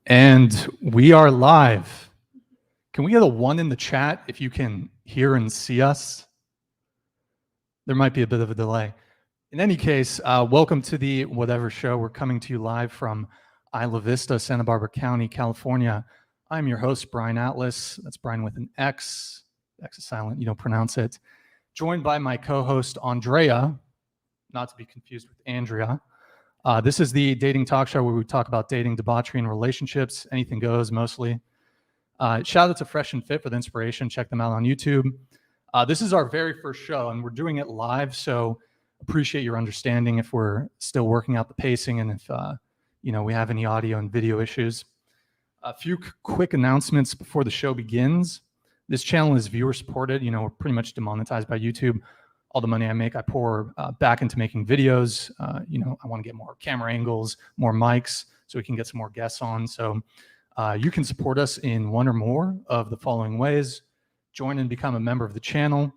And we are live. Can we get a 1 in the chat if you can hear and see us? There might be a bit of a delay. In any case, welcome to the Whatever Show. We're coming to you live from Isla Vista, Santa Barbara County, California. I'm your host, Brian Atlas. That's Brian with an X. X is silent. You don't pronounce it. Joined by my co-host, Andrea, not to be confused with Andrea. This is the dating talk show where we talk about dating, debauchery, and relationships. Anything goes, mostly. Shout out to Fresh and Fit for the inspiration. Check them out on YouTube. This is our very first show, and we're doing it live, so appreciate your understanding if we're still working out the pacing and if we have any audio and video issues. A few quick announcements before the show begins. This channel is viewer supported. We're pretty much demonetized by YouTube. All the money I make, I pour back into making videos. I want to get more camera angles, more mics, so we can get some more guests on. So you can support us in one or more of the following ways. Join and become a member of the channel.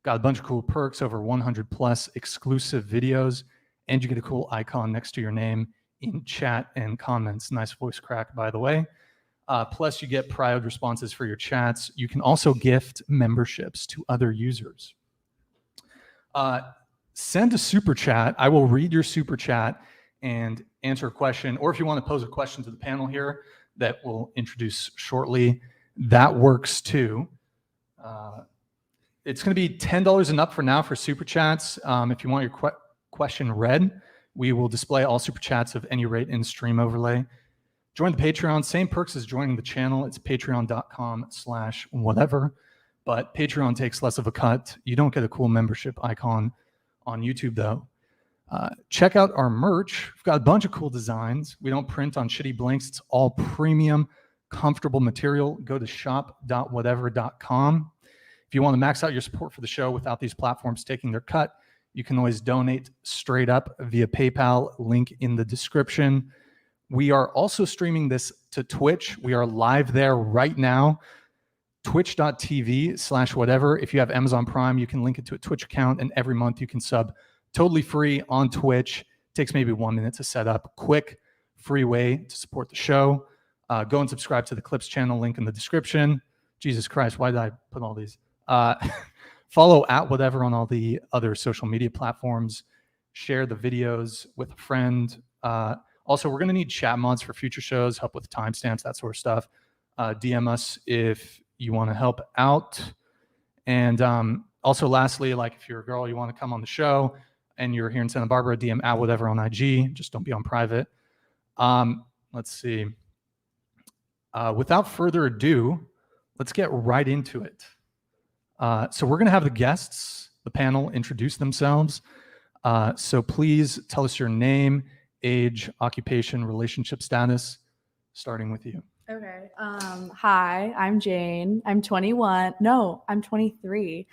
Got a bunch of cool perks, over 100 plus exclusive videos, and you get a cool icon next to your name in chat and comments. Nice voice crack, by the way. Plus, you get private responses for your chats. You can also gift memberships to other users. Send a super chat. I will read your super chat and answer a question, or if you want to pose a question to the panel here that we'll introduce shortly, that works too. It's going to be $10 and up for now for super chats. If you want your question read, we will display all super chats of any rate in stream overlay. Join the Patreon. Same perks as joining the channel. It's patreon.com/whatever. But Patreon takes less of a cut. You don't get a cool membership icon on YouTube, though. Check out our merch. We've got a bunch of cool designs. We don't print on shitty blanks. It's all premium, comfortable material. Go to shop.whatever.com. If you want to max out your support for the show without these platforms taking their cut, you can always donate straight up via PayPal, link in the description. We are also streaming this to Twitch. We are live there right now. Twitch.tv/whatever. If you have Amazon Prime, you can link it to a Twitch account, and every month you can sub totally free on Twitch. It takes maybe 1 minute to set up. Quick, free way to support the show. Go and subscribe to the Clips channel, link in the description. Jesus Christ, why did I put all these? Follow @whatever on all the other social media platforms. Share the videos with a friend. Also, we're going to need chat mods for future shows, help with timestamps, that sort of stuff. DM us if you want to help out. And also, lastly, like if you're a girl, you want to come on the show and you're here in Santa Barbara, DM @whatever on IG. Just don't be on private. Let's see. Without further ado, let's get right into it. So we're going to have the guests, the panel, introduce themselves. So please tell us your name, age, occupation, relationship status, starting with you. Okay. Hi, I'm Jane. I'm 21. No, I'm 23.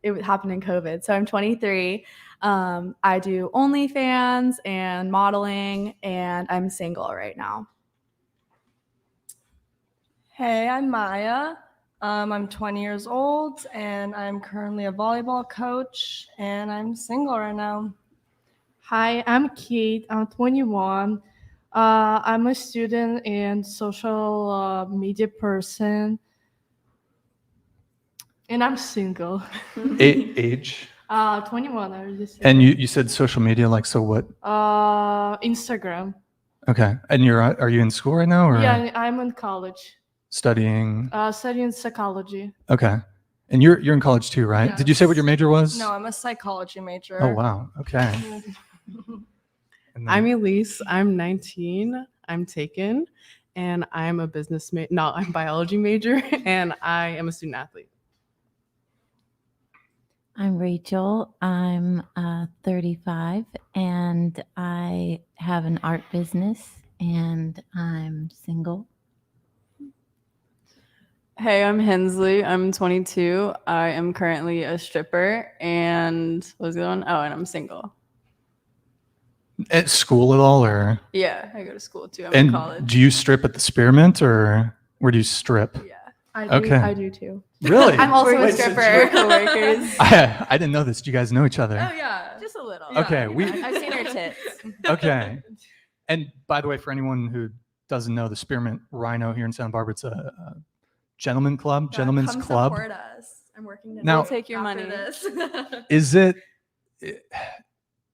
It happened in COVID. So I'm 23. I do OnlyFans and modeling, and I'm single right now. Hey, I'm Maya. I'm 20 years old, and I'm currently a volleyball coach, and I'm single right now. Hi, I'm Kate. I'm 21. I'm a student and social media person, and I'm single. Age? 21. I already said. And you said social media, like, so what? Instagram. Okay. And are you in school right now, or? Yeah, I'm in college. Studying? Studying psychology. Okay. And you're in college too, right? Yes. Did you say what your major was? No, I'm a psychology major. Oh, wow. Okay. I'm Elise. I'm 19. I'm taken, and I'm a business major. No, I'm biology major, and I am a student athlete. I'm Rachel. I'm 35, and I have an art business, and I'm single. Hey, I'm Hensley. I'm 22. I am currently a stripper, and what's going on? Oh, and I'm single. At school at all, or? Yeah, I go to school too. I'm in college. Do you strip at the Spearmint, or where do you strip? Yeah. I do too. Really? I'm also a We're stripper. co-workers. I didn't know this. Do you guys know each other? Oh yeah, just a little. Okay, I've seen her tits. Okay. And by the way, for anyone who doesn't know, the Spearmint Rhino here in Santa Barbara, it's a gentleman club, Yeah, gentleman's come club. Support us. I'm working tonight. Now- We'll take your after money. This.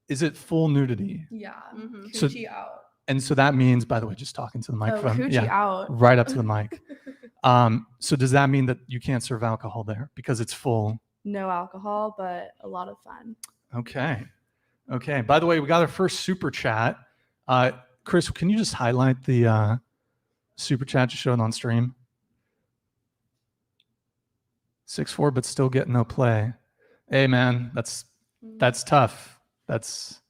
Is it full nudity? Yeah. Mhm. So- Coochie out. And so that means, by the way, just talking to the Oh, microphone. coochie out. Right up to the mic. So does that mean that you can't serve alcohol there because it's full? No alcohol, but a lot of fun. Okay. Okay. By the way, we got our first super chat. Chris, can you just highlight the super chat to show it on stream? 6'4", but still getting no play. Hey man, that's tough. That's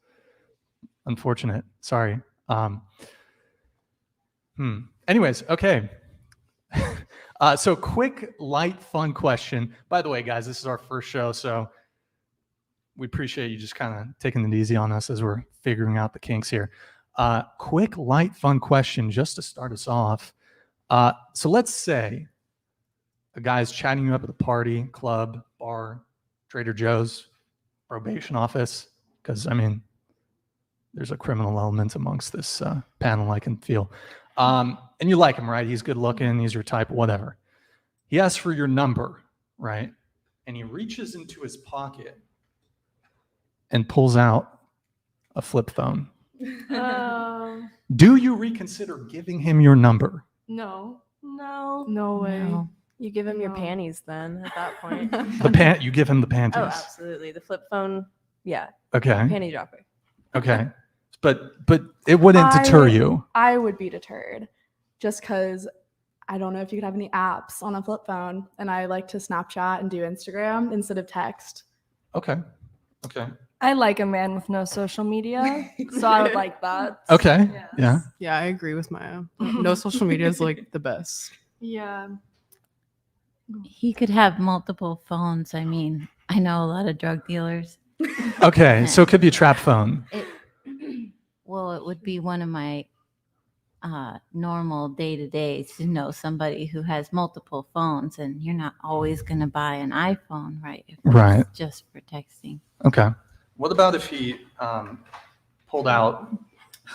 unfortunate. Sorry. Anyways, okay. So quick, light, fun question. By the way, guys, this is our first show, so we appreciate you just kind of taking it easy on us as we're figuring out the kinks here. Quick, light, fun question just to start us off. So let's say a guy's chatting you up at a party, club, bar, Trader Joe's, probation office, because, I mean, there's a criminal element amongst this panel, I can feel. And you like him, right? He's good looking, he's your type, whatever. He asks for your number, right? And he reaches into his pocket and pulls out a flip phone. Do you reconsider giving him your number? No. No. No way. No. You give him your No. panties then at that point. You give him the panties. Oh, absolutely. The flip phone. Yeah. Okay. Panty dropper. Okay. But it wouldn't deter you. I would be deterred just because I don't know if you could have any apps on a flip phone. And I like to Snapchat and do Instagram instead of text. Okay. Okay. I like a man with no social media, so I would like that. Okay. Yes. Yeah. Yeah, I agree with Maya. No social media is like the best. Yeah. He could have multiple phones. I mean, I know a lot of drug dealers. Okay. So it could be a trap phone. Well, it would be one of my normal day-to-days to know somebody who has multiple phones, and you're not always going to buy an iPhone, right? If it's Right. just for texting. Okay. What about if he pulled out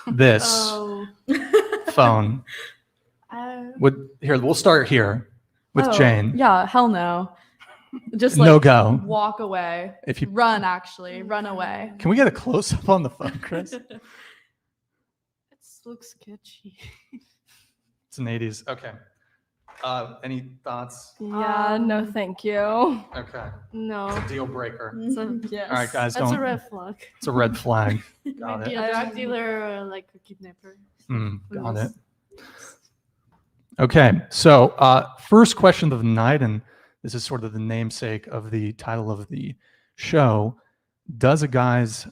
this Oh. phone? Here, we'll start here with Oh, Jane. Yeah, hell no. Just like No go. walk away. If you Run, actually. Run away. can we get a close up on the phone, Chris? It looks sketchy. It's an 80s. Okay. Any thoughts? Yeah, no, thank you. Okay. No. Deal breaker. So, yes. All right, guys, That's don't. a red flag. It's a red flag. Got Maybe it. a drug dealer or like a kidnapper. Who Got knows? it. Okay. So, first question of the night, and this is sort of the namesake of the title of the show. Does a guy's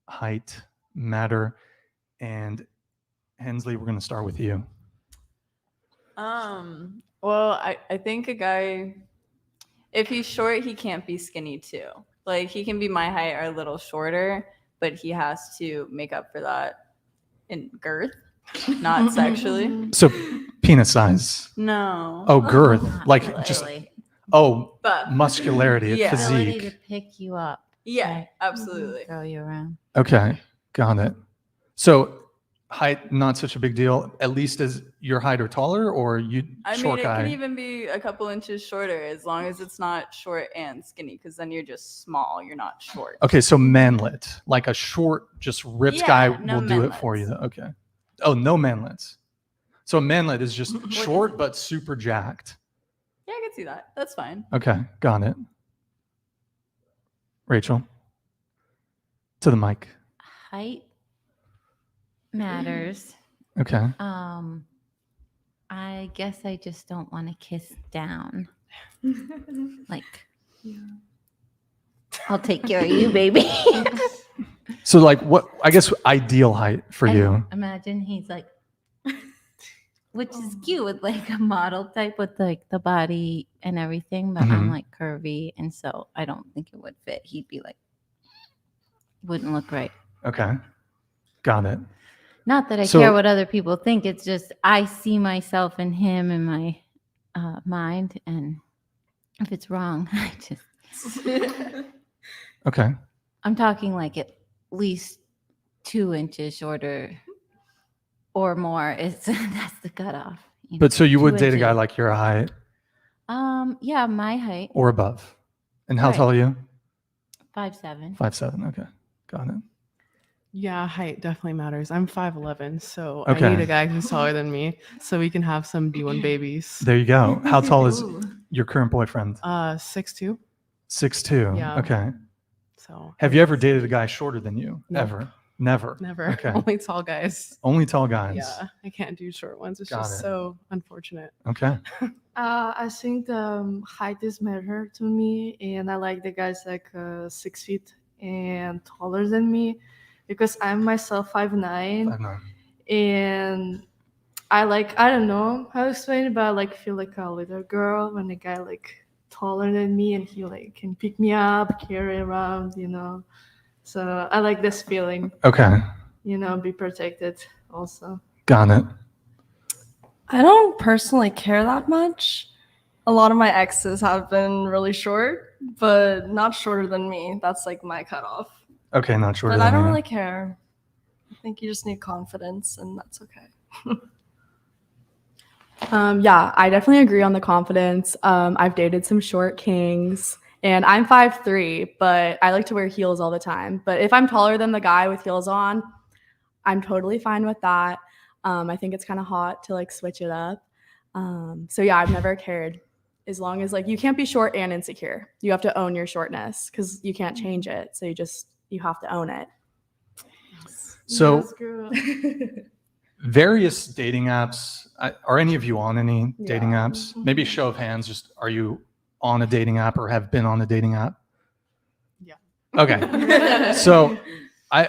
height matter? And Hensley, we're going to start with you. Well, I think a guy, if he's short, he can't be skinny too. Like he can be my height or a little shorter, but he has to make up for that in girth, not sexually. So, penis size. No. Oh, girth. Not Like just, really. oh, But muscularity, Yeah. Ability to physique. pick you up. yeah, right? absolutely. Throw you around. Okay. Got it. So, height, not such a big deal, at least as your height or taller, or you I mean, short it guy? can even be a couple inches shorter as long as it's not short and skinny, because then you're just small. You're not short. Okay, so manlet, like a short, just ripped Yeah, guy no will do it for you. manlets. Okay. Oh, no manlets. So a manlet is just short but super jacked. Yeah, I can see that. That's fine. Okay, got it. Rachel, to the mic. Height matters. Okay. I guess I just don't want to kiss down. Like, I'll take care of you, baby. So like what, I guess ideal height for I you. imagine he's like, which is cute with like a model type with like the body and everything, but I'm Mhm. like curvy, and so I don't think it would fit. He'd be like, wouldn't look right. Okay. Got it. Not that I So- care what other people think. It's just I see myself in him in my mind, and if it's wrong, I just Okay. I'm talking like at least 2 inches shorter or more is that's the cutoff. But so you two would and date a guy two. like your height Yeah, my height, or above. And how Right. tall are you? 5'7". 5'7". Okay. Got it. Yeah, height definitely matters. I'm 5'11", so Okay. I need a guy who's taller than me so we can have some B1 babies. There you go. How tall is Ooh. your current boyfriend? 6'2". 6'2". Yeah. Okay. So Have you ever dated a guy shorter than you? Nope. Ever? Never. never. Okay. Only tall guys. Only tall guys. Yeah, I can't do short ones. It's Got just it. so unfortunate. Okay. I think the height is matter to me, and I like the guys like 6 feet and taller than me, because I'm myself 5'9", 5'9". and I don't know how to explain it, but I like feel like a little girl when a guy like taller than me and he like can pick me up, carry around, you know. So I like this feeling, Okay. you know, be protected also. Got it. I don't personally care that much. A lot of my exes have been really short, but not shorter than me. That's like my cutoff. Okay, not shorter But than I don't you. really care. I think you just need confidence, and that's okay. Yeah, I definitely agree on the confidence. I've dated some short kings, and I'm 5'3", but I like to wear heels all the time. But if I'm taller than the guy with heels on, I'm totally fine with that. I think it's kind of hot to like switch it up. So yeah, I've never cared. As long as like you can't be short and insecure. You have to own your shortness because you can't change it. So you have to own it. So Yes, girl. various dating apps. Are any of you on any dating Yeah. apps? Maybe show of hands. Just are you on a dating app or have been on a dating app? Yeah. Okay. So I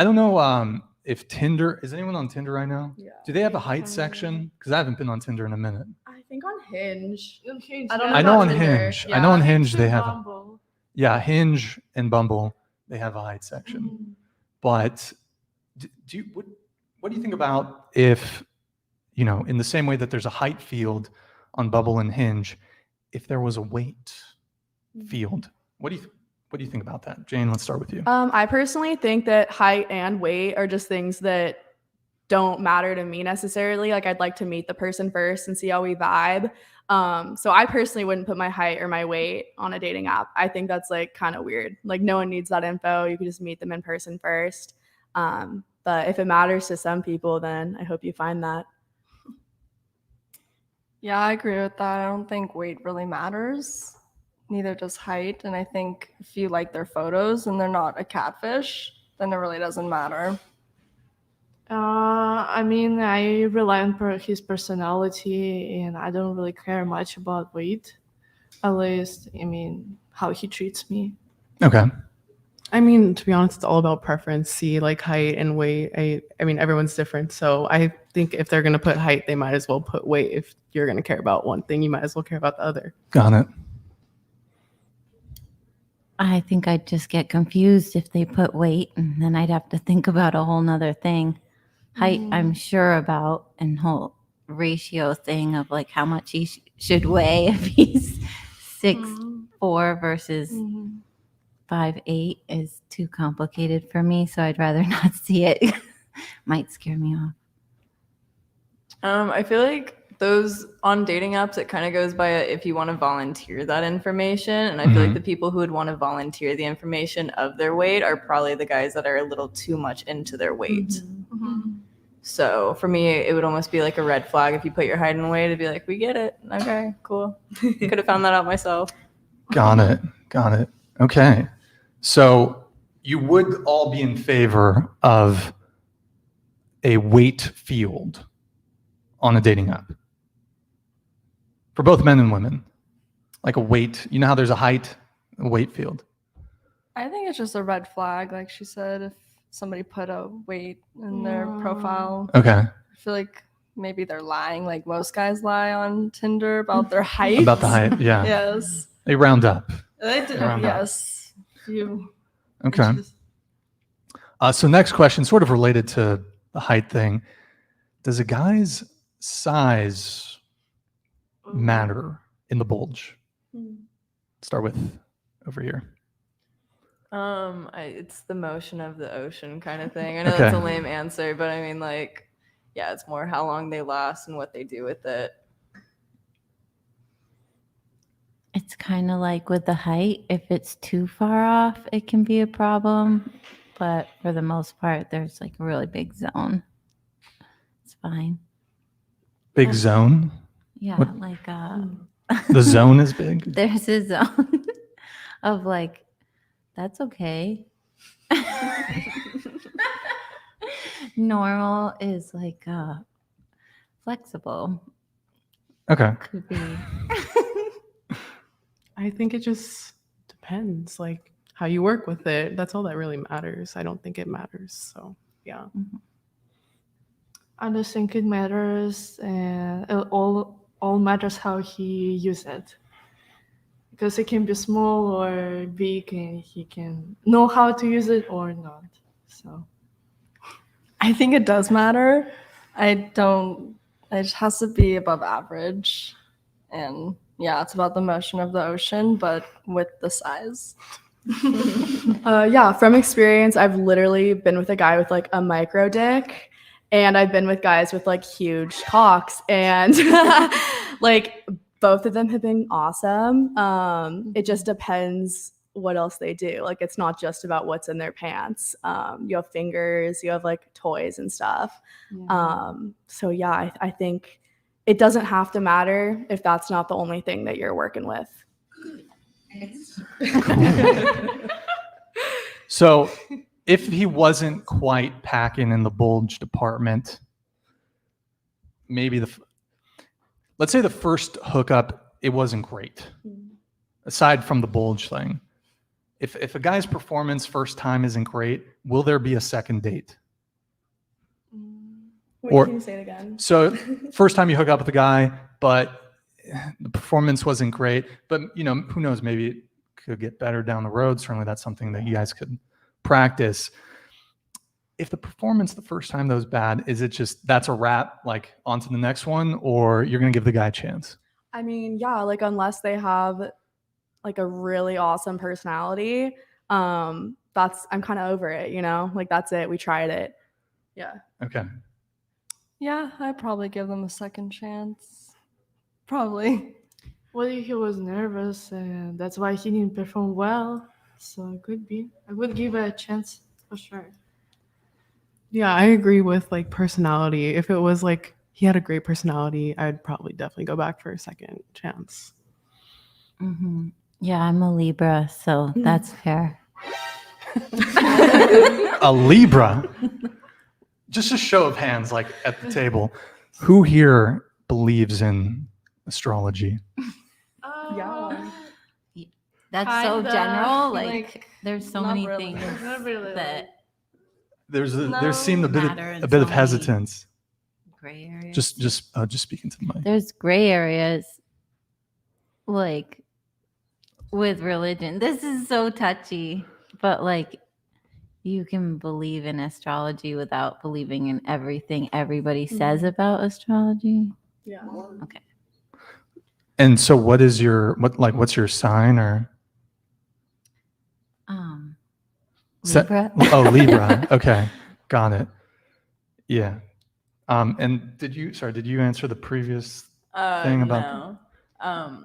don't know if Tinder, is anyone on Tinder right now? Yeah. Do they have a height section? Because I haven't been on Tinder in a minute. I think on Hinge. Hinge, I don't I know about on Tinder. Hinge. I Yeah. know on Hinge they and have Bumble. yeah, Hinge and Bumble, they have a height section. Mhm. But what do you think about if, you know, in the same way that there's a height field on Bumble and Hinge, if there was a weight field? What do you think about that? Jane, let's start with you. I personally think that height and weight are just things that don't matter to me necessarily. Like I'd like to meet the person first and see how we vibe. So I personally wouldn't put my height or my weight on a dating app. I think that's like kind of weird. Like no one needs that info. You can just meet them in person first. But if it matters to some people, then I hope you find that. Yeah, I agree with that. I don't think weight really matters. Neither does height. And I think if you like their photos and they're not a catfish, then it really doesn't matter. I mean, I rely on his personality, and I don't really care much about weight. At least, I mean, how he treats me. Okay. I mean, to be honest, it's all about preference. See, like height and weight. I mean, everyone's different. So I think if they're going to put height, they might as well put weight. If you're going to care about one thing, you might as well care about the other. Got it. I think I'd just get confused if they put weight, and then I'd have to think about a whole nother thing. Height, I'm sure about, and whole ratio thing of like how much he should weigh if he's 6'4" versus 5'8" is too complicated for me, so I'd rather not see it. Might scare me off. I feel like those on dating apps, it kind of goes by if you want to volunteer that information. And I feel like the people who would want to volunteer the information of their weight are probably the guys that are a little too much into their weight. So for me, it would almost be like a red flag if you put your height and weight. It'd be like, we get it. Okay, cool. Could have found that out myself. Got it. Okay. So you would all be in favor of a weight field on a dating app for both men and women, like a weight. You know how there's a weight field. I think it's just a red flag, like she said, if somebody put a weight in their profile. Okay. I feel like maybe they're lying, like most guys lie on Tinder about their height. About the height, yeah. Yes. They round up. They do. Round up. Yes. You. Okay. So next question, sort of related to the height thing. Does a guy's size matter in the bulge? Start with over here. It's the motion of the ocean kind of thing. I know that's a lame answer, but I mean, like, yeah, it's more how long they last and what they do with it. It's kind of like with the height. If it's too far off, it can be a problem. But for the most part, there's like a really big zone. It's fine. Big zone. Yeah, What? like The zone is big. there's a zone of like, that's okay. Normal is like flexible. Okay. Could be. I think it just depends, like how you work with it. That's all that really matters. I don't think it matters. So yeah. I just think it matters, and it all matters how he uses it. Because it can be small or big, and he can know how to use it or not. So I think it does matter. It just has to be above average. And yeah, it's about the motion of the ocean, but with the size. Yeah, from experience, I've literally been with a guy with like a micro dick, and I've been with guys with like huge cocks, and like both of them have been awesome. It just depends what else they do. Like it's not just about what's in their pants. You have fingers, you have like toys and stuff. So yeah, I think it doesn't have to matter if that's not the only thing that you're working with. So if he wasn't quite packing in the bulge department, maybe let's say the first hookup, it wasn't great. Aside from the bulge thing. If a guy's performance first time isn't great, will there be a second date? Wait, Or- can you say it again? So first time you hook up with a guy, but the performance wasn't great, but you know, who knows, maybe it could get better down the road. Certainly that's something that you guys could practice. If the performance the first time that was bad, is it just, that's a wrap, like on to the next one, or you're going to give the guy a chance? I mean, yeah, like unless they have like a really awesome personality, I'm kind of over it, you know? Like that's it. We tried it. Yeah. Okay. Yeah, I'd probably give them a second chance. Probably. what if he was nervous and that's why he didn't perform well? So it could be. I would give it a chance for sure. Yeah, I agree with like personality. If it was like he had a great personality, I'd probably definitely go back for a second chance. Yeah, I'm a Libra, so that's fair. A Libra. Just a show of hands, like at the table. Who here believes in astrology? Yeah. That's so Kinda, general. like, Like, there's so not many really. things Not really. that There seemed a bit matter in of so many hesitance. gray areas. Just speaking to the mic. There's gray areas, like with religion. This is so touchy, but like you can believe in astrology without believing in everything everybody says about astrology. Yeah. Okay. And so what's your sign or? Libra. Oh, Libra. Okay. Got it. Yeah. And did you answer the previous thing about? No.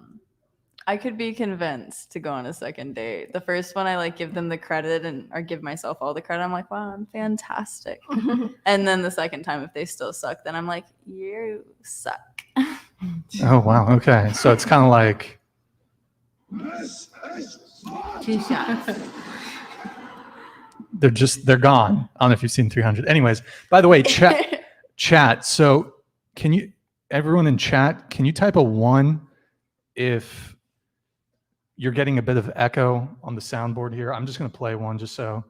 I could be convinced to go on a second date. The first one, I like give them the credit or give myself all the credit. I'm like, wow, I'm fantastic. And then the second time, if they still suck, then I'm like, you suck. Oh, wow. Okay. So it's kind of like, 2 shots. they're gone. I don't know if you've seen 300. Anyways, by the way, chat. So everyone in chat, can you type a 1 if you're getting a bit of echo on the soundboard here? I'm just going to play one just so,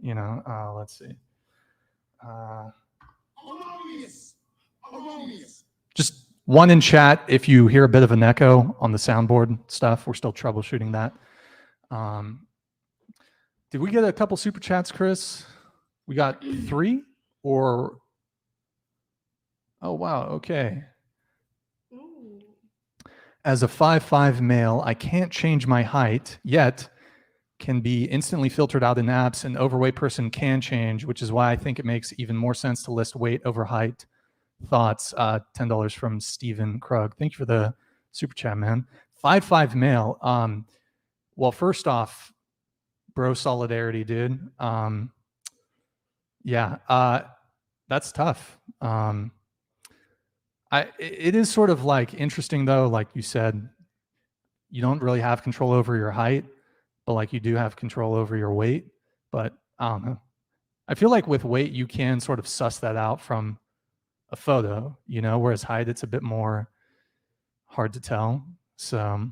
you know, let's see. Just 1 in chat if you hear a bit of an echo on the soundboard stuff. We're still troubleshooting that. Did we get a couple super chats, Chris? We got 3 or? Oh, wow. Okay. As a 5'5" male, I can't change my height yet, can be instantly filtered out in apps. An overweight person can change, which is why I think it makes even more sense to list weight over height thoughts. $10 from Stephen Krug. Thank you for the super chat, man. 5'5" male. Well, first off, bro solidarity, dude. Yeah, that's tough. It is sort of like interesting though, like you said, you don't really have control over your height, but like you do have control over your weight. But I don't know. I feel like with weight, you can sort of suss that out from a photo, whereas height, it's a bit more hard to tell. So,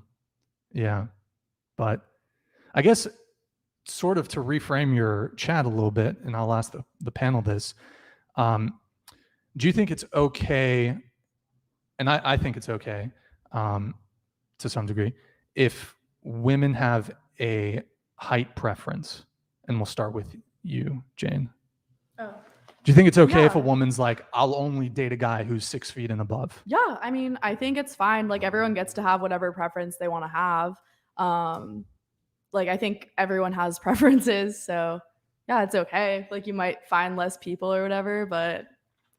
yeah. But I guess sort of to reframe your chat a little bit, and I'll ask the panel this. Do you think it's okay, and I think it's okay to some degree, if women have a height preference? And we'll start with you, Jane. Oh. Do you think it's okay if a Yeah. woman's like, I'll only date a guy who's 6 feet and above? Yeah, I mean, I think it's fine. Like everyone gets to have whatever preference they want to have. Like I think everyone has preferences, so yeah, it's okay. Like you might find less people or whatever, but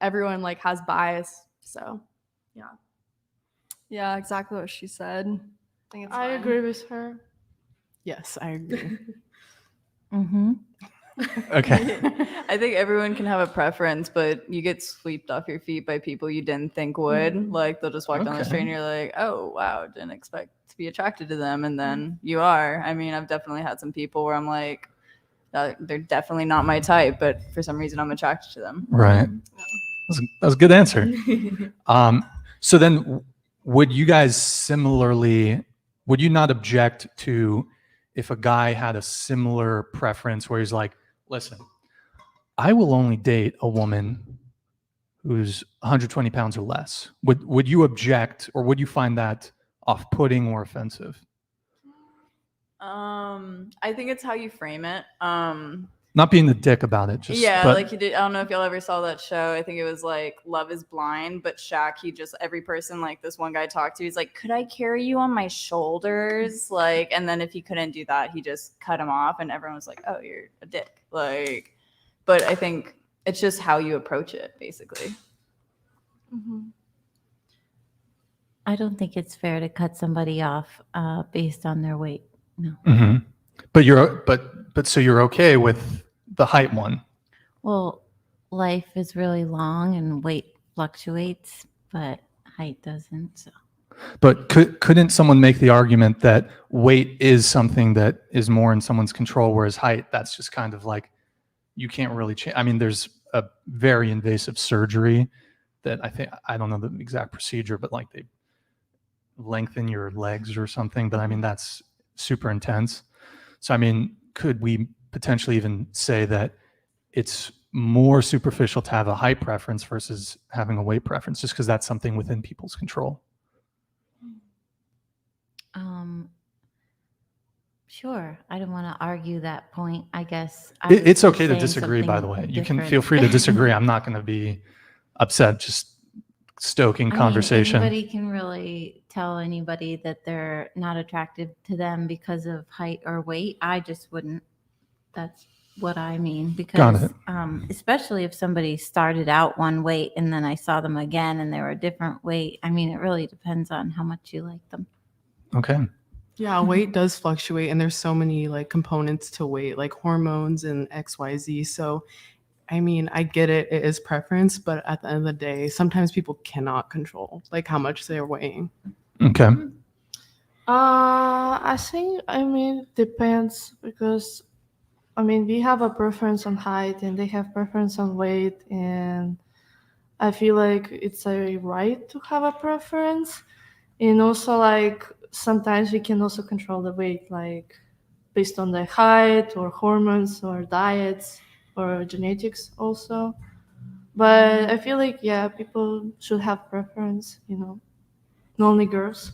everyone like has bias. So yeah. Yeah, exactly what she said. I think it's I fine. agree with her. Yes, I agree. Mm-hmm. Okay. I think everyone can have a preference, but you get swept off your feet by people you didn't think would. Like they'll just walk down the street and you're like, oh wow, didn't expect to be attracted to them, and then you are. I mean, I've definitely had some people where I'm like, they're definitely not my type, but for some reason I'm attracted to them. Right. That was a good answer. So then would you guys would you not object to if a guy had a similar preference where he's like, listen, I will only date a woman who's 120 pounds or less. Would you object, or would you find that off-putting or offensive? I think it's how you frame it. Not being the dick about it, just Yeah, but, like he did. I don't know if y'all ever saw that show. I think it was like Love is Blind, but Shaq, every person like this one guy talked to, he's like, could I carry you on my shoulders? Like, and then if he couldn't do that, he just cut him off, and everyone was like, oh, you're a dick. Like, but I think it's just how you approach it, basically. I don't think it's fair to cut somebody off based on their weight. No. mm-hmm. But so you're okay with the height one? Well, life is really long and weight fluctuates, but height doesn't. So. But couldn't someone make the argument that weight is something that is more in someone's control, whereas height, that's just kind of like, you can't really change. I mean, there's a very invasive surgery that I don't know the exact procedure, but like they lengthen your legs or something. But I mean, that's super intense. So, I mean, could we potentially even say that it's more superficial to have a height preference versus having a weight preference, just because that's something within people's control? Sure. I don't want to argue that point. I guess It's okay to saying disagree, by the way. something You can different. feel free to disagree. I'm not going to be upset, just stoking conversation. Anybody can really tell anybody that they're not attracted to them because of height or weight. I just wouldn't. That's what I mean. Because especially if somebody started out one weight and then I saw them again and they were a different weight. I mean, it really depends on how much you like them. Okay. Yeah, weight does fluctuate, and there's so many like components to weight, like hormones and XYZ. So, I mean, I get it; it is preference, but at the end of the day, sometimes people cannot control like how much they are weighing. Okay. I think, depends, because we have a preference on height and they have preference on weight, and I feel like it's a right to have a preference. And also, like, sometimes we can also control the weight, like based on the height or hormones or diets or genetics also. But I feel like, yeah, people should have preference, not only girls.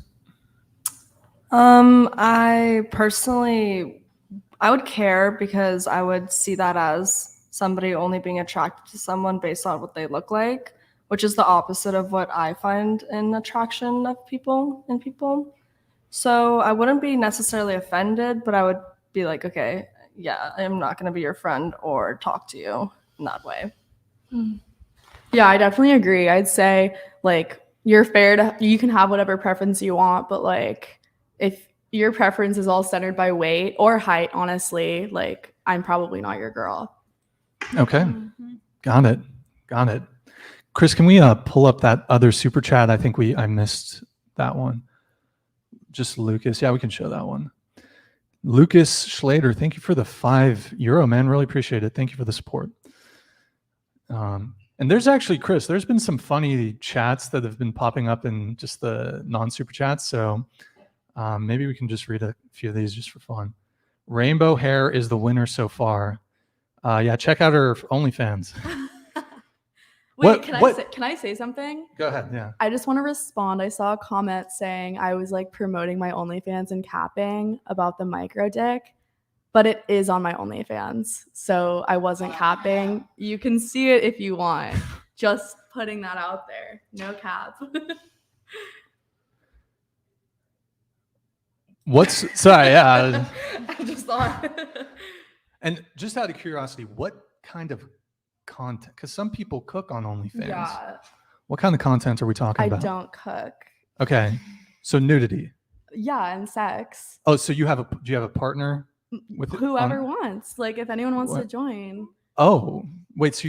I personally, I would care because I would see that as somebody only being attracted to someone based on what they look like, which is the opposite of what I find in attraction of people in people. So I wouldn't be necessarily offended, but I would be like, okay, yeah, I'm not going to be your friend or talk to you in that way. Yeah, I definitely agree. I'd say like you can have whatever preference you want, but like if your preference is all centered by weight or height, honestly, like I'm probably not your girl. Okay. Mm-hmm. Got it. Chris, can we pull up that other super chat? I think I missed that one. Just Lucas. Yeah, we can show that one. Lucas Schlater, thank you for the €5, man. Really appreciate it. Thank you for the support. And there's actually, Chris, there's been some funny chats that have been popping up in just the non-super chats. So maybe we can just read a few of these just for fun. Rainbow hair is the winner so far. Yeah, check out her OnlyFans. Wait, can I say something? Go ahead. Yeah. I just want to respond. I saw a comment saying I was like promoting my OnlyFans and capping about the micro dick, but it is on my OnlyFans. So I wasn't capping. You can see it if you want. Just putting that out there. No cap. Sorry, yeah. I just thought. And just out of curiosity, what kind of content? Because some people cook on OnlyFans. Yeah. What kind of content are we talking I about? don't cook. Okay. So nudity. Yeah, and sex. Oh, so do you have a partner? With Whoever wants. Like if anyone wants to join. Oh, wait, so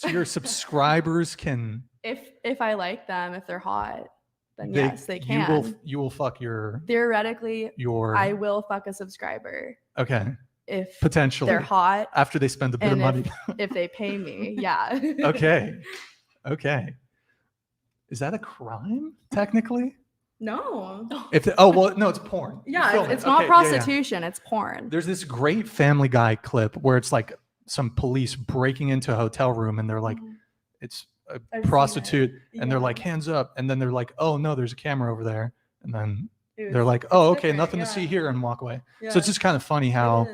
your subscribers can If I like them, if they're hot, then yes, they can. You will fuck Theoretically, I will fuck a subscriber. Okay. If potentially they're hot after they spend a bit of money. If they pay me, yeah. Okay. Is that a crime technically? No. No, it's porn. Yeah, it's not prostitution. Yeah. It's porn. There's this great Family Guy clip where it's like some police breaking into a hotel room and they're like, it's a prostitute, and they're like, hands up, and then they're like, oh no, there's a camera over there, and then they're like, oh okay, nothing to see here, and walk away. Yeah. So it's just kind of funny how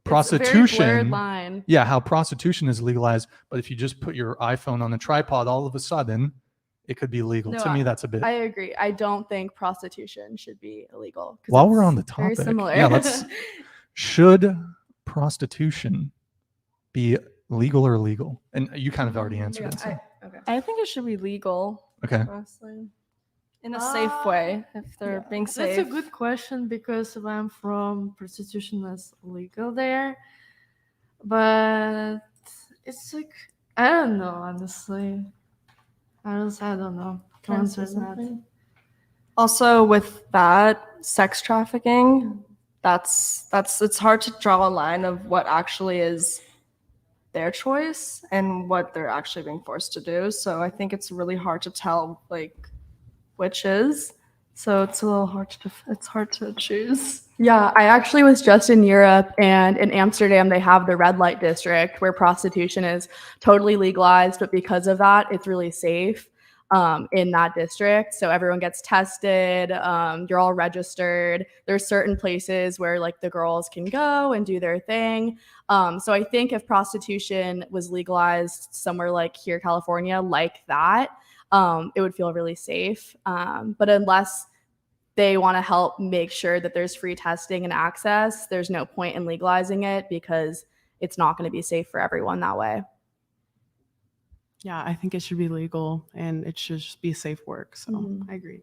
prostitution, how prostitution is legalized, but if you just put your iPhone on a tripod, all of a sudden it could be illegal. To me, that's a bit. I agree. I don't think prostitution should be illegal. While we're on the topic, very similar. Yeah, should prostitution be legal or illegal? And you kind of already answered it. So. I think it should be legal. Okay. Honestly. In a safe way, if they're being safe. That's a good question because where I'm from, prostitution is legal there. But it's like, I don't know, honestly. I don't know. Also, with that, sex trafficking, it's hard to draw a line of what actually is their choice and what they're actually being forced to do. So I think it's really hard to tell like which is. So it's a little hard to choose. Yeah, I actually was just in Europe, and in Amsterdam they have the red light district where prostitution is totally legalized, but because of that, it's really safe in that district. So everyone gets tested, you're all registered. There's certain places where like the girls can go and do their thing. So I think if prostitution was legalized somewhere like here, California, like that, it would feel really safe. But unless they want to help make sure that there's free testing and access, there's no point in legalizing it because it's not going to be safe for everyone that way. Yeah, I think it should be legal and it should just be safe work. So I agree.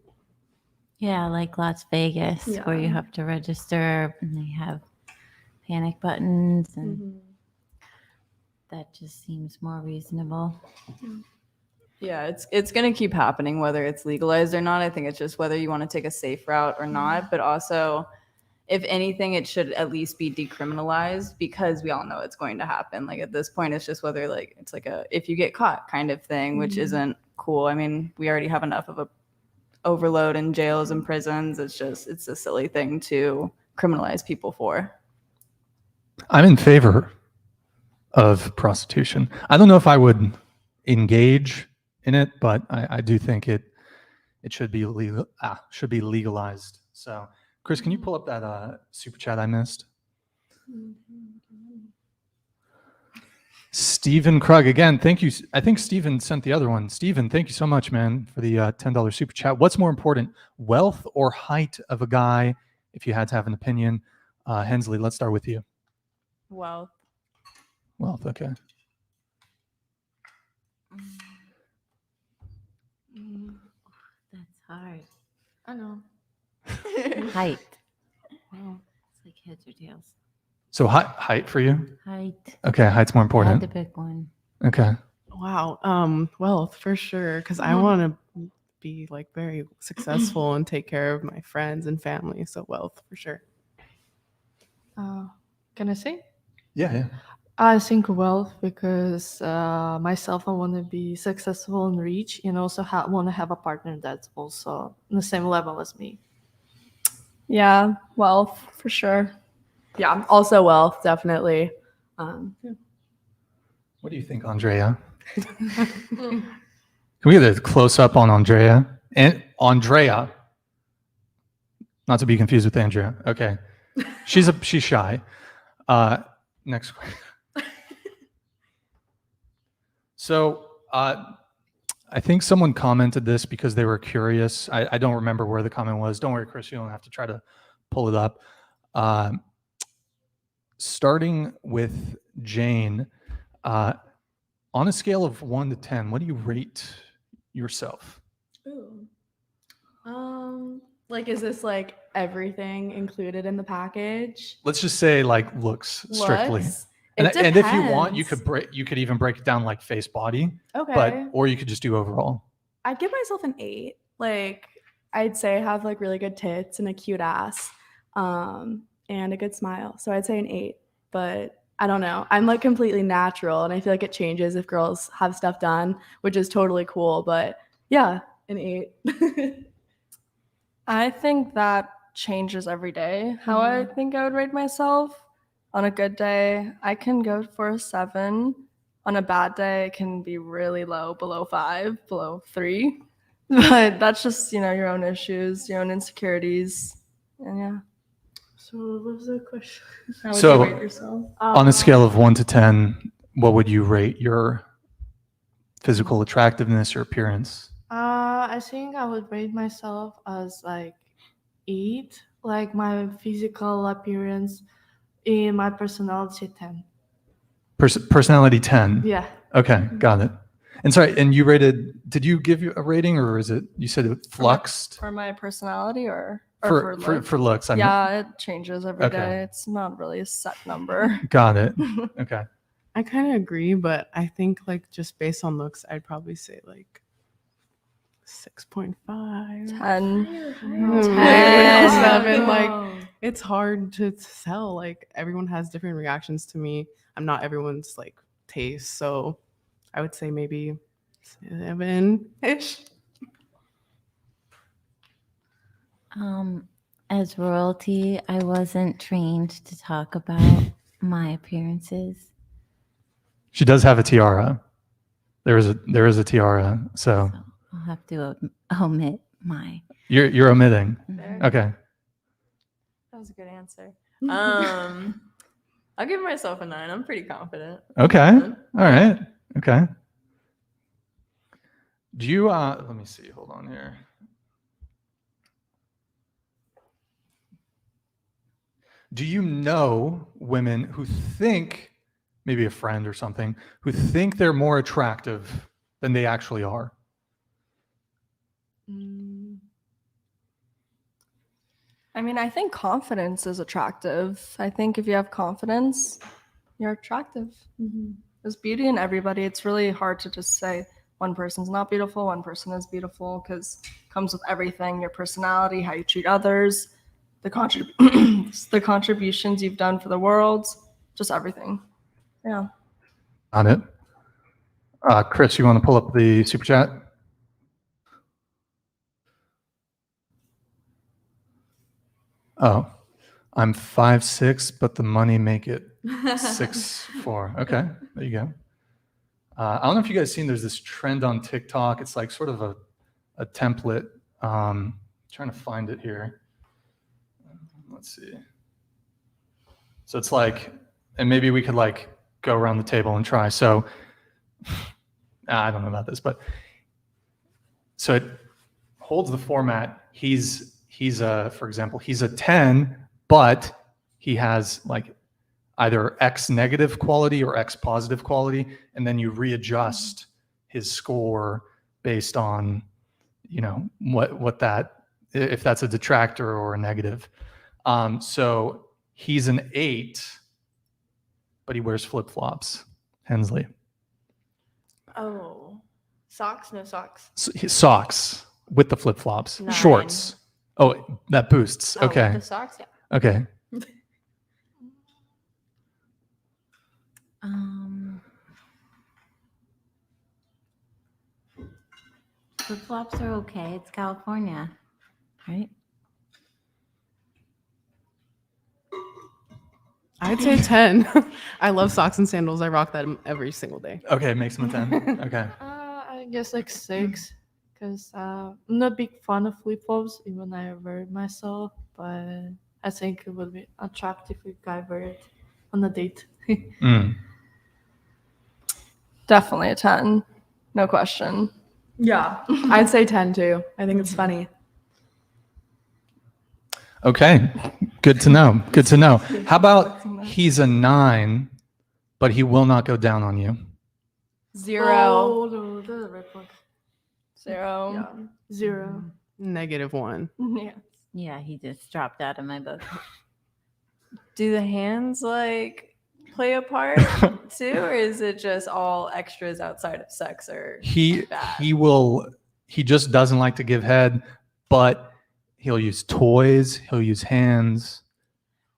Yeah, like Las Vegas, where you have to register and they have panic buttons, and that just seems more reasonable. Yeah, it's going to keep happening whether it's legalized or not. I think it's just whether you want to take a safe route or not. But also, if anything, it should at least be decriminalized because we all know it's going to happen. Like at this point, it's just whether like it's like a if you get caught kind of thing, which isn't cool. I mean, we already have enough of a overload in jails and prisons. It's a silly thing to criminalize people for. I'm in favor of prostitution. I don't know if I would engage in it, but I do think it should be legalized. So, Chris, can you pull up that super chat I missed? Stephen Krug, again, thank you. I think Stephen sent the other one. Stephen, thank you so much, man, for the $10 super chat. What's more important, wealth or height of a guy, if you had to have an opinion? Hensley, let's start with you. Wealth. Wealth, okay. That's hard. I know. Height. Wow. It's like heads or tails. So height for you? Height. Okay, height's more I had to important. pick one. Okay. Wow. Wealth for sure. Because I want to be like very successful and take care of my friends and family. So wealth for sure. Can I say? Yeah. I think wealth because myself, I want to be successful and rich, and also want to have a partner that's also on the same level as me. Yeah, wealth for sure. Yeah, also wealth, definitely. What do you think, Andrea? Can we get a close up on Andrea? And Andrea, not to be confused with Andrea. Okay, she's shy. Next question. So I think someone commented this because they were curious. I don't remember where the comment was. Don't worry, Chris, you don't have to try to pull it up. Starting with Jane, on a scale of 1 to 10, what do you rate yourself? Ooh. Like, is this like everything included in the package? Let's just say like looks strictly. Looks? And, It and if you want, you depends. could even break it down like face body, Okay. or you could just do overall. I'd give myself an 8. Like, I'd say I have like really good tits and a cute ass, and a good smile. So I'd say an 8. But I don't know. I'm like completely natural, and I feel like it changes if girls have stuff done, which is totally cool. But yeah, an 8. I think that changes every day. How I think I would rate myself. On a good day, I can go for a 7. On a bad day, it can be really low, below 5, below 3. But that's just, your own issues, your own insecurities. And yeah. So what was the question? How would So- you rate yourself? On a scale of 1 to 10, what would you rate your physical attractiveness or appearance? I think I would rate myself as like 8, like my physical appearance, in my personality 10. Personality 10. Yeah. Okay, got it. And sorry, and you rated, did you give you a rating, or is it, you said it fluxed? For my personality or For look? looks, I mean. Yeah, it changes every day. Okay. It's not really a set number. Got it. Okay. I kind of agree, but I think like just based on looks, I'd probably say like 6.5. 10. 7. Like, Oh. it's hard to tell. Like, everyone has different reactions to me. I'm not everyone's like taste, so I would say maybe 7-ish. As royalty, I wasn't trained to talk about my appearances. She does have a tiara. There is a tiara, so So I'll have to omit my. you're omitting. Okay. That was a good answer. I'll give myself a 9. I'm pretty confident. Okay. All right. Okay. Do you let me see, hold on here. Do you know women who think, maybe a friend or something, who think they're more attractive than they actually are? I mean, I think confidence is attractive. I think if you have confidence, you're attractive. There's beauty in everybody. It's really hard to just say one person's not beautiful, one person is beautiful, because it comes with everything, your personality, how you treat others, the contributions you've done for the world, just everything. Yeah. On it. Chris, you want to pull up the super chat? Oh, I'm 5'6", but the money make it 6'4". Okay, there you go. I don't know if you guys seen, there's this trend on TikTok. It's like sort of a template. Trying to find it here. Let's see. So it's like, and maybe we could like go around the table and try. So I don't know about this, but so it holds the format. He's for example, he's a 10, but he has like either X negative quality or X positive quality, and then you readjust his score based on, what that, if that's a detractor or a negative. So he's an 8, but he wears flip-flops. Hensley. Oh, socks? No socks. Socks with the flip-flops. 9. Shorts. Oh, that boosts. Oh, Okay. The socks? Yeah. Okay. Flip flops are okay. It's California, right? I'd say 10. I love socks and sandals. I rock them every single day. Okay, makes him a 10. Okay. I guess like 6, because I'm not a big fan of flip flops, even I wear it myself. But I think it would be attractive if a guy wear it on a date. Mm. Definitely a 10. No question. Yeah, I'd say 10 too. I think it's funny. Okay. Good to know. Good to know. How about he's a 9, but he will not go down on you? 0. Oh, no, that's a red flag. 0. Yeah. 0. -1. Yeah. Yeah, he just dropped out of my book. Do the hands like play a part too, or is it just all extras outside of sex or bad? He just doesn't like to give head, but he'll use toys, he'll use hands.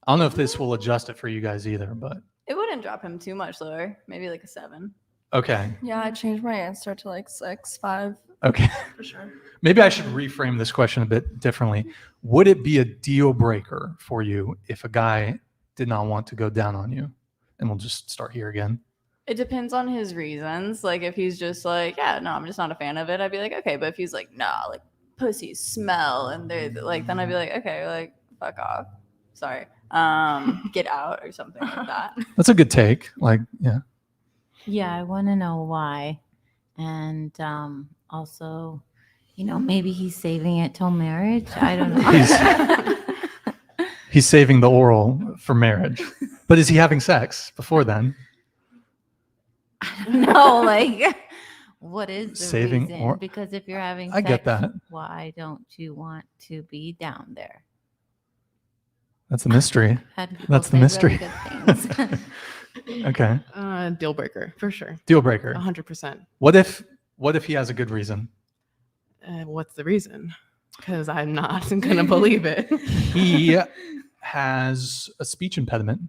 I don't know if this will adjust it for you guys either, but It wouldn't drop him too much lower. Maybe like a 7. okay. Yeah, I changed my answer to like 6, 5. Okay. For sure. Maybe I should reframe this question a bit differently. Would it be a deal breaker for you if a guy did not want to go down on you? And we'll just start here again. It depends on his reasons. Like if he's just like, yeah, no, I'm just not a fan of it, I'd be like, okay. But if he's like, nah, like pussies smell, and they're like, then I'd be like, okay, like fuck off. Sorry. Get out or something like that. That's a good take. Like, yeah. Yeah, I want to know why. And also, maybe he's saving it till marriage. I don't know. He's saving the oral for marriage. But is he having sex before then? No, like, what is the Saving reason? or- Because if you're having I sex, get that. why don't you want to be down there? That's a mystery. Had people That's the say mystery. really good things. Okay. Deal breaker for sure. Deal breaker. 100%. What if he has a good reason? What's the reason? Because I'm not gonna believe it. He has a speech impediment.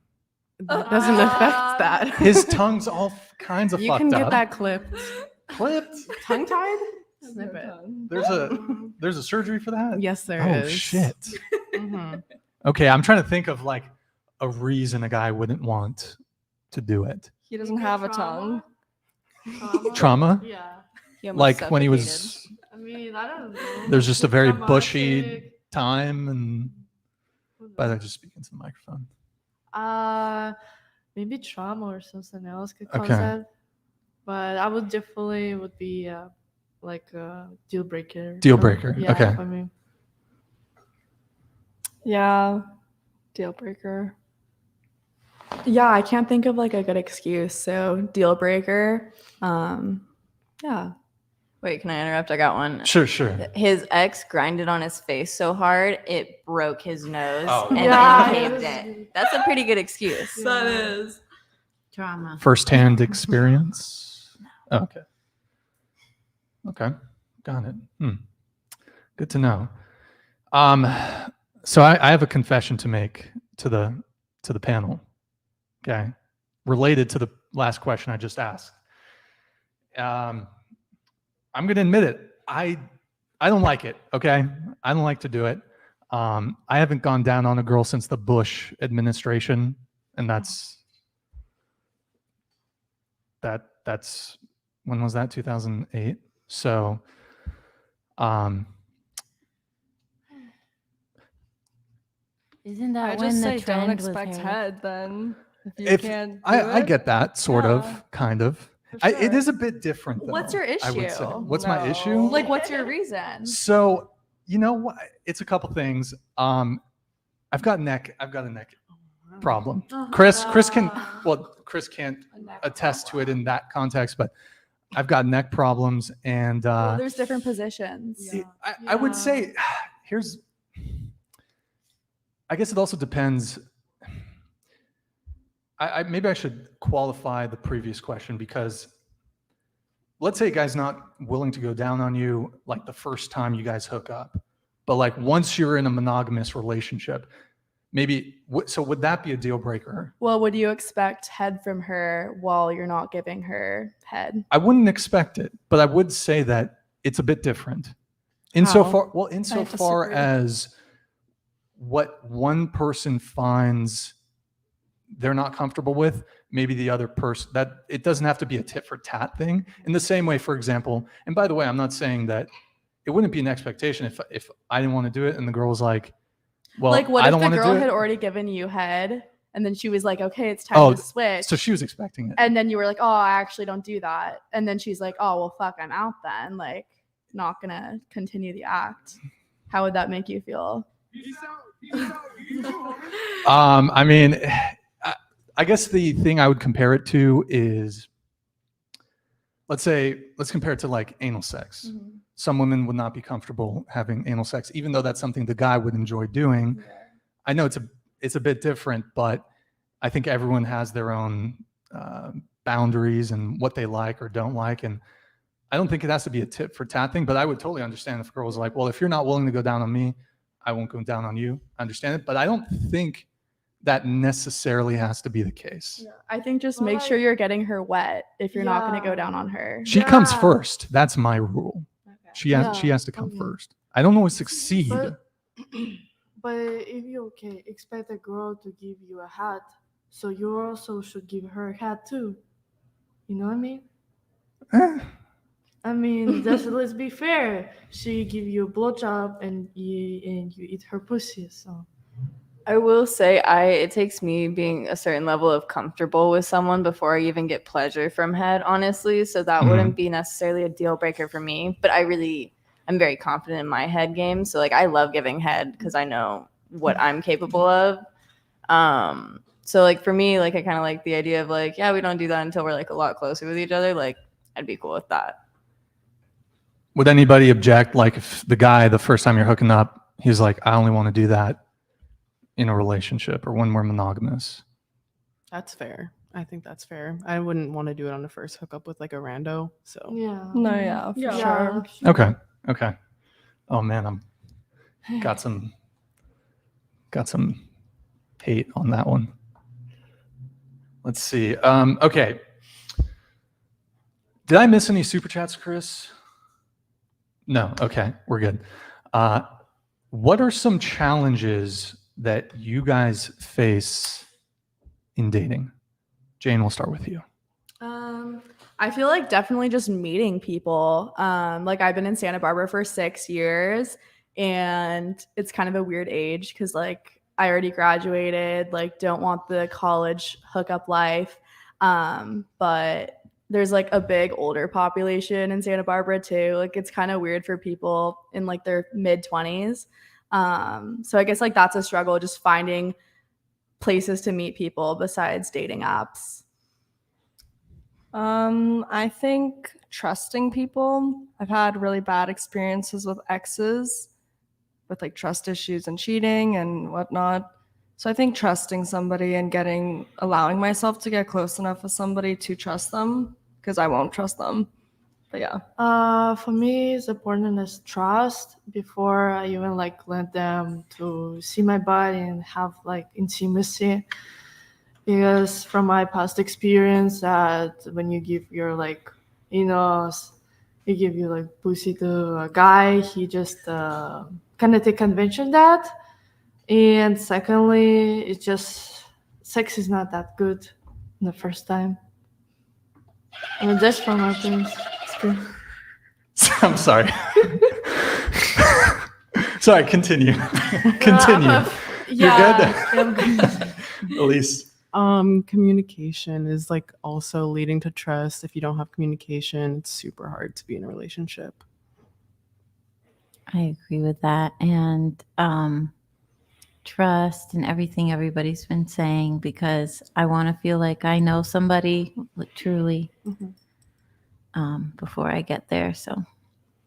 That doesn't affect that. His tongue's all kinds of You fucked can get up. that clipped. Clipped? Tongue tied? Snip it. There's a surgery for that? Yes, there Oh is. shit. Mhm. Okay, I'm trying to think of like a reason a guy wouldn't want to do it. He doesn't have a tongue. Trauma? Yeah. He almost Like when he suffocated. was I mean, I don't know. there's just a very Traumatic. bushy time and by the way, just speak into the microphone. Maybe trauma or something else could cause Okay. that. But I would definitely would be like a deal breaker. Deal breaker, Yeah, okay. for me. Yeah. Deal breaker. Yeah, I can't think of like a good excuse. So deal breaker. Yeah. Wait, can I interrupt? I got one. Sure. His ex grinded on his face so hard it broke his nose Oh. and Yeah, incaped it it. That's a pretty good excuse. That is. Trauma. First-hand experience. Oh, okay. Okay. Got it. Good to know. So I have a confession to make to the panel. Okay. Related to the last question I just asked. I'm going to admit it. I don't like it. Okay. I don't like to do it. I haven't gone down on a girl since the Bush administration, and that's when was that? 2008. So, Isn't I that just when say the don't trend was expect hair? head then. If you if can't do I it. get that sort Yeah. of, kind of. For It sure. is a bit different. What's though, your I would say. issue? What's my issue? No. Like, what's your reason? So you know what? It's a couple things. I've got a neck problem. Chris can't attest to it in that context, but I've got neck problems, and Well, there's different positions. I would say here's. I guess it also depends. Maybe I should qualify the previous question, because let's say a guy's not willing to go down on you like the first time you guys hook up, but like once you're in a monogamous relationship, maybe. So would that be a deal breaker? Well, would you expect head from her while you're not giving her head? I wouldn't expect it, but I would say that it's a bit different. How? Insofar disagree. as what one person finds they're not comfortable with, maybe the other person, that it doesn't have to be a tit for tat thing. In the same way, for example, and by the way, I'm not saying that it wouldn't be an expectation if I didn't want to do it and the girl was like, well, Like, what I if don't the want to girl do had it. already given you head, and then she was like, okay, it's time to switch. So she was expecting it. And then you were like, oh, I actually don't do that. And then she's like, oh, well, fuck, I'm out then. Like, not gonna continue the act. How would that make you feel? I mean, I guess the thing I would compare it to is, let's compare it to like anal sex. Mm-hmm. Some women would not be comfortable having anal sex, even though that's something the guy would enjoy doing. Yeah. I know it's a bit different, but I think everyone has their own boundaries and what they like or don't like. And I don't think it has to be a tit for tat thing, but I would totally understand if a girl was like, well, if you're not willing to go down on me, I won't go down on you. I understand it, but I don't think that necessarily has to be the case. Yeah. I think just Well, make sure you're getting her wet if you're not gonna Yeah. go down on her. She comes Yeah. first. That's my rule. She has to come okay. first. I don't always succeed. But, but if you expect a girl to give you a hat, so you also should give her a hat too. You know what I mean? Eh, I mean, let's be fair. She give you a blowjob and you eat her pussy. So I will say it takes me being a certain level of comfortable with someone before I even get pleasure from head, honestly. So that wouldn't be necessarily a deal breaker for me. But I'm very confident in my head game. So like I love giving head because I know what I'm capable of. So like for me, like I kind of like the idea of like, yeah, we don't do that until we're like a lot closer with each other. Like I'd be cool with that. Would anybody object? Like if the guy, the first time you're hooking up, he's like, I only want to do that in a relationship or when we're monogamous. That's fair. I think that's fair. I wouldn't want to do it on the first hookup with like a rando. So yeah. No, yeah, for sure. Okay. Oh man, got some hate on that one. Let's see. Okay. Did I miss any super chats, Chris? No. Okay, we're good. What are some challenges that you guys face in dating? Jane, we'll start with you. I feel like definitely just meeting people. Like I've been in Santa Barbara for 6 years, and it's kind of a weird age because like I already graduated, like don't want the college hookup life. But there's like a big older population in Santa Barbara too. Like it's kind of weird for people in like their mid-20s. So I guess like that's a struggle, just finding places to meet people besides dating apps. I think trusting people. I've had really bad experiences with exes with like trust issues and cheating and whatnot. So I think trusting somebody and allowing myself to get close enough with somebody to trust them, because I won't trust them. But yeah. For me, it's important as trust before I even like let them to see my body and have like intimacy. Because from my past experience, that when you give your like, you give you like pussy to a guy, he just kind of take convention that. And secondly, it's just sex is not that good the first time. I mean, that's from my things. I'm sorry. Sorry, continue. Continue. You're good? Elise. Communication is like also leading to trust. If you don't have communication, it's super hard to be in a relationship. I agree with that. And trust and everything everybody's been saying, because I want to feel like I know somebody, like, truly. Mhm. before I get there. So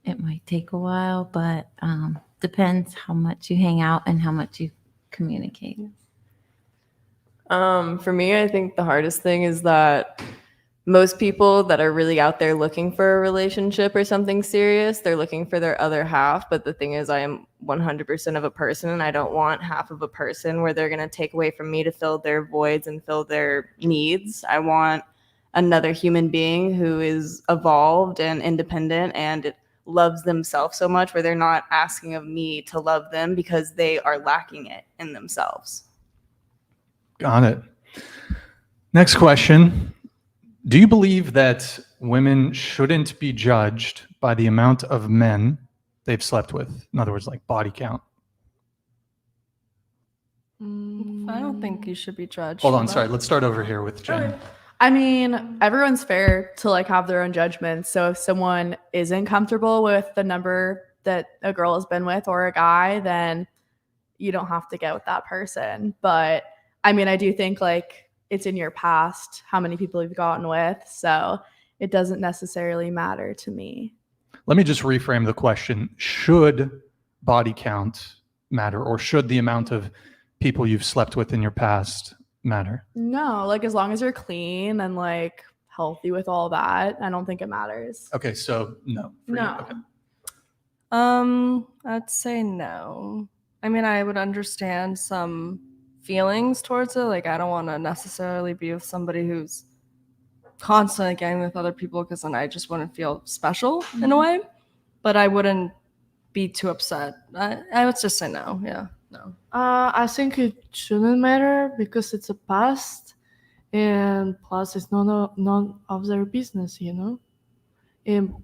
it might take a while, but depends how much you hang out and how much you communicate. For me, I think the hardest thing is that most people that are really out there looking for a relationship or something serious, they're looking for their other half. But the thing is, I am 100% of a person, and I don't want half of a person where they're going to take away from me to fill their voids and fill their needs. I want another human being who is evolved and independent and loves themselves so much where they're not asking of me to love them because they are lacking it in themselves. Got it. Next question. Do you believe that women shouldn't be judged by the amount of men they've slept with? In other words, like body count. I don't think you should be judged. Hold on, for that. sorry. Let's start over here with Jen. I mean, everyone's fair to like have their own judgments. So if someone isn't comfortable with the number that a girl has been with or a guy, then you don't have to get with that person. But I mean, I do think like it's in your past how many people you've gotten with. So it doesn't necessarily matter to me. Let me just reframe the question. Should body count matter, or should the amount of people you've slept with in your past matter? No, like as long as you're clean and like healthy with all that, I don't think it matters. Okay, so no. for you. No. Okay. I'd say no. I mean, I would understand some feelings towards it. Like, I don't want to necessarily be with somebody who's constantly getting with other people because then I just wouldn't feel special in a way. But I wouldn't be too upset. I would just say no. Yeah, no. I think it shouldn't matter because it's a past, and plus it's none of their business, you know. And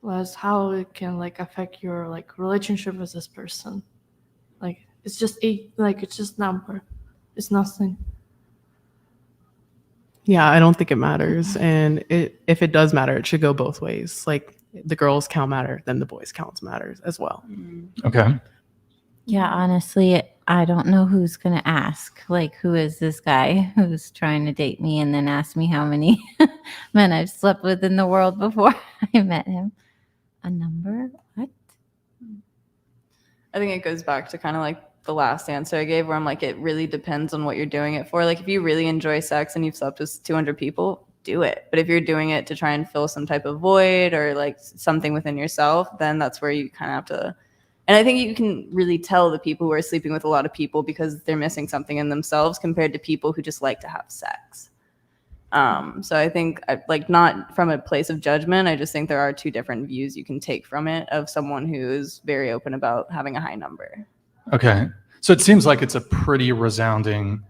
plus how it can like affect your like relationship with this person. Like it's just it's just number. It's nothing. Yeah, I don't think it matters. And if it does matter, it should go both ways. Like the girls count matter, then the boys counts matters as well. Okay. Yeah, honestly, I don't know who's going to ask. Like, who is this guy who's trying to date me and then ask me how many men I've slept with in the world before I met him? A number? What? I think it goes back to kind of like the last answer I gave where I'm like, it really depends on what you're doing it for. Like if you really enjoy sex and you've slept with 200 people, do it. But if you're doing it to try and fill some type of void or like something within yourself, then that's where you kind of have to. And I think you can really tell the people who are sleeping with a lot of people because they're missing something in themselves compared to people who just like to have sex. So I think like not from a place of judgment. I just think there are two different views you can take from it of someone who is very open about having a high number. Okay. So it seems like it's a pretty resounding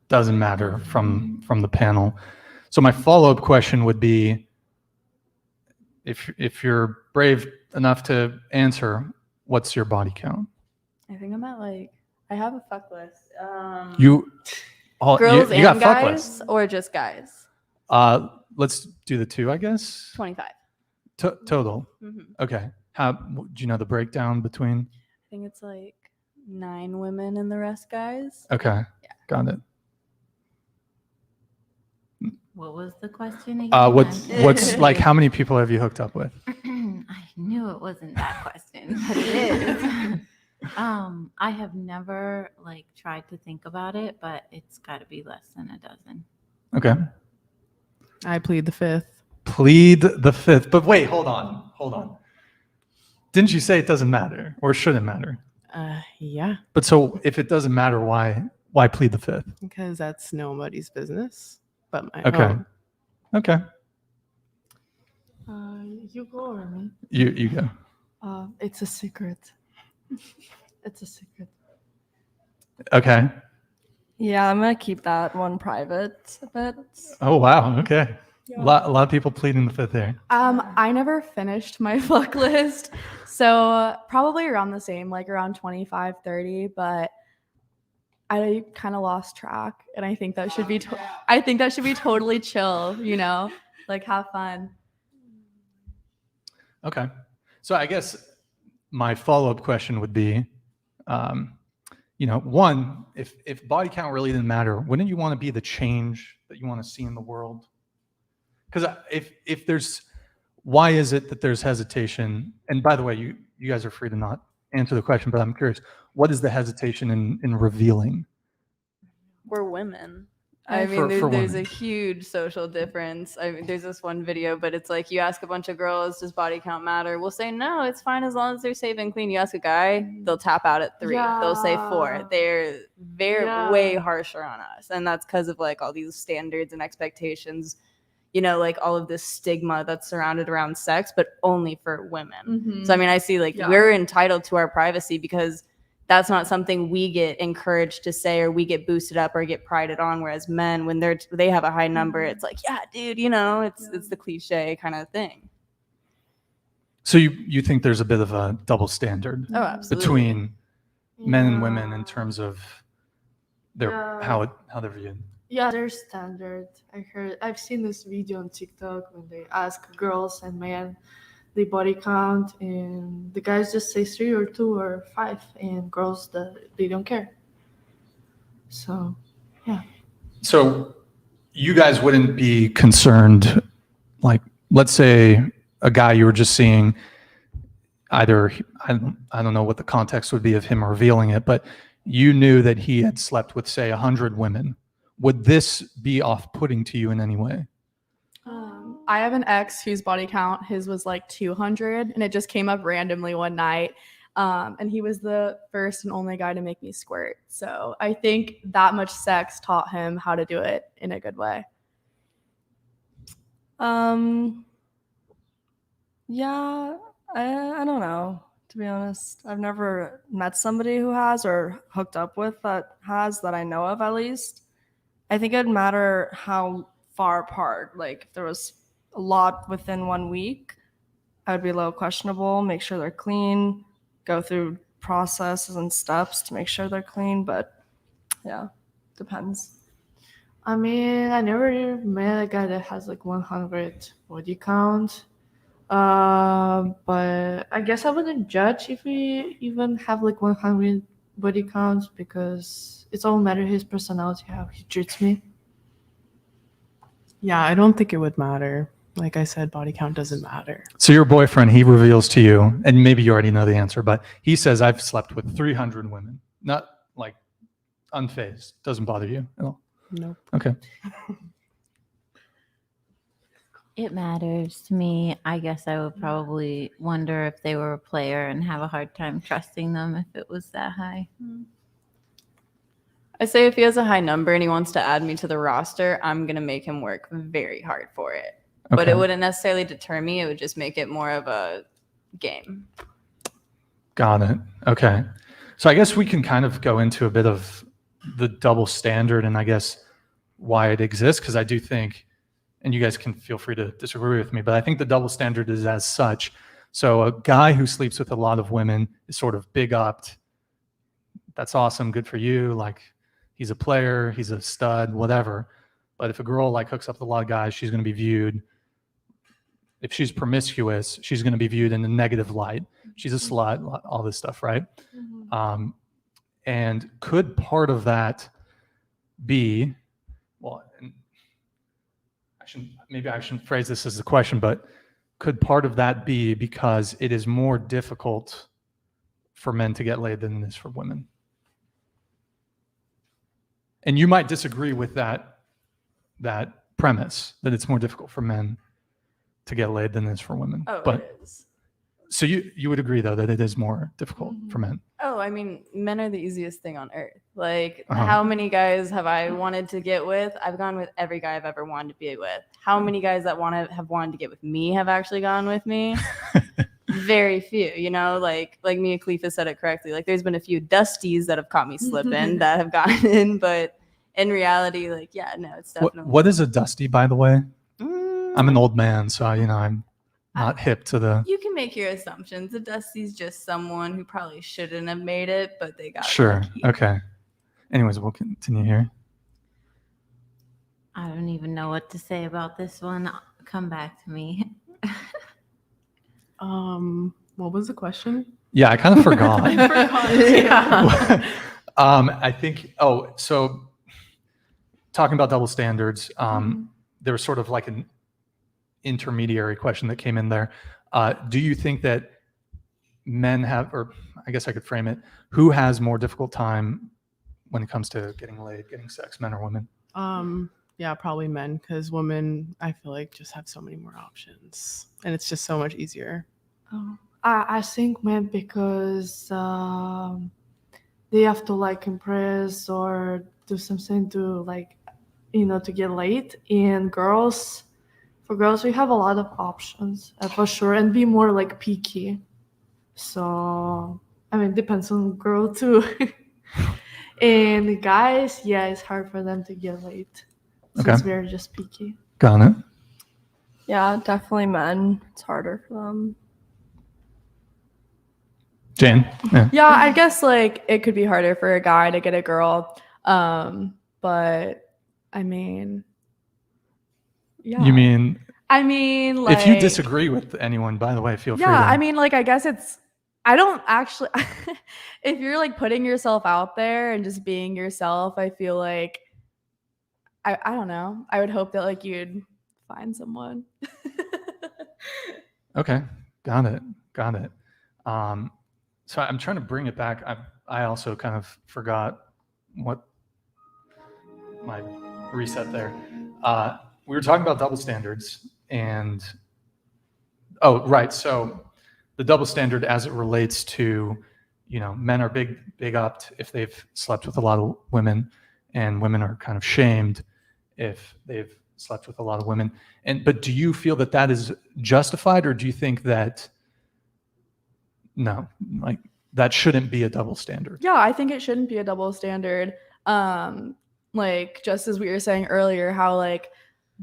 doesn't matter from the panel. So my follow-up question would be, if you're brave enough to answer, what's your body count? I think I'm at like, I have a fuck list. Girls You and and guys or just guys? Let's do the two, I guess. 25. Total. Mm-hmm. Okay. Do you know the breakdown between? I think it's like 9 women and the rest guys. Okay. Yeah. Got it. What was the question again? What's like, how many people have you hooked up with? I knew it wasn't that question, but it is. I have never like tried to think about it, but it's got to be less than a dozen. Okay. I plead the fifth. Plead the fifth. But wait, hold on. Didn't you say it doesn't matter or shouldn't matter? Yeah, But so if it doesn't matter, why plead the fifth? because that's nobody's business but my Okay. own. Okay. You go or me? You go. It's a secret. It's a secret. Okay. Yeah, I'm gonna keep that one private a bit. Oh, wow. Okay. A lot of people pleading the fifth there. I never finished my fuck list. So probably around the same, like around 25, 30, but I kind of lost track. And I think that should be, I think that should be totally chill, you know, like have fun. Okay. So I guess my follow-up question would be, one, if body count really didn't matter, wouldn't you want to be the change that you want to see in the world? Because if there's why is it that there's hesitation? And by the way, you guys are free to not answer the question, but I'm curious, what is the hesitation in revealing? We're women. I I mean, For there's a women. huge social difference. I mean, there's this one video, but it's like you ask a bunch of girls, does body count matter? We'll say no, it's fine as long as they're safe and clean. You ask a guy, they'll tap out at 3. They'll say 4. They're way harsher on us, and that's because of like all these standards and expectations. You know, like all of this stigma that's surrounded around sex, but only for women. So I mean, I see like we're entitled to our privacy because that's not something we get encouraged to say or we get boosted up or get prided on. Whereas men, when they have a high number, it's like, yeah, dude, you know, it's the cliche kind of thing. So you think there's a bit of a double standard Oh, absolutely. between men and women in terms of how they're viewed? Yeah, there's standard. I've seen this video on TikTok when they ask girls and men the body count, and the guys just say 3 or 2 or 5, and girls they don't care. So, yeah. So you guys wouldn't be concerned, like, let's say a guy you were just seeing, either, I don't know what the context would be of him revealing it, but you knew that he had slept with, say, 100 women. Would this be off-putting to you in any way? I have an ex whose body count, his was like 200, and it just came up randomly one night. And he was the first and only guy to make me squirt. So I think that much sex taught him how to do it in a good way. Yeah, I don't know, to be honest. I've never met somebody who has or hooked up with that has, that I know of at least. I think it'd matter how far apart. Like if there was a lot within 1 week, I would be a little questionable. Make sure they're clean, go through processes and steps to make sure they're clean. But yeah, depends. I mean, I never met a guy that has like 100 body count. But I guess I wouldn't judge if we even have like 100 body counts, because it's all matter his personality, how he treats me. Yeah, I don't think it would matter. Like I said, body count doesn't matter. So your boyfriend, he reveals to you, and maybe you already know the answer, but he says, I've slept with 300 women. Not like unfazed. Doesn't bother you at all? Nope. Okay. It matters to me. I guess I would probably wonder if they were a player and have a hard time trusting them if it was that high. I say if he has a high number and he wants to add me to the roster, I'm going to make him work very hard for it. But Okay. it wouldn't necessarily deter me. It would just make it more of a game. Got it. Okay. So I guess we can kind of go into a bit of the double standard and I guess why it exists, because I do think, and you guys can feel free to disagree with me, but I think the double standard is as such. So a guy who sleeps with a lot of women is sort of big upped. That's awesome. Good for you. Like he's a player, he's a stud, whatever. But if a girl like hooks up with a lot of guys, she's going to be viewed, if she's promiscuous, she's going to be viewed in a negative light. She's a slut, all this stuff, right? And could part of that be, well, maybe I shouldn't phrase this as a question, but could part of that be because it is more difficult for men to get laid than it is for women? And you might disagree with that premise, that it's more difficult for men to get laid than it is for women. Oh, but it is. so you would agree though that it is more difficult for men? Oh, I mean, men are the easiest thing on earth. Like, Uh-huh. how many guys have I wanted to get with? I've gone with every guy I've ever wanted to be with. How many guys that have wanted to get with me have actually gone with me? Very few, you know, like me and Khalifa said it correctly. Like, there's been a few dusties that have caught me slipping that have gotten in, but in reality, like, yeah, no, it's definitely. What is a dusty, by the way? I'm an old man, so I'm not hip to the. You can make your assumptions. A dusty's just someone who probably shouldn't have made it, but they got Sure. lucky. Okay. Anyways, we'll continue here. I don't even know what to say about this one. Come back to me. What was the question? Yeah, I kind of forgot. I forgot. Yeah. I think. So talking about double standards, there was sort of like intermediary question that came in there. Do you think that men have, or I guess I could frame it, who has more difficult time when it comes to getting laid, getting sex, men or women? Yeah, probably men, because women, I feel like, just have so many more options, and it's just so much easier. I think men because they have to like impress or do something to like, to get laid. And for girls, we have a lot of options for sure, and be more like picky. So I mean, depends on girl too. And guys, yeah, it's hard for them to get laid. Okay. Since we're just picky. Got it. Yeah, definitely men. It's harder for them. Jane? Yeah. Yeah, I guess like it could be harder for a guy to get a girl. But I mean, yeah. You mean, I mean, like, if you disagree with anyone, by the way, feel free to. yeah, I mean, like, I guess I don't actually, if you're like putting yourself out there and just being yourself, I feel like, I don't know. I would hope that like you'd find someone. Okay. Got it. So I'm trying to bring it back. I also kind of forgot what my reset there. We were talking about double standards and, oh, right. So the double standard as it relates to, men are big upped if they've slept with a lot of women, and women are kind of shamed if they've slept with a lot of women. But do you feel that is justified, or do you think that no, like that shouldn't be a double standard? Yeah, I think it shouldn't be a double standard. Like just as we were saying earlier, how like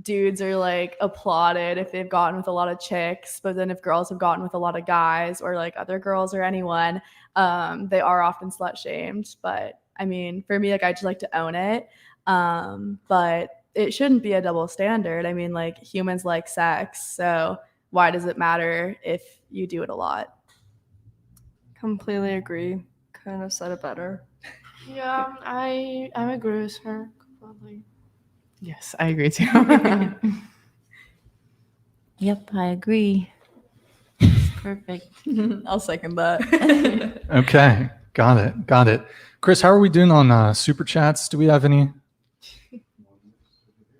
dudes are like applauded if they've gotten with a lot of chicks, but then if girls have gotten with a lot of guys or like other girls or anyone, they are often slut shamed. But I mean, for me, like I just like to own it. But it shouldn't be a double standard. I mean, like humans like sex, so why does it matter if you do it a lot? Completely agree. Kind of said it better. Yeah, I agree with her completely. Yes, I agree too. Yep, I agree. It's perfect. I'll second that. Okay. Got it. Chris, how are we doing on super chats? Do we have any?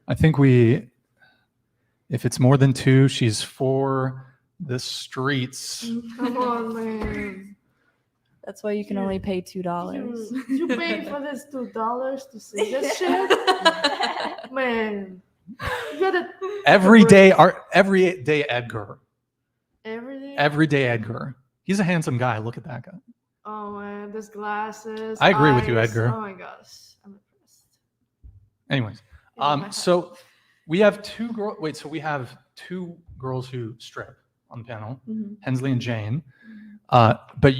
I think if it's more than 2, she's for the streets. Come on, man. That's why you can only pay $2. You pay for this $2 to see this shit? Man. You gotta Every day Edgar. every day? Every day Edgar. He's a handsome guy. Look at that guy. Oh man, there's glasses. I agree with you, eyes. Edgar. Oh my gosh. I'm impressed. Anyways, Yeah, so we have 2 girls. Wait, so we have 2 girls who strip on the panel, Hensley and Jane. But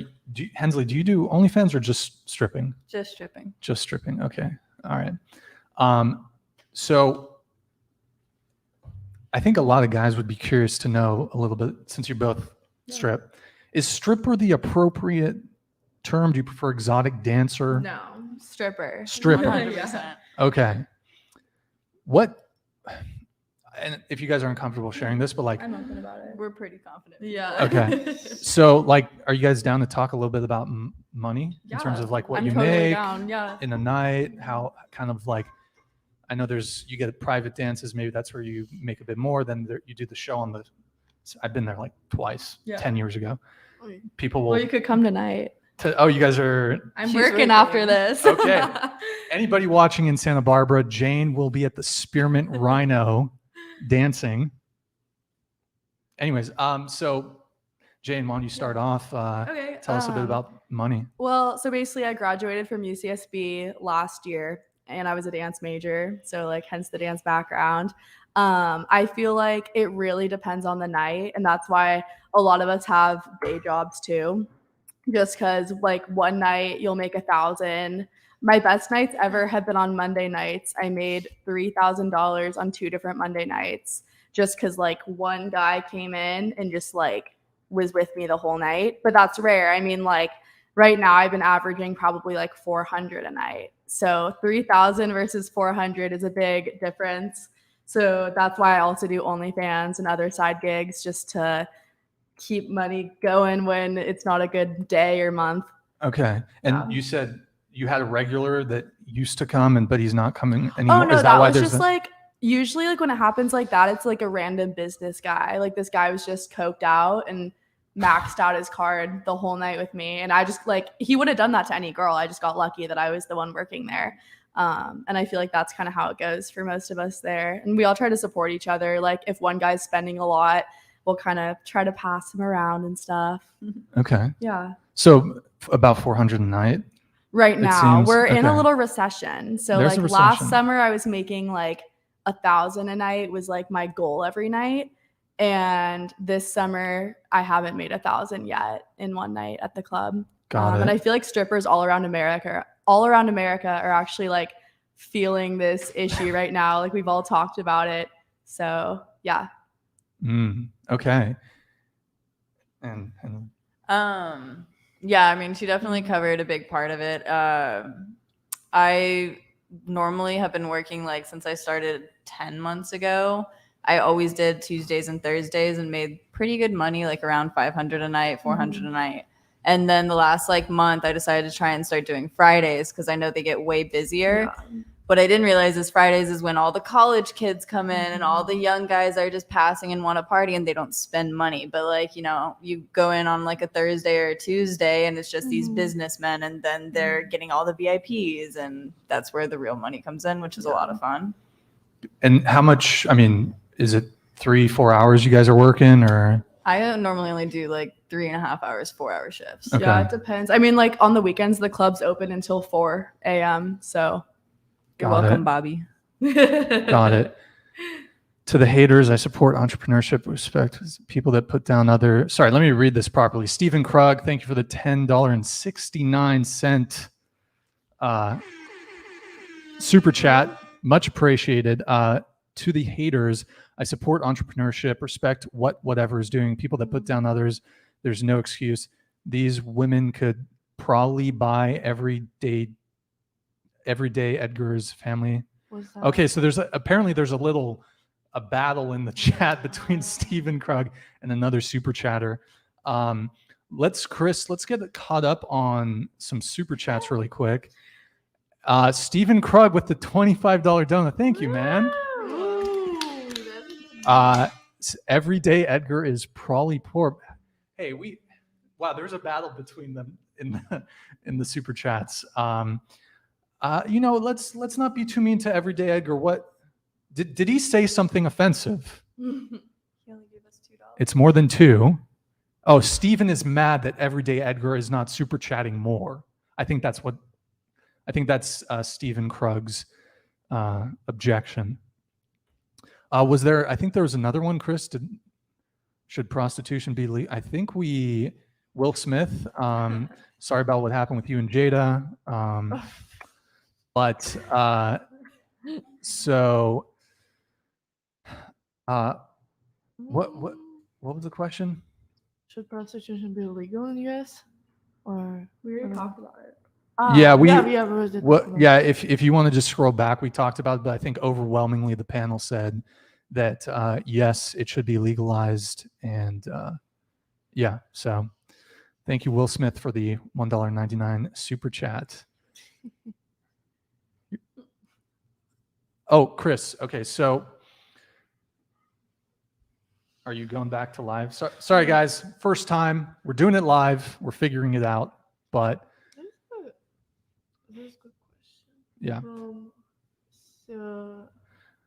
Hensley, do you do OnlyFans or just stripping? Just stripping. Just stripping. Okay. All right. So I think a lot of guys would be curious to know a little bit, since you both strip. Is stripper the appropriate term? Do you prefer exotic dancer? No, stripper. Stripper. 100%. Okay. What? And if you guys aren't comfortable sharing this, but like, I'm open about it. We're pretty confident. Yeah. okay. So like, are you guys down to talk a little bit about money in terms of like what I'm you totally make down. Yeah. in a night? How kind of like, I know you get private dances. Maybe that's where you make a bit more than you do the show on the. I've been there like twice, 10 years ago. People will. Well, you could come tonight. Oh, you guys are. I'm working after this. Okay. Anybody watching in Santa Barbara, Jane will be at the Spearmint Rhino dancing. Anyways, so Jane, why don't you start off? Okay. Tell us a bit about money. Well, so basically I graduated from UCSB last year and I was a dance major. So like hence the dance background. I feel like it really depends on the night. And that's why a lot of us have day jobs too. Just because like one night you'll make $1,000. My best nights ever have been on Monday nights. I made $3,000 on 2 different Monday nights just because like one guy came in and just like was with me the whole night. But that's rare. I mean, like right now I've been averaging probably like 400 a night. So 3,000 versus 400 is a big difference. So that's why I also do OnlyFans and other side gigs just to keep money going when it's not a good day or month. Okay. And Yeah. you said you had a regular that used to come, but he's not coming anymore. Oh no, Is that why was there's just like usually like when it happens like that, it's like a random business guy. Like this guy was just coked out and maxed out his card the whole night with me, and I just like he would have done that to any girl. I just got lucky that I was the one working there. And I feel like that's kind of how it goes for most of us there. And we all try to support each other. Like if one guy's spending a lot, we'll kind of try to pass him around and stuff. Okay. Yeah. So about 400 a night. Right now seems- we're in a okay. little recession. So There's a like last recession. summer I was making like 1,000 a night was like my goal every night. And this summer I haven't made 1,000 yet in one night at the club. Got And it. I feel like strippers all around America are actually like feeling this issue right now. Like we've all talked about it. So yeah. Okay. And Yeah, I mean, she definitely covered a big part of it. I normally have been working like since I started 10 months ago. I always did Tuesdays and Thursdays and made pretty good money, like around 500 a night, 400 a night. And then the last like month, I decided to try and start doing Fridays because I know they get way busier. Yeah. What I didn't realize is Fridays is when all the college kids come in and all the young guys are just passing and want to party and they don't spend money. But like, you know, you go in on like a Thursday or a Tuesday and it's just these businessmen and then they're getting all the VIPs and that's where the real money comes in, which is a lot of fun. And how much, I mean, is it 3-4 hours you guys are working or? I normally only do like 3.5 hours, 4-hour shifts. Okay. Yeah, it depends. I mean, like on the weekends, the club's open until 4 a.m. So You're Got welcome, it. Bobby. Got it. To the haters, I support entrepreneurship, respect people that put down other. Sorry, let me read this properly. Stephen Krug, thank you for the $10.69 super chat. Much appreciated. To the haters, I support entrepreneurship, respect whatever is doing. People that put down others, there's no excuse. These women could probably buy everyday Edgar's family. What's that? Okay, so apparently there's a battle in the chat between Stephen Krug and another super chatter. Let's get caught up on some super chats really quick. Stephen Krug with the $25 donut. Thank you, man. Everyday Edgar is probably poor. Hey, wow, there's a battle between them in the super chats. You know, let's not be too mean to Everyday Edgar. What did he say something offensive? He only gave us $2. It's more than 2. Oh, Steven is mad that Everyday Edgar is not super chatting more. I think that's Stephen Krug's objection. I think there was another one, Chris. Should prostitution be legal? I think Will Smith. Sorry about what happened with you and Jada. What was the question? Should prostitution be illegal in the US? Or we already talked about it. Yeah, we we already did talk about it. yeah, if you want to just scroll back, we talked about it, but I think overwhelmingly the panel said that yes, it should be legalized. And yeah, so thank you, Will Smith, for the $1.99 super chat. Oh, Chris. Okay, so are you going back to live? Sorry, guys. First time. We're doing it live. We're figuring it out. But That's a good question. yeah.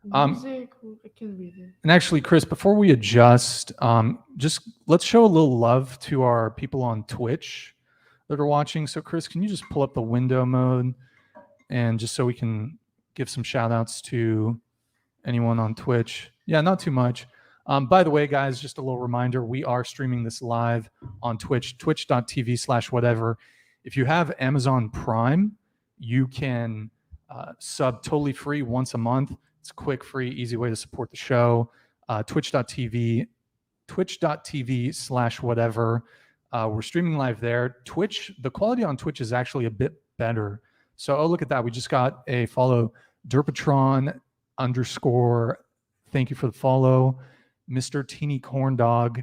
Music, I can read it. And actually, Chris, before we adjust, just let's show a little love to our people on Twitch that are watching. So, Chris, can you just pull up the window mode and just so we can give some shout outs to anyone on Twitch? Yeah, not too much. By the way, guys, just a little reminder, we are streaming this live on Twitch, twitch.tv/whatever. If you have Amazon Prime, you can sub totally free once a month. It's a quick, free, easy way to support the show. Twitch.tv/whatever. We're streaming live there. Twitch, the quality on Twitch is actually a bit better. So, oh, look at that. We just got a follow, Derpatron _ Thank you for the follow. Mr. Teeny Corn Dog.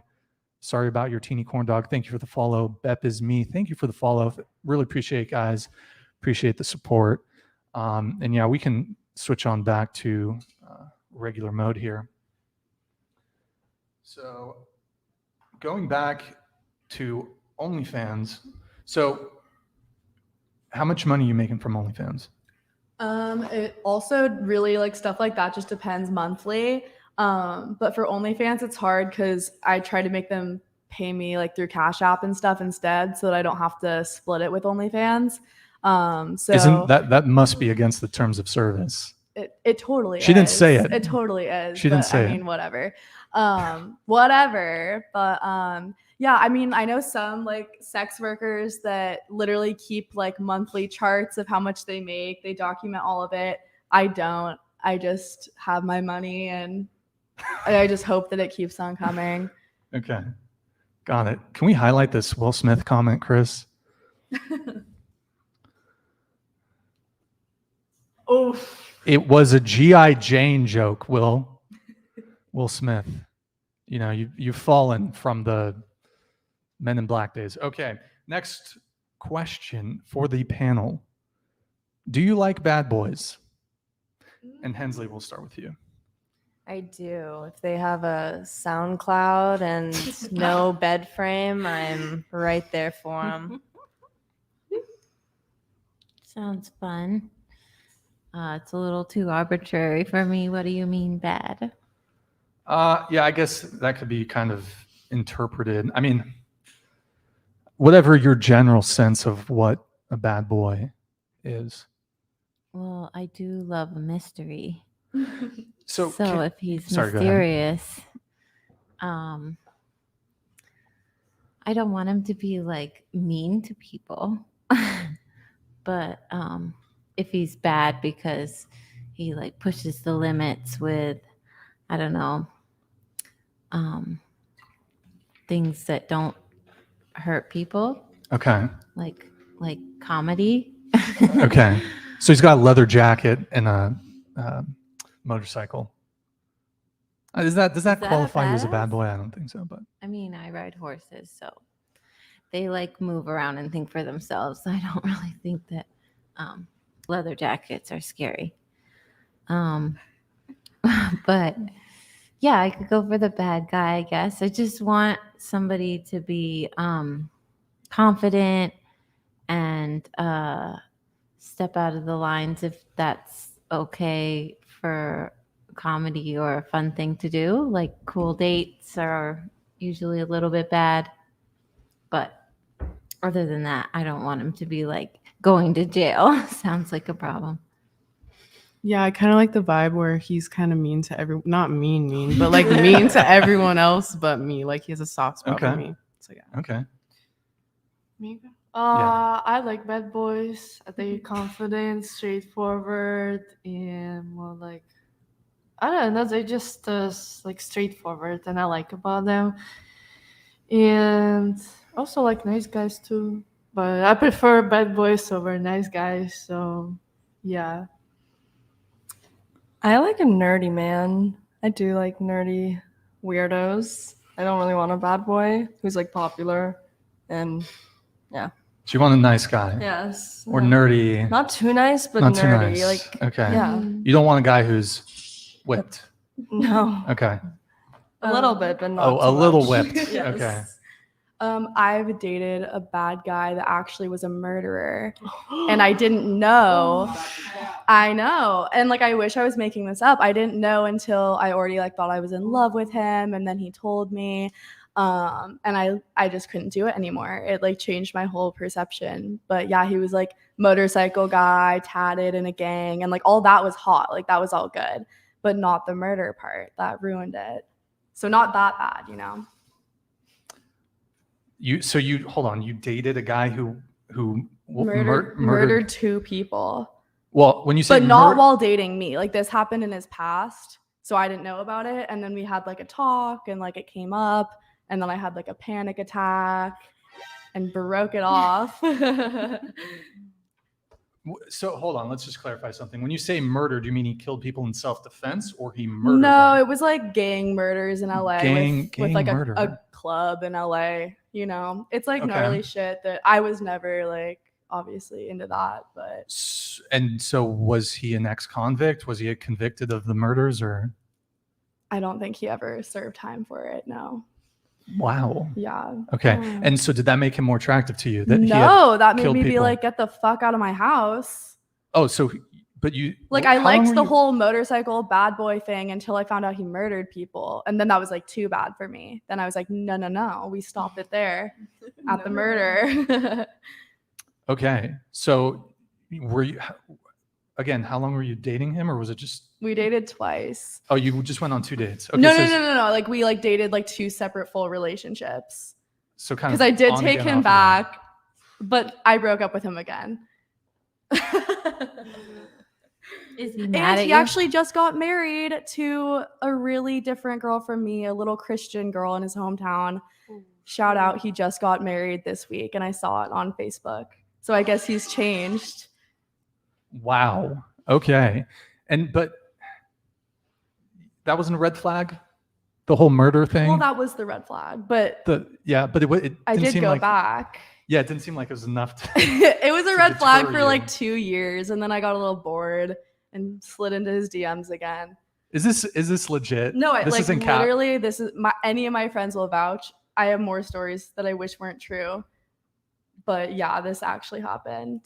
Sorry about your teeny corn dog. Thank you for the follow. Bep is me. Thank you for the follow. Really appreciate it, guys. Appreciate the support. And yeah, we can switch on back to regular mode here. So going back to OnlyFans. So how much money are you making from OnlyFans? It also really like stuff like that just depends monthly. But for OnlyFans, it's hard because I try to make them pay me like through Cash App and stuff instead, so that I don't have to split it with OnlyFans. So Isn't that must be against the terms of service? It totally She is. didn't say it. It totally is. She didn't but, say I it. mean, whatever. Whatever. But yeah, I mean, I know some like sex workers that literally keep like monthly charts of how much they make. They document all of it. I don't. I just have my money and I just hope that it keeps on coming. Okay. Got it. Can we highlight this Will Smith comment, Chris? Oh, It was a G.I. Jane joke, Will Smith. You know, you've fallen from the Men in Black days. Okay. Next question for the panel. Do you like bad boys? And Hensley, we'll start with you. I do. If they have a SoundCloud and no bed frame, I'm right there for them. Sounds fun. It's a little too arbitrary for me. What do you mean bad? Yeah, I guess that could be kind of interpreted. I mean, whatever your general sense of what a bad boy is. Well, I do love a mystery. So if he's Sorry, go ahead. mysterious, I don't want him to be like mean to people. But if he's bad because he like pushes the limits with, I don't know, things that don't hurt people, Okay. like comedy. Okay. So he's got a leather jacket and a motorcycle. Does that that qualify you as a bad badass? boy? I don't think so, but I mean, I ride horses, so they like move around and think for themselves. I don't really think that leather jackets are scary. But yeah, I could go for the bad guy, I guess. I just want somebody to be confident and step out of the lines if that's okay for comedy or a fun thing to do. Like cool dates are usually a little bit bad. But other than that, I don't want him to be like going to jail. Sounds like a problem. Yeah, I kind of like the vibe where he's kind of mean to not mean, but like mean to everyone else but me. Like he has a soft spot for Okay. me. So yeah. okay. Me? Yeah. I like bad boys. They're confident, straightforward, and more like I don't know. They're just like straightforward, and I like about them. And also like nice guys too, but I prefer bad boys over nice guys. So yeah. I like a nerdy man. I do like nerdy weirdos. I don't really want a bad boy who's like popular and yeah. So you want a nice guy Yes. or no. nerdy? Not too nice, but Not nerdy. too nice. Like Okay. yeah. You don't want a guy who's whipped. No. Okay. A little bit, but not Oh, a too little much. whipped. Yes. Okay. I've dated a bad guy that actually was a murderer, and I didn't know. I know, and like I wish I was making this up. I didn't know until I already like thought I was in love with him, and then he told me, and I just couldn't do it anymore. It like changed my whole perception. But yeah, he was like motorcycle guy, tatted in a gang, and like all that was hot. Like that was all good, but not the murder part. That ruined it. So not that bad, you know. You hold on. You dated a guy who Murdered two people. Well, when you say But not while dating me. Like this happened in his past, so I didn't know about it. And then we had like a talk, and like it came up, and then I had like a panic attack, and broke it off. So hold on, let's just clarify something. When you say murder, do you mean he killed people in self-defense or he murdered No, them? it was like gang murders in LA Gang with like murder. a club in LA, you know. It's like Okay. gnarly shit that I was never like obviously into that, but And so was he an ex-convict? Was he convicted of the murders or? I don't think he ever served time for it. No. Wow. Yeah. Okay. Yeah. And so did that make him more attractive to you? That he had No, that made killed me be people? like, get the fuck out of my house. Oh, so, but you. Like how I long liked were the you- whole motorcycle bad boy thing until I found out he murdered people. And then that was like too bad for me. Then I was like, no. We stopped it there at the murder. Okay. So were you, again, how long were you dating him or was it just, We dated twice. oh, you just went on 2 dates? Okay, No. so, Like we like dated like 2 separate full relationships. So kind of Because I did on take again, him off again. back, but I broke up with him again. Is he mad And at he you? actually just got married to a really different girl from me, a little Christian girl in his hometown. Shout out, he just got married this week and I saw it on Facebook. So I guess he's changed. Wow. Okay. But that wasn't a red flag? The whole murder thing? Well, that was the red flag, but But it didn't I did seem go like, back. Yeah, it didn't seem like it was enough to. It was a to red flag deter for you. like 2 years and then I got a little bored and slid into his DMs again. Is this legit? No, this like isn't cap. literally, this is any of my friends will vouch. I have more stories that I wish weren't true, but yeah, this actually happened.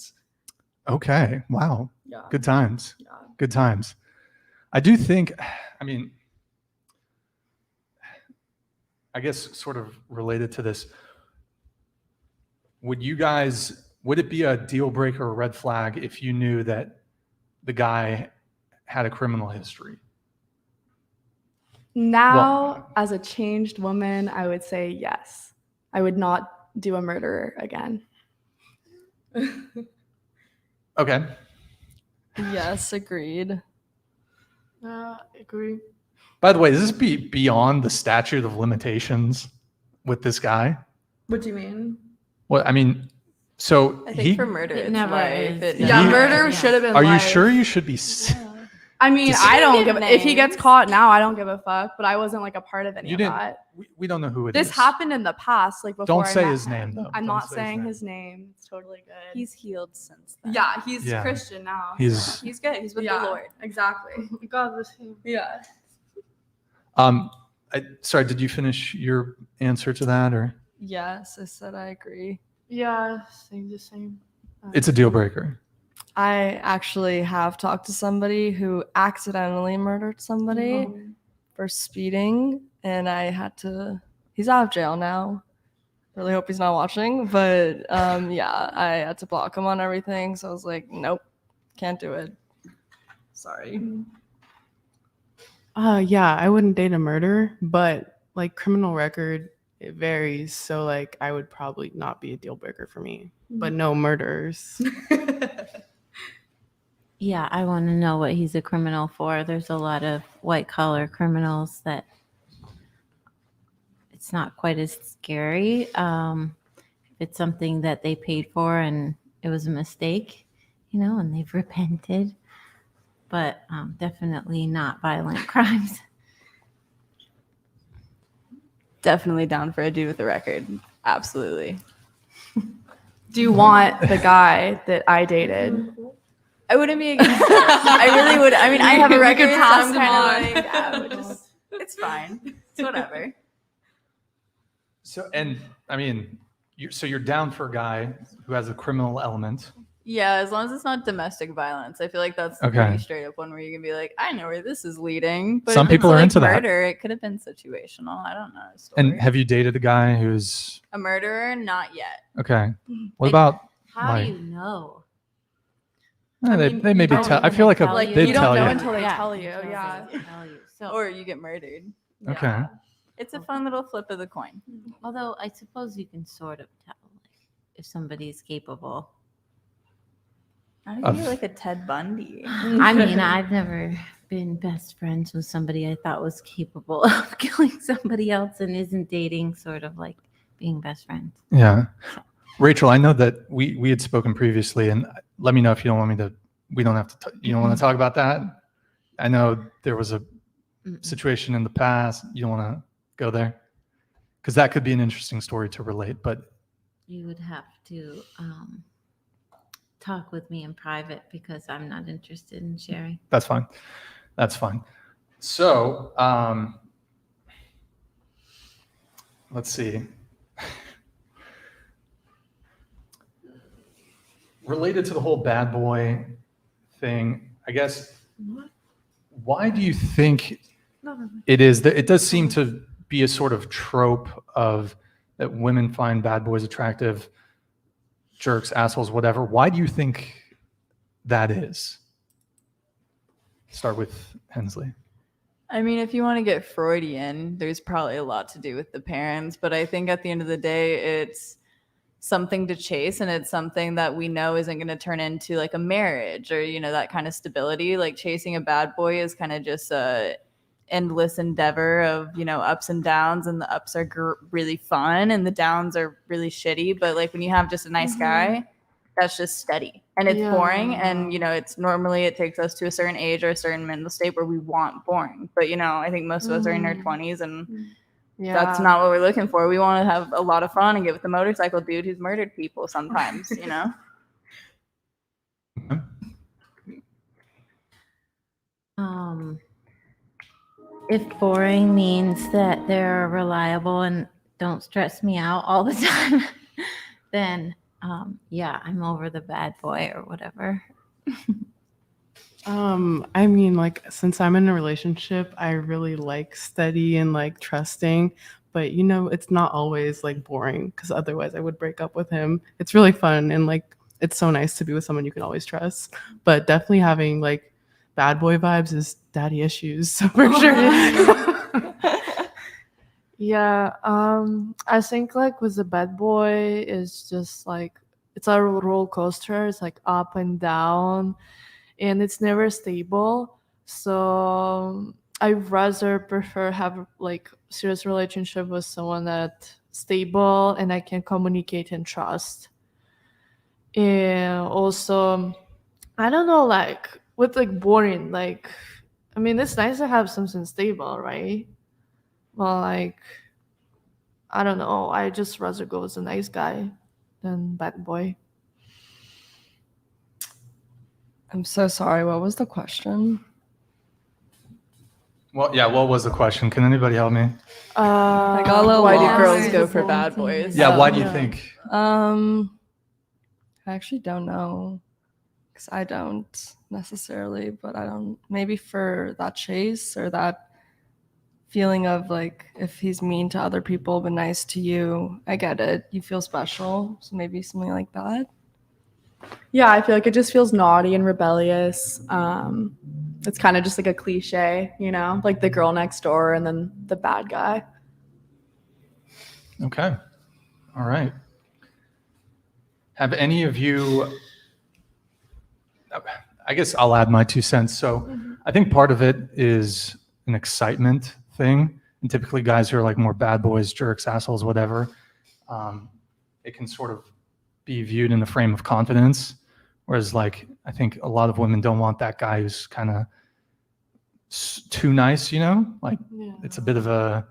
Okay. Wow. Yeah. Good times. Yeah. Good times. I do think, I mean, I guess sort of related to this, would it be a deal breaker or red flag if you knew that the guy had a criminal history? Now, as a changed woman, I would say yes. I would not do a murderer again. Okay. Yes, agreed. Agree. By the way, is this beyond the statute of limitations with this guy? What do you mean? Well, I mean, so I think for murder, It it's never life. is. It Yeah, He- murder Yeah. should have been are you life. sure you should be? I mean, Just- I You don't can give give if he gets names. caught now, I don't give a fuck, but I wasn't like a part of any You of didn't. that. We don't know who it is. This happened in the past, like before. Don't I say met his him. name, though. I'm Don't not say his saying name. his name. It's totally good. He's healed since then. Yeah, he's Yeah. Christian now. He's He's good. He's with Yeah, the Lord. exactly. God bless him. Yeah. sorry. Did you finish your answer to that, or Yes, I said I agree. Yeah, same the same. it's a deal breaker? I actually have talked to somebody who accidentally murdered somebody for speeding, and he's out of jail now. Really hope he's not watching, but yeah, I had to block him on everything. So I was like, nope, can't do it. Sorry. Yeah, I wouldn't date a murderer, but like criminal record, it varies. So like I would probably not be a deal breaker for me, but no murderers. Yeah, I want to know what he's a criminal for. There's a lot of white collar criminals that it's not quite as scary. If it's something that they paid for and it was a mistake, and they've repented, but definitely not violent crimes. Definitely down for a dude with a record. Absolutely. Do you want the guy that I dated? I wouldn't be against it. I really would. I mean, I have a We record. could So pass I'm him kind of on. like, yeah, but just, it's fine. It's whatever. So, and I mean, you're down for a guy who has a criminal element. Yeah, as long as it's not domestic violence. I feel like that's the Okay. pretty straight up one where you can be like, I know where this is leading. But Some if it's people are like into that. murder, it could have been situational. I don't know. And have you dated a guy who's A murderer? Not yet. okay? What Like, about? How Like- do you know? They maybe don't tell. I even feel like tell Like you. they'd you tell don't know you. until they Yeah, tell you. until Yeah. they tell you. So, Or you get murdered. Okay. Yeah. It's a fun little flip of the coin. although I suppose you can sort of tell if somebody's capable. I think Of- you're like a Ted Bundy. I mean, I've never been best friends with somebody I thought was capable of killing somebody else and isn't dating, sort of like being best friends. Yeah. Rachel, I know that we had spoken previously, and let me know if you don't want me to. We don't have to. You don't want to talk about that. I know there was a situation in the past. You don't want to go there because that could be an interesting story to relate. But You would have to talk with me in private because I'm not interested in sharing. that's fine. That's fine. So let's see. Related to the whole bad boy thing, I guess, why do you think it is that it does seem to be a sort of trope of that women find bad boys attractive, jerks, assholes, whatever? Why do you think that is? Start with Hensley. I mean, if you want to get Freudian, there's probably a lot to do with the parents, but I think at the end of the day, it's something to chase, and it's something that we know isn't going to turn into like a marriage or, you know, that kind of stability. Like chasing a bad boy is kind of just a endless endeavor of, you know, ups and downs, and the ups are really fun and the downs are really shitty. But like when you have just a nice guy, that's just steady and it's boring. And, you know, it's normally it takes us to a certain age or a certain mental state where we want boring. But, you know, I think most of us are in our 20s and that's not what we're looking for. We want to have a lot of fun and get with the motorcycle dude who's murdered people sometimes, you know? If boring means that they're reliable and don't stress me out all the time, then yeah, I'm over the bad boy or whatever. I mean, like, since I'm in a relationship, I really like steady and like trusting, but you know, it's not always like boring because otherwise I would break up with him. It's really fun and like it's so nice to be with someone you can always trust, but definitely having like bad boy vibes is daddy issues. So for sure. Yeah, I think like with the bad boy is just like it's a roller coaster. It's like up and down, and it's never stable. So I rather prefer have like serious relationship with someone that stable and I can communicate and trust. And also, I don't know, like with like boring, like I mean, it's nice to have something stable, right? Well, like, I don't know. I just rather go with a nice guy than bad boy. I'm so sorry. What was the question? Well, yeah, what was the question? Can anybody help me? I got a little Why do lost. girls go for bad boys? Yeah, why do you Yeah. think? I actually don't know. Because I don't necessarily, but I don't. Maybe for that chase or that feeling of like if he's mean to other people but nice to you, I get it. You feel special. So maybe something like that. Yeah, I feel like it just feels naughty and rebellious. It's kind of just like a cliche, you know, like the girl next door and then the bad guy. Okay. All right. Have any of you, I guess I'll add my 2 cents. So I think part of it is an excitement thing. And typically guys who are like more bad boys, jerks, assholes, whatever, it can sort of be viewed in the frame of confidence. Whereas like, I think a lot of women don't want that guy who's kind of too nice, you know, like it's a bit of a,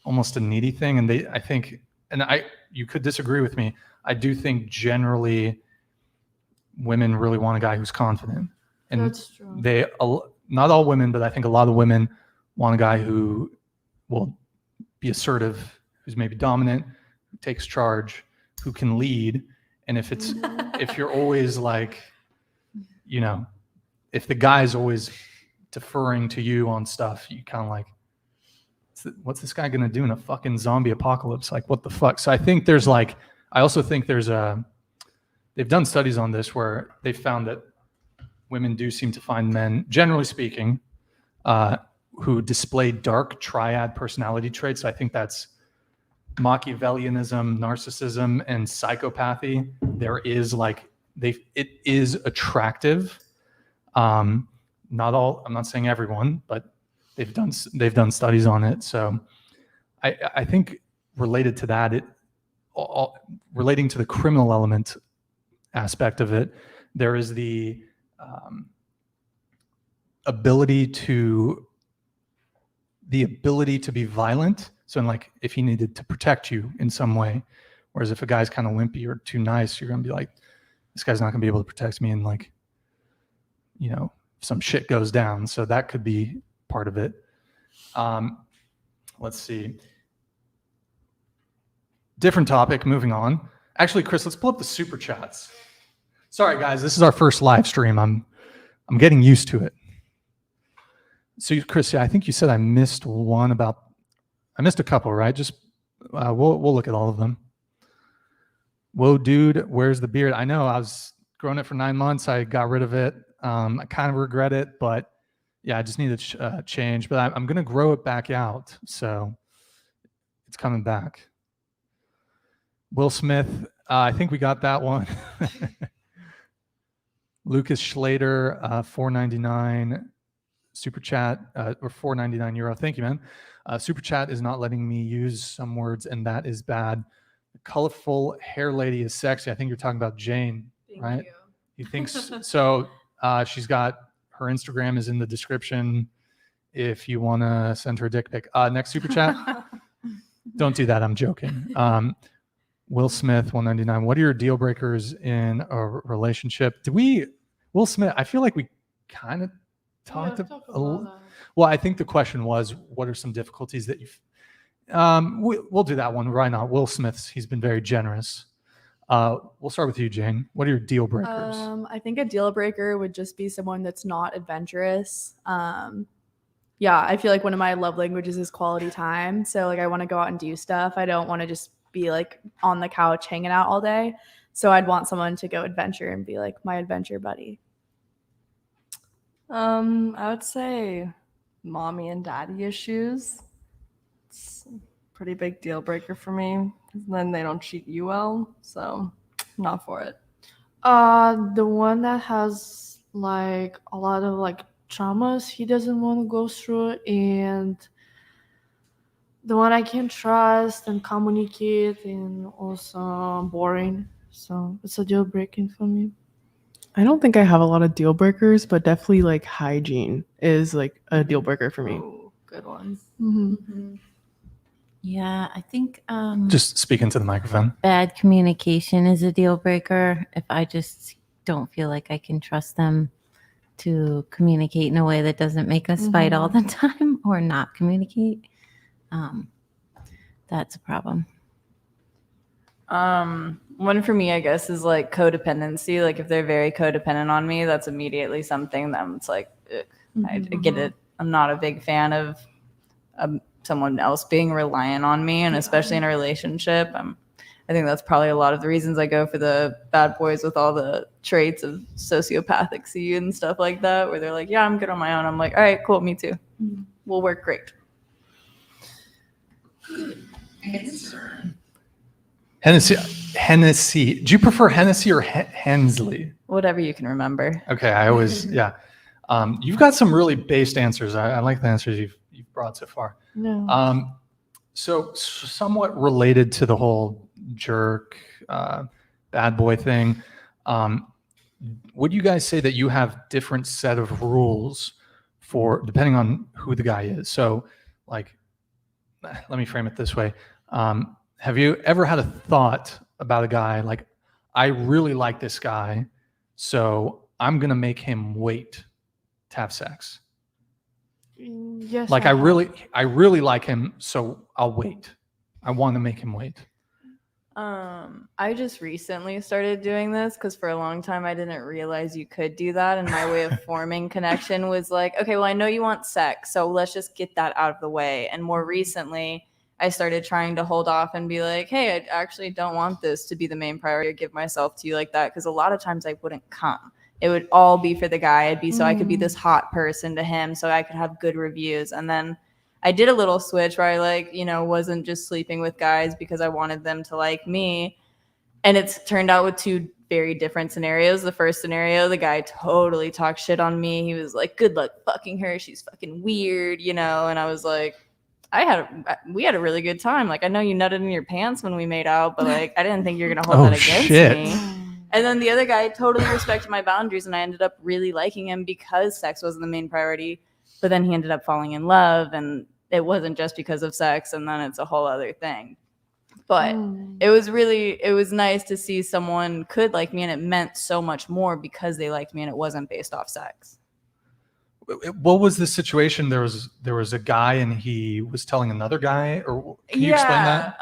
almost a needy thing. And I think, and you could disagree with me. I do think generally women really want a guy who's confident. And That's true. not all women, but I think a lot of women want a guy who will be assertive, who's maybe dominant, who takes charge, who can lead. And if it's, if you're always like, you know, if the guy's always deferring to you on stuff, you kind of like, what's this guy going to do in a fucking zombie apocalypse? Like, what the fuck? So I think there's like, I also think there's they've done studies on this where they found that women do seem to find men, generally speaking, who display dark triad personality traits. So I think that's Machiavellianism, narcissism, and psychopathy. There is like, it is attractive. Not all, I'm not saying everyone, but they've done studies on it. So I think related to that, relating to the criminal element aspect of it, there is the ability to be violent. So, like, if he needed to protect you in some way, whereas if a guy's kind of wimpy or too nice, you're gonna be like, this guy's not gonna be able to protect me, and like, some shit goes down. So that could be part of it. Let's see. Different topic. Moving on. Actually, Chris, let's pull up the super chats. Sorry, guys, this is our first live stream. I'm getting used to it. So, Chris, yeah, I think you said I missed a couple, right? Just we'll look at all of them. Whoa, dude, where's the beard? I know I was growing it for 9 months. I got rid of it. I kind of regret it, but yeah, I just need to change. But I'm going to grow it back out, so it's coming back. Will Smith, I think we got that one. Lucas Schlater, $4.99 super chat, or €4.99. Thank you, man. Super chat is not letting me use some words, and that is bad. The colorful hair lady is sexy. I think you're talking about Jane, right? He thinks so. She's got her Instagram is in the description if you want to send her a dick pic. Next super chat. Don't do that. I'm joking. Will Smith, $1.99. What are your deal breakers in a relationship? Will Smith, I feel like we kind of talked about that. Well, I think the question was, what are some difficulties that you've... we'll do that one. Why not? Will Smith's, he's been very generous. We'll start with you, Jane. What are your deal breakers? I think a deal breaker would just be someone that's not adventurous. Yeah, I feel like one of my love languages is quality time. So like I want to go out and do stuff. I don't want to just be like on the couch hanging out all day. So I'd want someone to go adventure and be like my adventure buddy. I would say mommy and daddy issues. It's a pretty big deal breaker for me. Then they don't treat you well, so not for it. The one that has like a lot of like traumas he doesn't want to go through, and the one I can trust and communicate, and also boring. So it's a deal breaking for me. I don't think I have a lot of deal breakers, but definitely like hygiene is like a deal breaker for me. Ooh, good one. Mm-hmm. Yeah, I think Just speak into the microphone. bad communication is a deal breaker. If I just don't feel like I can trust them to communicate in a way that doesn't make us fight all the time or not communicate, that's a problem. One for me, I guess, is like codependency. Like if they're very codependent on me, that's immediately something that it's like, I get it. I'm not a big fan of someone else being reliant on me, and especially in a relationship. I think that's probably a lot of the reasons I go for the bad boys with all the traits of sociopathic and stuff like that, where they're like, yeah, I'm good on my own. I'm like, all right, cool, me too. We'll work great. Hennessy. Do you prefer Hennessy or Hensley? Whatever you can remember. Okay, I always, yeah. You've got some really based answers. I like the answers you've brought so far. No. So somewhat related to the whole jerk, bad boy thing, would you guys say that you have different set of rules for depending on who the guy is? So like, let me frame it this way. Have you ever had a thought about a guy like, I really like this guy, so I'm going to make him wait to have sex? Yes. Like I really like him, so I'll wait. I want to make him wait. I just recently started doing this because for a long time I didn't realize you could do that, and my way of forming connection was like, okay, well, I know you want sex, so let's just get that out of the way. And more recently, I started trying to hold off and be like, hey, I actually don't want this to be the main priority or give myself to you like that, because a lot of times I wouldn't come. It would all be for the guy. It'd be so I could be this hot person to him, so I could have good reviews. And then I did a little switch where I wasn't just sleeping with guys because I wanted them to like me. And it's turned out with two very different scenarios. The first scenario, the guy totally talked shit on me. He was like, good luck fucking her. She's fucking weird, and I was like, we had a really good time. Like, I know you nutted in your pants when we made out, but like, I didn't think you were going to hold Oh, that against shit. me. And then the other guy totally respected my boundaries, and I ended up really liking him because sex wasn't the main priority. But then he ended up falling in love, and it wasn't just because of sex, and then it's a whole other thing. But it was nice to see someone could like me, and it meant so much more because they liked me and it wasn't based off sex. What was the situation? There was a guy and he was telling another guy, or can you explain that?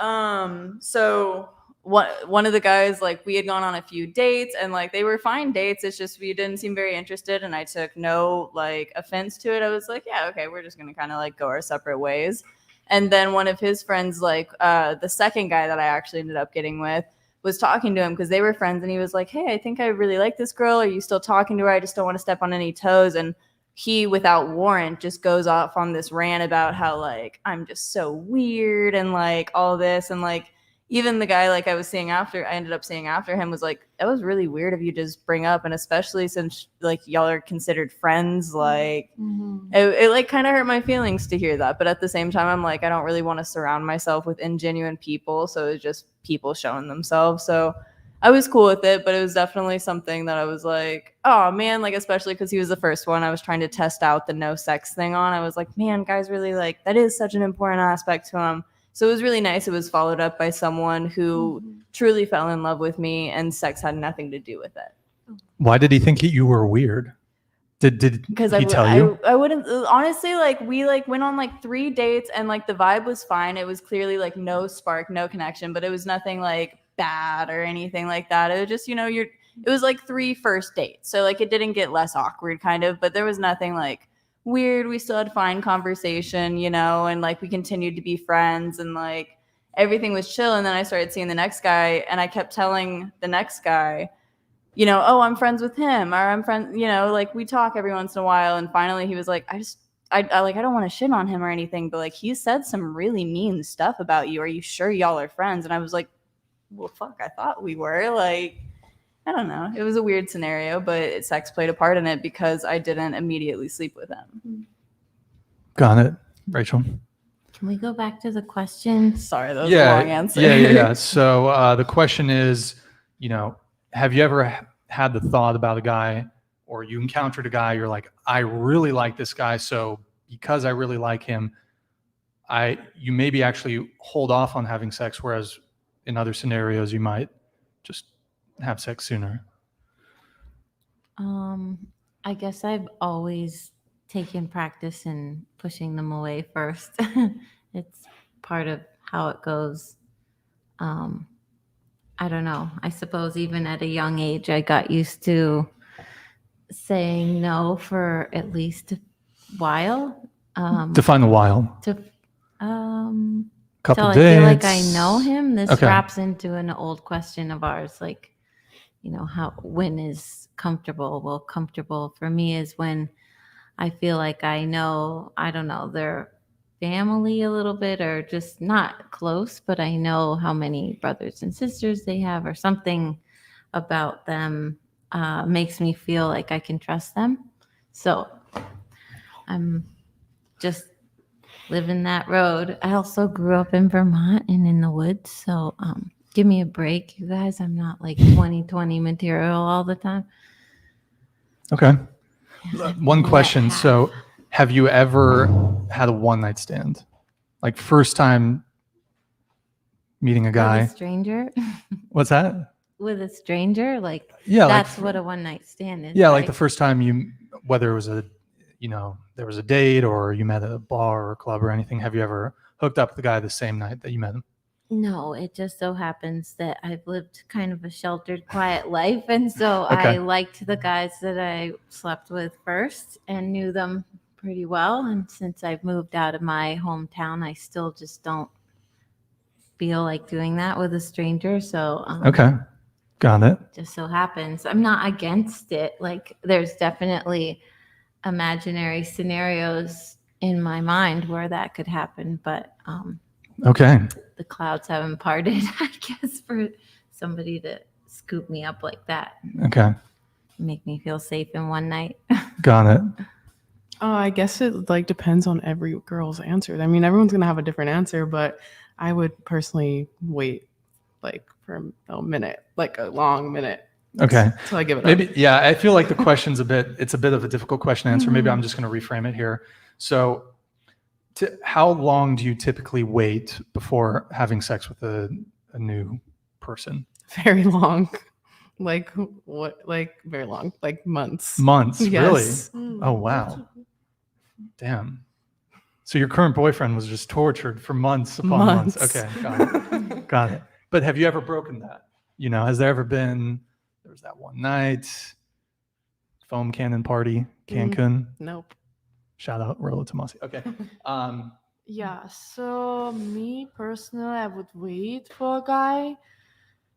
So one of the guys, like, we had gone on a few dates and like they were fine dates. It's just we didn't seem very interested, and I took no like offense to it. I was like, yeah, okay, we're just gonna kind of like go our separate ways. And then one of his friends, like the second guy that I actually ended up getting with, was talking to him because they were friends, and he was like, hey, I think I really like this girl. Are you still talking to her? I just don't want to step on any toes. And he, without warrant, just goes off on this rant about how like I'm just so weird and like all this. And like even the guy like I ended up seeing after him was like, that was really weird of you to just bring up, and especially since like y'all are considered friends, like it like kind of hurt my feelings to hear that. But at the same time, I'm like, I don't really want to surround myself with ingenuine people, so it's just people showing themselves. So I was cool with it, but it was definitely something that I was like, oh man, like especially because he was the first one I was trying to test out the no sex thing on. I was like, man, guys really like that is such an important aspect to him. So it was really nice. It was followed up by someone who truly fell in love with me, and sex had nothing to do with it. Why did he think you were weird? Did he tell you? I wouldn't honestly, like we like went on like 3 dates and like the vibe was fine. It was clearly like no spark, no connection, but it was nothing like bad or anything like that. It was just, it was like 3 first dates. So like it didn't get less awkward kind of, but there was nothing like weird. We still had fine conversation, and like we continued to be friends, and like everything was chill. And then I started seeing the next guy, and I kept telling the next guy, oh, I'm friends with him, or I'm friends, like we talk every once in a while. And finally he was like, I don't want to shit on him or anything, but like he said some really mean stuff about you. Are you sure y'all are friends? And I was like, well, fuck, I thought we were. Like, I don't know. It was a weird scenario, but sex played a part in it because I didn't immediately sleep with him. Got it. Rachel? Can we go back to the question? Sorry, that was a long answer. Yeah. So the question is, have you ever had the thought about a guy, or you encountered a guy, you're like, I really like this guy, so because I really like him, you maybe actually hold off on having sex, whereas in other scenarios you might just have sex sooner? I guess I've always taken practice in pushing them away first. It's part of how it goes. I don't know. I suppose even at a young age, I got used to saying no for at least a while. Define a while. Couple till I days. feel like I know him. This Okay. wraps into an old question of ours, like, when is comfortable? Well, comfortable for me is when I feel like I know, I don't know, their family a little bit, or just not close, but I know how many brothers and sisters they have, or something about them makes me feel like I can trust them. So I'm just living that road. I also grew up in Vermont and in the woods, so give me a break, you guys. I'm not like 2020 material all the time. Okay. One question. So have you ever had a one-night stand? Like first time meeting a guy? With a stranger? What's that? With a stranger? Like, Yeah, that's what a one-night stand is. Yeah, right? like the first time whether it was there was a date, or you met at a bar or a club or anything, have you ever hooked up with the guy the same night that you met him? No, it just so happens that I've lived kind of a sheltered, quiet life. And so Okay. I liked the guys that I slept with first and knew them pretty well. And since I've moved out of my hometown, I still just don't feel like doing that with a stranger. So Okay. Got it. just so happens. I'm not against it. Like, there's definitely imaginary scenarios in my mind where that could happen. But Okay. the clouds haven't parted, I guess, for somebody to scoop me up like that, Okay. make me feel safe in one night. Got it. I guess it like depends on every girl's answer. I mean, everyone's gonna have a different answer, but I would personally wait like for a minute, like a long minute. Okay. Till I give it Maybe, up. yeah, I feel like the question's it's a bit of a difficult question to answer. Maybe I'm just going to reframe it here. So, how long do you typically wait before having sex with a new person? Very long. Like what? Like very long. Like months. Months, Yes. really? Oh, wow. Damn. So your current boyfriend was just tortured for months upon months. Okay, got it. Got it. But have you ever broken that? You know, has there ever been, there was that one night, foam cannon party, Cancun? Nope. Shout out Rolo Tomasi. Okay. Yeah, so me personally, I would wait for a guy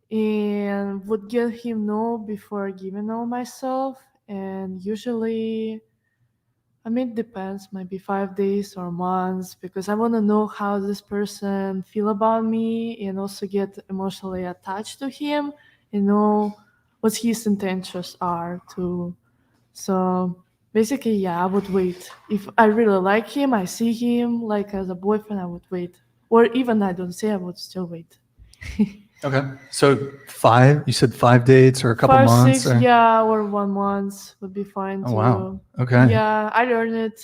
and would get him know before giving know myself. And usually, I mean, it depends, maybe 5 days or months, because I want to know how this person feel about me and also get emotionally attached to him and know what his intentions are too. So basically, yeah, I would wait. If I really like him, I see him like as a boyfriend, I would wait. Or even I don't see, I would still wait. Okay. So you said 5 dates or a couple 5, months? 6, or- yeah, or 1 month would be fine Oh, too. wow. Okay. Yeah, I learned it.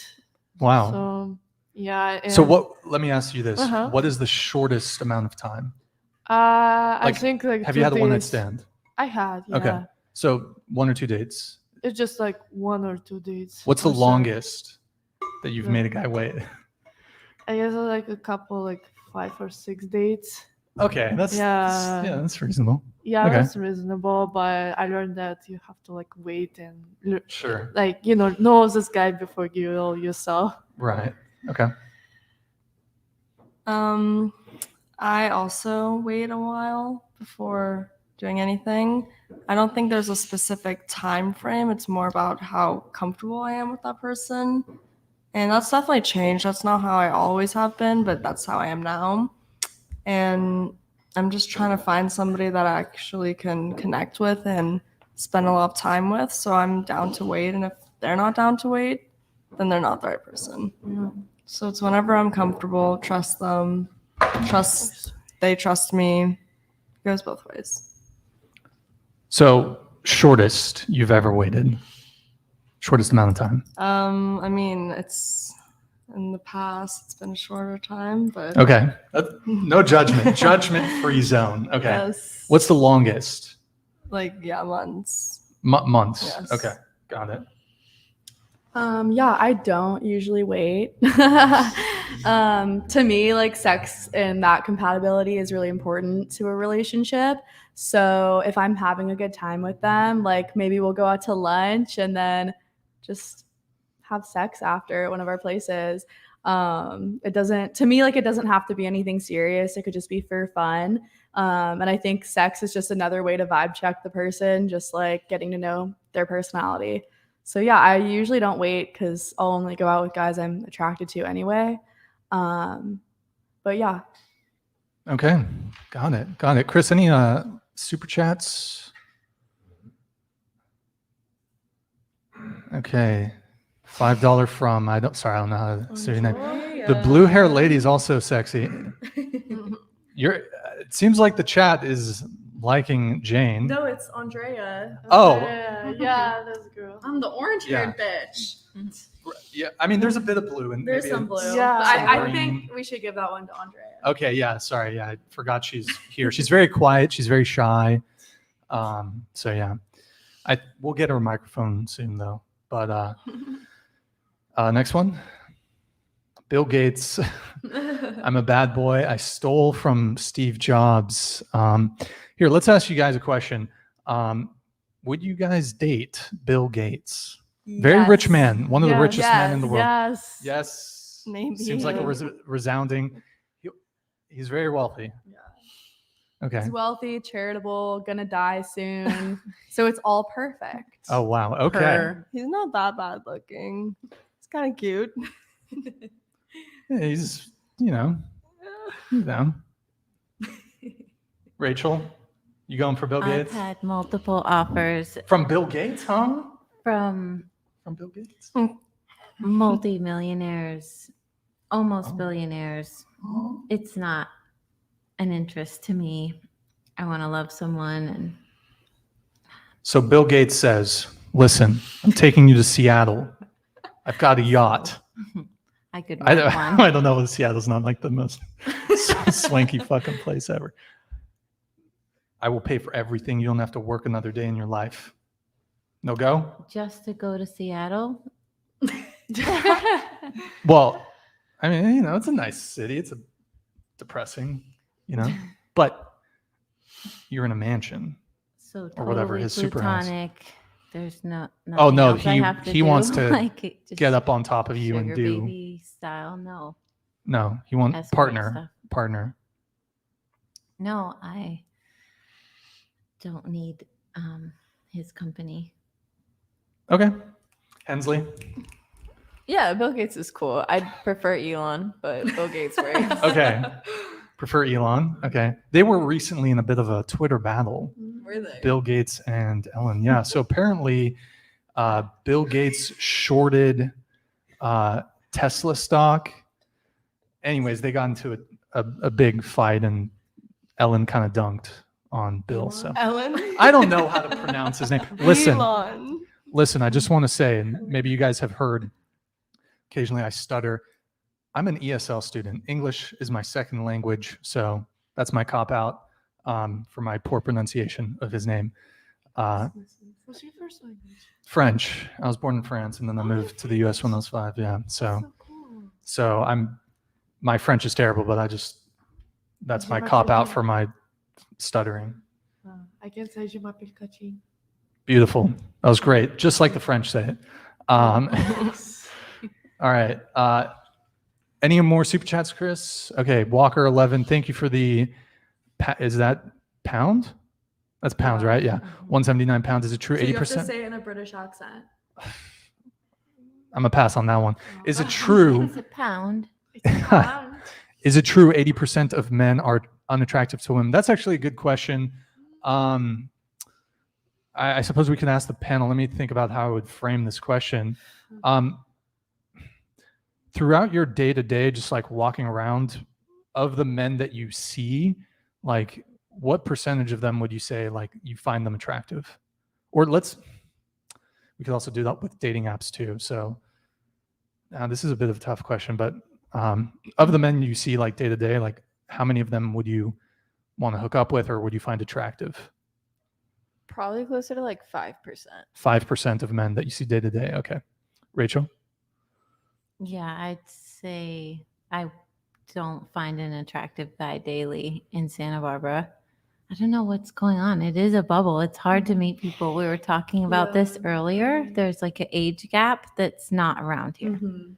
Wow. So yeah. So and, let me ask you this. Uh-huh. What is the shortest amount of time? I Like, think like Have 2 you had a one night days. stand? I had, yeah. Okay. So 1 or 2 dates. It's just like 1 or 2 dates. What's the or so. longest that you've The- made a guy wait? I guess like a couple, like 5 or 6 dates. Okay, that's that's reasonable. Yeah, Okay. that's reasonable, but I learned that you have to like wait and Sure. like know this guy before you know yourself. Right. Okay. I also wait a while before doing anything. I don't think there's a specific time frame. It's more about how comfortable I am with that person. And that's definitely changed. That's not how I always have been, but that's how I am now. And I'm just trying to find somebody that I actually can connect with and spend a lot of time with. So I'm down to wait. And if they're not down to wait, then they're not the right person. Yeah. So it's whenever I'm comfortable, trust them, they trust me. It goes both ways. So shortest you've ever waited? Shortest amount of time? I mean, it's in the past, it's been a shorter time, but Okay. No judgment. Judgment-free zone. Okay. yes. What's the longest? Like, yeah, months. Months. Yes. Okay. Got it. Yeah, I don't usually wait. To me, like sex and that compatibility is really important to a relationship. So if I'm having a good time with them, like maybe we'll go out to lunch and then just have sex after at one of our places. It doesn't have to be anything serious. It could just be for fun. And I think sex is just another way to vibe check the person, just like getting to know their personality. So yeah, I usually don't wait because I'll only go out with guys I'm attracted to anyway. But yeah. Okay. Got it. Got it. Chris, any super chats? Okay. $5 from I don't know how to say your name. The blue hair lady is also sexy. It seems like the chat is liking Jane. No, it's Andrea. Oh. Yeah, that's a girl. I'm the orange-haired bitch. Yeah, I mean, there's a bit of blue and There's maybe some blue. Yeah. But some I green. think we should give that one to Andrea. Okay, yeah, sorry, yeah, I forgot she's here. She's very quiet. She's very shy. So yeah, we'll get her a microphone soon though. But next one, Bill Gates. I'm a bad boy. I stole from Steve Jobs. Here, let's ask you guys a question. Would you guys date Bill Gates? Very rich man, one of the Yes. richest men in the world. Yes. Yes. Maybe. Seems like a resounding. He's very wealthy. Yeah. Okay. He's wealthy, charitable, gonna die soon. So it's all perfect. Oh wow. Okay. Her. He's not that bad looking. He's kind of cute. Yeah, he's you know. Rachel, you going for Bill I've Gates? had multiple offers From Bill Gates, huh? from From Bill Gates. multi-millionaires, almost Oh. billionaires. It's not an interest to me. I want to love someone, and So Bill Gates says, listen, I'm taking you to Seattle. I've got a yacht. I could I rent don't, one. I don't know. Seattle's not like the most swanky fucking place ever. I will pay for everything. You don't have to work another day in your life. No go? Just to go to Seattle? Well, I mean, it's a nice city. It's a depressing, but you're in a mansion. So Or totally whatever his super house. plutonic. There's no. Oh, nothing no, else I have to he do. wants to like it just get up on top of you sugar and do. baby style. No, he wants Escort partner. stuff. No, I don't need his company. Okay. Hensley. Yeah, Bill Gates is cool. I'd prefer Elon, but Bill Gates works. Okay. Prefer Elon. Okay. They were recently in a bit of a Twitter battle. Were they? Bill Gates and Ellen. Yeah. So apparently, Bill Gates shorted Tesla stock. Anyways, they got into a big fight, and Ellen kind of dunked on Bill. So Ellen. I don't know how to pronounce his name. Elon. Listen. I just want to say, and maybe you guys have heard. Occasionally, I stutter. I'm an ESL student. English is my second language, so that's my cop out for my poor pronunciation of his name. What's your first language? French. I was born in France, and then I moved to the U.S. when I was 5. Yeah, so Cool. my French is terrible, but that's my cop out for my stuttering. I can say je m'appelle Kachi. Beautiful. That was great. Just like the French say it. All right. Any more super chats, Chris? Okay. Walker 11. Thank you for the. Is that pound? That's pounds, right? Yeah. 179 pounds. Is it true? So you have to 80%. say it in a British accent. I'm gonna pass on that one. Is it true? It's a pound. Is it true 80% of men are unattractive to women? That's actually a good question. I suppose we can ask the panel. Let me think about how I would frame this question. Throughout your day-to-day, just like walking around, of the men that you see, like what percentage of them would you say like you find them attractive? Or we could also do that with dating apps too. So this is a bit of a tough question, but of the men you see like day-to-day, like how many of them would you want to hook up with or would you find attractive? Probably closer to like 5%. 5% of men that you see day-to-day. Okay. Rachel? Yeah, I'd say I don't find an attractive guy daily in Santa Barbara. I don't know what's going on. It is a bubble. It's hard to meet people. We were talking about this earlier. There's like an age gap that's not around here. Mm-hmm.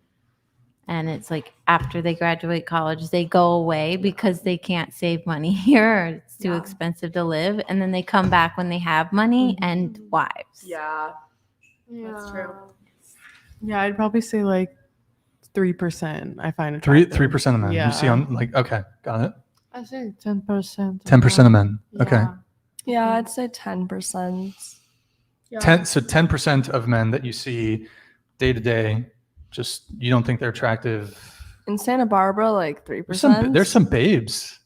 And it's like after they graduate college, they go away because they can't save money here or it's too expensive to live. And then they come back when they have money and wives. Yeah, that's true. Yeah, I'd probably say like 3%. I find attractive. 3% of men. Yeah. You see on like, okay, got it. I say 10%. 10% of men. Okay. Yeah, I'd say 10%. Yeah. 10% of men that you see day to day, just you don't think they're attractive. In Santa Barbara, like 3%. There's some babes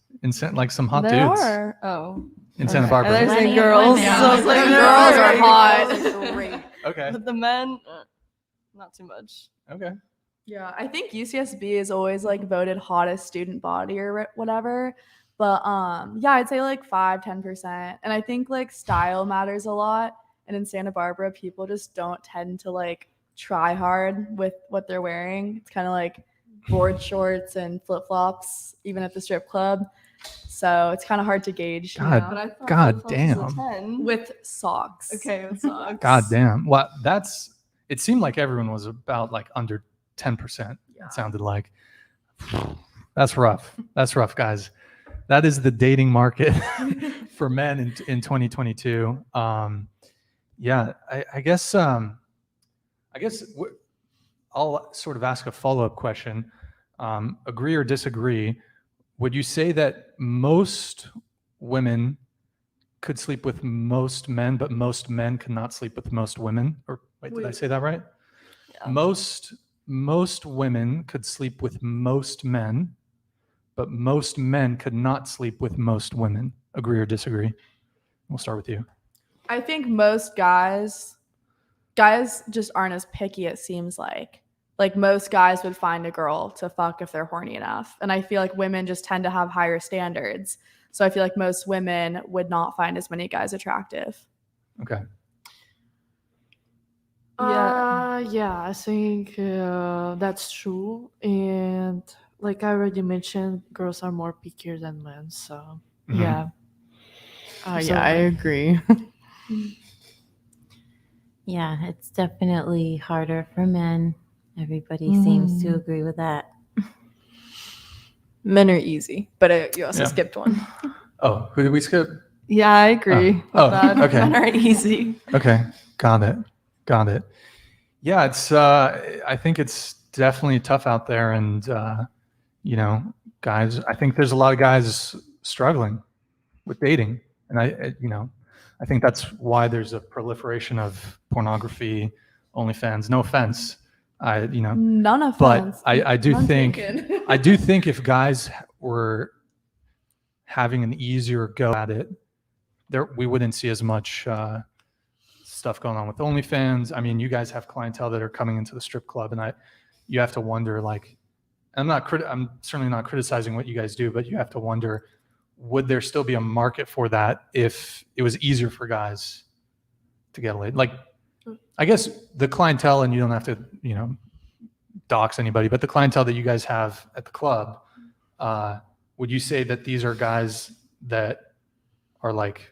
like some hot there dudes are. Oh. in Santa Okay. Barbara. And there's Plenty the of girls. women. So it's like The girls girls are are hot. Great. Okay. But the men, not too much. Okay. Yeah, I think UCSB is always like voted hottest student body or whatever. But yeah, I'd say like 5-10%. And I think like style matters a lot. And in Santa Barbara, people just don't tend to like try hard with what they're wearing. It's kind of like board shorts and flip-flops, even at the strip club. So it's kind of hard to gauge. You God. But know, I thought God flip-flops was a damn. 10. with socks. Okay, with socks. God damn. Well, it seemed like everyone was about like under 10%. Yeah. It sounded like. That's rough. That's rough, guys. That is the dating market for men in 2022. Yeah, I guess I'll sort of ask a follow-up question. Agree or disagree? Would you say that most women could sleep with most men, but most men could not sleep with most women? Or wait, did I say that right? Yeah. Most most women could sleep with most men, but most men could not sleep with most women. Agree or disagree? We'll start with you. I think most guys just aren't as picky, it seems like. Like most guys would find a girl to fuck if they're horny enough. And I feel like women just tend to have higher standards. So I feel like most women would not find as many guys attractive. Okay. Yeah, I think that's true. And like I already mentioned, girls are more pickier than men. So Mhm. yeah. Yeah, I agree. Yeah, it's definitely harder for men. Everybody seems to agree with that. Men are easy, but you also Yeah. skipped one. Oh, who did we skip? Yeah, I agree with Oh, that. okay. Men are easy. Okay, got it. Yeah, it's. I think it's definitely tough out there, and guys. I think there's a lot of guys struggling with dating, and I think that's why there's a proliferation of pornography, OnlyFans. No offense, None but offense. I do None think taken. I do think if guys were having an easier go at it, we wouldn't see as much stuff going on with OnlyFans. I mean, you guys have clientele that are coming into the strip club, and you have to wonder, like, I'm certainly not criticizing what you guys do, but you have to wonder, would there still be a market for that if it was easier for guys to get laid? Like, I guess the clientele, and you don't have to, dox anybody, but the clientele that you guys have at the club, would you say that these are guys that are like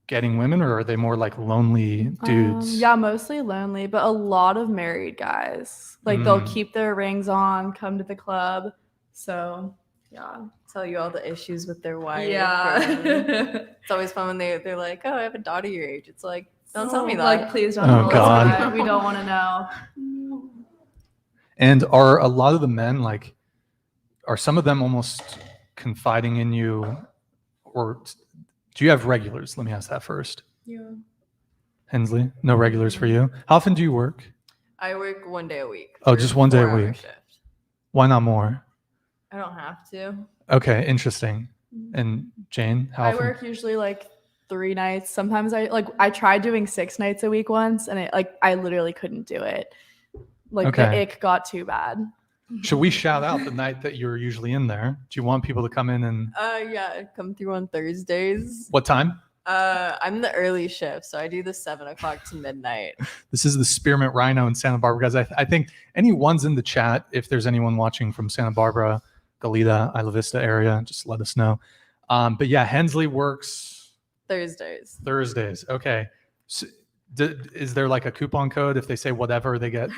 getting women, or are they more like lonely dudes? Yeah, mostly lonely, but a lot of married guys. Like they'll keep their rings on, come to the club. So yeah. Tell you all the issues with their wife. Yeah. It's always fun when they're like, oh, I have a daughter your age. It's like, don't tell me that. Like, please don't Oh, tell us God. that. We don't want to know. And are a lot of the men are some of them almost confiding in you, or do you have regulars? Let me ask that first. Yeah. Hensley, no regulars for you. How often do you work? I work 1 day a week. Oh, for just 1 day a 4-hour week. shift. Why not more? I don't have to. Okay, interesting. And Jane, how I often? work usually like 3 nights. Sometimes I tried doing 6 nights a week once, and I literally couldn't do it. Like the Okay. ick got too bad. Should we shout out the night that you're usually in there? Do you want people to come in and Yeah, come through on Thursdays. what time? I'm the early shift, so I do the 7 o'clock to midnight. This is the Spearmint Rhino in Santa Barbara, guys. I think anyone's in the chat, if there's anyone watching from Santa Barbara, Goleta, Isla Vista area, just let us know. But yeah, Hensley works Thursdays. Okay. So, is there like a coupon code if they say whatever they get?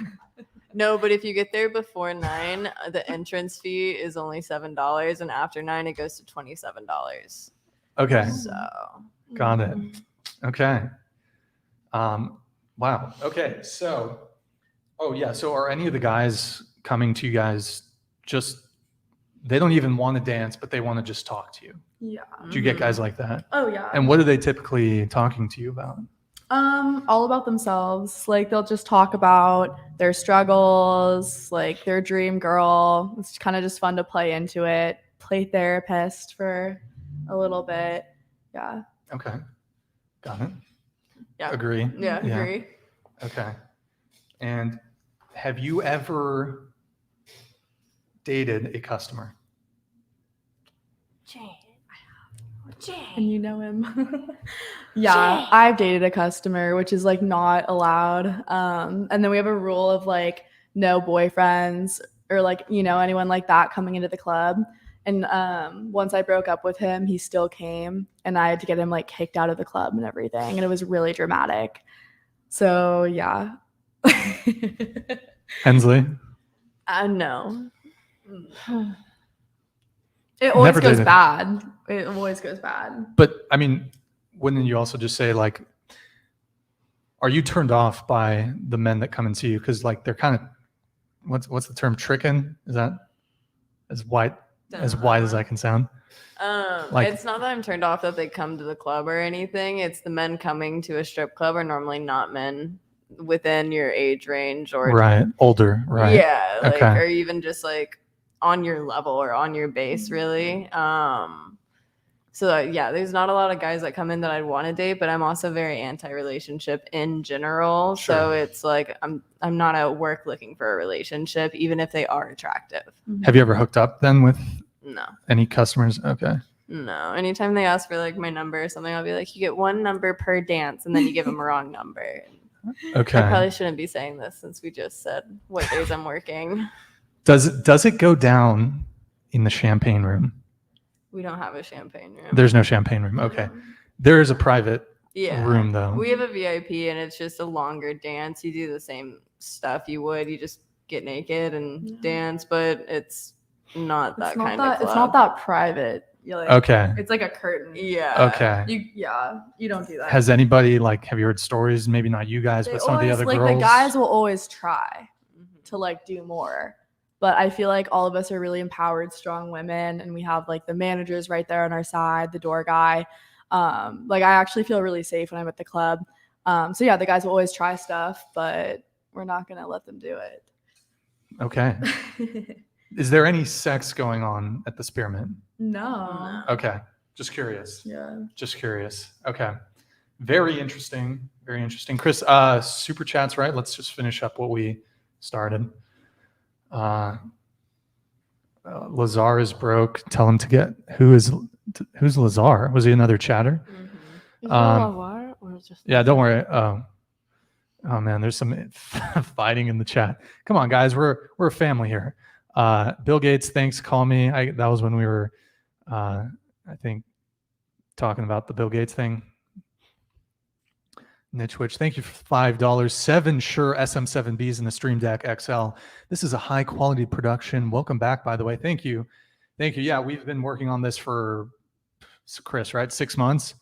No, but if you get there before 9, the entrance fee is only $7, and after 9, it goes to $27. Okay. So Got it. Okay. Wow. Okay. So, so are any of the guys coming to you guys they don't even want to dance, but they want to just talk to you? Yeah. Do you get guys like that? Oh yeah. And what are they typically talking to you about? All about themselves. Like they'll just talk about their struggles, like their dream girl. It's kind of just fun to play into it. Play therapist for a little bit. Yeah. Okay. Got it. Yeah. Agree. Yeah, agree. Okay. And have you ever dated a customer? And you know him. Yeah, I've dated a customer, which is like not allowed. And then we have a rule of like no boyfriends or like, anyone like that coming into the club. And once I broke up with him, he still came, and I had to get him like kicked out of the club and everything. And it was really dramatic. So yeah. Hensley? No. It always Never goes dated. bad. It always goes bad. But I mean, wouldn't you also just say like, are you turned off by the men that come and see you? Because like they're kind of, what's the term, tricking? Is that as wide as I can sound? Like- It's not that I'm turned off that they come to the club or anything. It's the men coming to a strip club are normally not men within your age range or Right. Older. Right. yeah, like Okay. or even just like on your level or on your base really. So yeah, there's not a lot of guys that come in that I'd want to date, but I'm also very anti-relationship in general. Sure. So it's like I'm not at work looking for a relationship, even if they are attractive. Have you ever hooked up then with No. any customers? Okay. No. Anytime they ask for like my number or something, I'll be like, you get one number per dance, and then you give them a wrong number. Okay. I probably shouldn't be saying this since we just said what days I'm working. Does it go down in the champagne room? We don't have a champagne room. There's no champagne room. Okay. There is a private room though. We have a VIP and it's just a longer dance. You do the same stuff you would. You just get naked and dance, but it's not that kind of club. It's not that private. You're like, Okay. It's like a curtain. Yeah. Okay. You don't do that. Has anybody have you heard stories? Maybe not you guys, They but some of the always, other like girls. the guys will always try to like do more. But I feel like all of us are really empowered, strong women, and we have like the managers right there on our side, the door guy. Like I actually feel really safe when I'm at the club. So yeah, the guys will always try stuff, but we're not gonna let them do it. Okay. Is there any sex going on at the Spearmint? No. Okay. Just curious. Yeah. Just curious. Okay. Very interesting. Very interesting. Chris, super chats, right? Let's just finish up what we started. Lazar is broke. Tell him to get who's Lazar? Was he another chatter? Is that a war or just Yeah, don't worry. Oh man, there's some fighting in the chat. Come on, guys, we're a family here. Bill Gates, thanks. Call me. That was when we were, I think, talking about the Bill Gates thing. Niche Witch, thank you for $5. 7 Shure SM7Bs in the Stream Deck XL. This is a high quality production. Welcome back, by the way. Thank you. Thank you. Yeah, we've been working on this for, Chris, right? 6 months.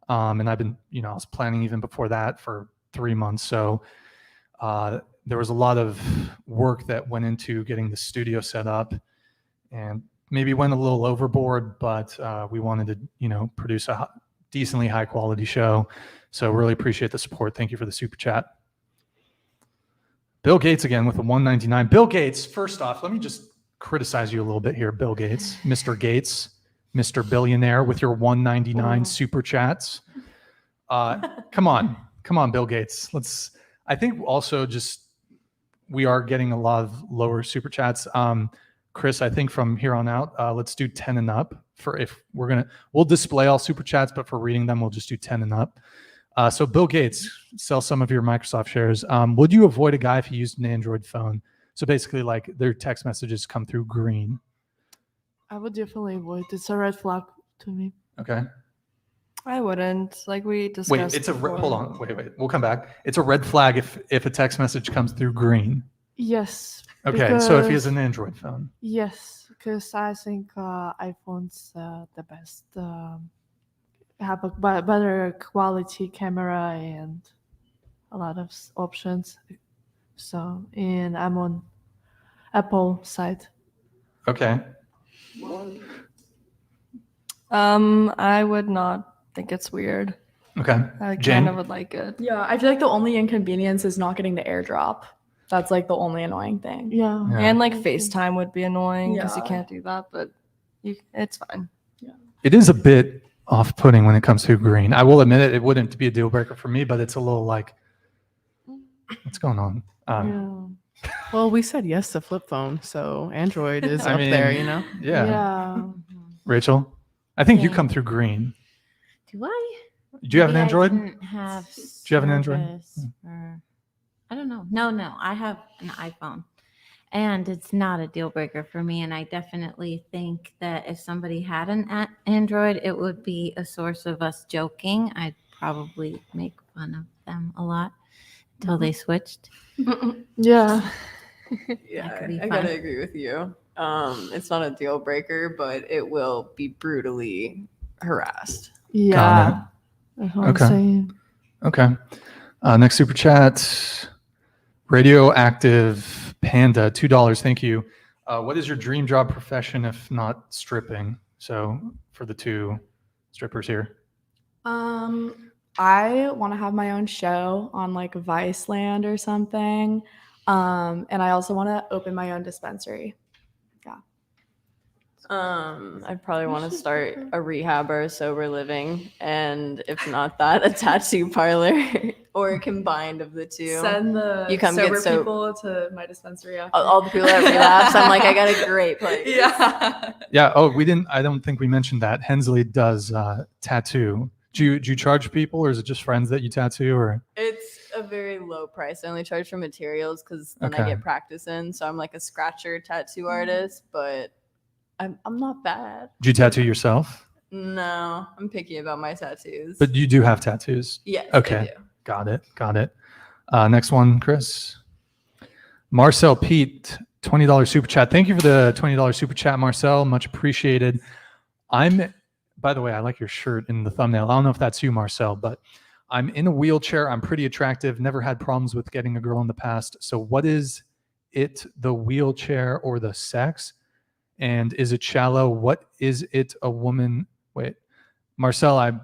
And I've been, I was planning even before that for 3 months. So there was a lot of work that went into getting the studio set up and maybe went a little overboard, but we wanted to, produce a decently high quality show. So really appreciate the support. Thank you for the super chat. Bill Gates again with the $1.99. Bill Gates, first off, let me just criticize you a little bit here, Bill Gates, Mr. Billionaire with your $1.99 super chats. Come on, Bill Gates. I think also just we are getting a lot of lower super chats. Chris, I think from here on out, let's do 10 and up. We'll display all super chats, but for reading them, we'll just do 10 and up. So Bill Gates, sell some of your Microsoft shares. Would you avoid a guy if he used an Android phone? So basically, like their text messages come through green. I would definitely avoid. It's a red flag to me. Okay. I wouldn't. Like we discussed. Wait, hold on. Wait. We'll come back. It's a red flag if a text message comes through green. Yes. Okay, so if he has an Android phone. Yes, because I think iPhone's the best. Have a better quality camera and a lot of options. So, and I'm on Apple side. Okay. I would not think it's weird. Okay. I Jane? kind of would like it. Yeah, I feel like the only inconvenience is not getting the airdrop. That's like the only annoying thing. Yeah. Yeah. And like FaceTime would be annoying because you Yeah. can't do that, but it's fine. It is a bit off-putting when it comes to green. I will admit it wouldn't be a deal breaker for me, but it's a little like, what's going on? Well, we said yes to flip phone, so Android is I up there, mean, you know? Yeah. Rachel, I think you come through green. Do I? Do you have an Maybe I Android? didn't have Do you have an Android? service or- I don't know. No, I have an iPhone. And it's not a deal breaker for me. And I definitely think that if somebody had an Android, it would be a source of us joking. I'd probably make fun of them a lot until they switched. Yeah. Yeah, could be I fun. gotta agree with you. It's not a deal breaker, but it will be brutally harassed. Yeah. That's what I'm Okay. saying. Okay. Next super chat. Radioactive Panda, $2. Thank you. What is your dream job profession if not stripping? So for the two strippers here. I want to have my own show on like Viceland or something. And I also want to open my own dispensary. I probably want to start a rehab or a sober living, and if not that, a tattoo parlor or a combined of the two. Send the You come sober get so- people to my dispensary. After. All the people that relapse, I'm like, I got a great place. Yeah. Yeah. Oh, I don't think we mentioned that. Hensley does tattoo. Do you charge people, or is it just friends that you tattoo? Or It's a very low price. I only charge for materials because then I Okay. get practice in. So I'm like a scratcher tattoo artist, but I'm not bad. do you tattoo yourself? No, I'm picky about my tattoos. But you do have tattoos. yes, Okay. I do. Got it. Next one, Chris. Marcel Pete, $20 super chat. Thank you for the $20 super chat, Marcel. Much appreciated. By the way, I like your shirt in the thumbnail. I don't know if that's you, Marcel, but I'm in a wheelchair. I'm pretty attractive. Never had problems with getting a girl in the past. So what is it, the wheelchair or the sex? And is it shallow? What is it, a woman? Wait, Marcel, I'm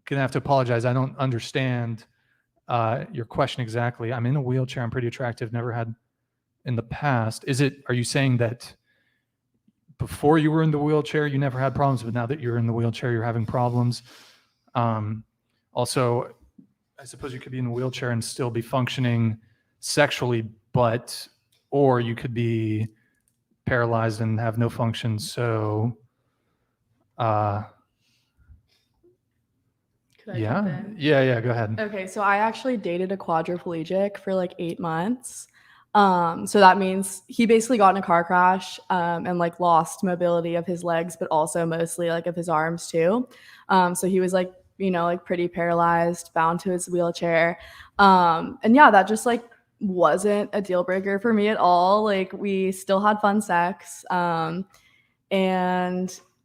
going to have to apologize. I don't understand your question exactly. I'm in a wheelchair. I'm pretty attractive. Never had in the past. Are you saying that before you were in the wheelchair, you never had problems, but now that you're in the wheelchair, you're having problems? Also, I suppose you could be in a wheelchair and still be functioning sexually, or you could be paralyzed and have no function. So, Could I jump yeah. in? Yeah. Go ahead. Okay, so I actually dated a quadriplegic for like 8 months. So that means he basically got in a car crash and like lost mobility of his legs, but also mostly like of his arms too. So he was like, like pretty paralyzed, bound to his wheelchair. And yeah, that just like wasn't a deal breaker for me at all. Like we still had fun sex. And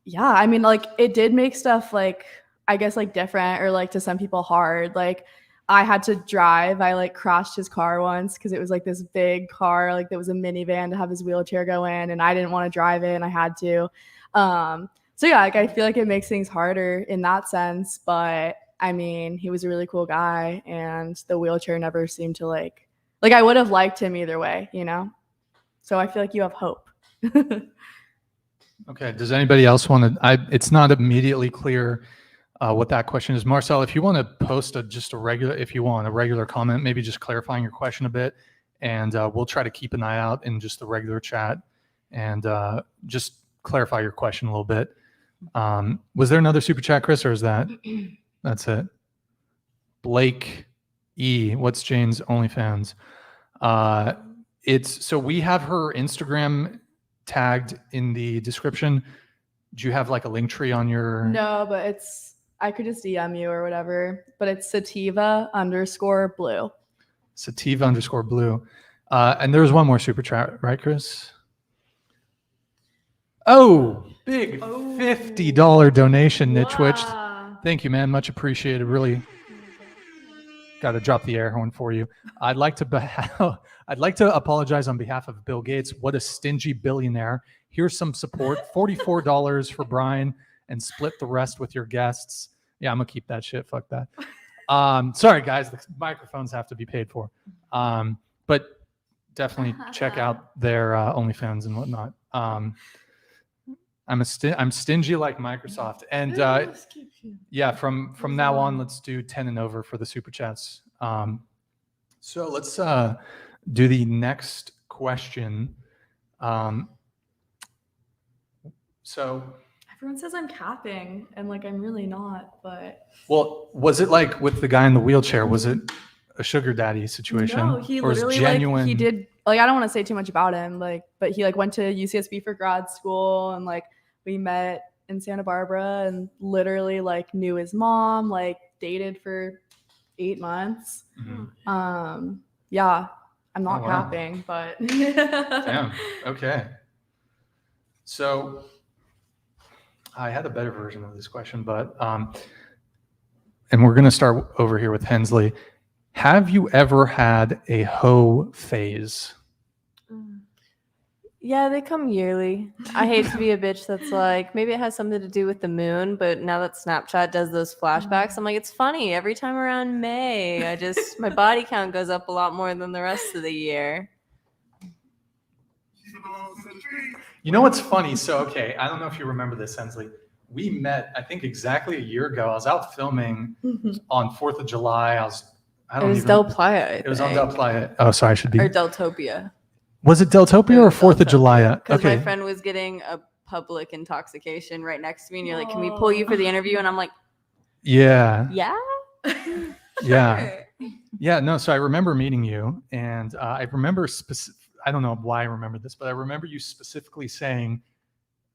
yeah, I mean, like it did make stuff like, I guess like different or like to some people hard. Like I had to drive. I like crashed his car once because it was like this big car, like there was a minivan to have his wheelchair go in, and I didn't want to drive it and I had to. So yeah, like I feel like it makes things harder in that sense. But I mean, he was a really cool guy, and the wheelchair never seemed to like I would have liked him either way, So I feel like you have hope. Okay. Does anybody else want to? It's not immediately clear what that question is. Marcel, if you want to post a regular comment, maybe just clarifying your question a bit, and we'll try to keep an eye out in just the regular chat and just clarify your question a little bit. Was there another super chat, Chris, or is that's it? Blake E, what's Jane's OnlyFans? So we have her Instagram tagged in the description. Do you have like a link tree on your? No, but I could just DM you or whatever, but it's sativa_blue. Sativa_blue. And there's one more super chat, right, Chris? Oh, big $50 donation, Nitchwitch. Thank you, man. Much appreciated. Really got to drop the air horn for you. I'd like to apologize on behalf of Bill Gates. What a stingy billionaire. Here's some support. $44 for Brian, and split the rest with your guests. Yeah, I'm gonna keep that shit. Fuck that. Sorry, guys. The microphones have to be paid for. But definitely check out their OnlyFans and whatnot. I'm stingy like Microsoft, and yeah, from now on, let's do 10 and over for the super chats. So let's do the next question. So Everyone says I'm capping, and like I'm really not, but well, was it like with the guy in the wheelchair? Was it a sugar daddy situation? no, he or is literally genuine? like he did like I don't want to say too much about him, like, but he like went to UCSB for grad school, and like we met in Santa Barbara, and literally like knew his mom, like dated for 8 months. Mhm. Yeah, I'm not Oh, wow. capping, but Damn. Okay. So I had a better version of this question, but and we're gonna start over here with Hensley. Have you ever had a hoe phase? Yeah, they come yearly. I hate to be a bitch that's like, maybe it has something to do with the moon, but now that Snapchat does those flashbacks, I'm like, it's funny. Every time around May, my body count goes up a lot more than the rest of the year. You know what's funny? So, okay, I don't know if you remember this, Hensley. We met, I think, exactly a year ago. I was out filming on 4th of July. It was Del Playa. It was on Del Playa. Oh, sorry, I should be. Or Deltopia. Was it Deltopia or 4th of July? Because Okay. my friend was getting a public intoxication right next to me, and you're like, "Can we pull you for the interview?" And I'm like, Yeah. "Yeah, Yeah. Yeah. No, so I remember meeting you, and I remember I don't know why I remember this, but I remember you specifically saying,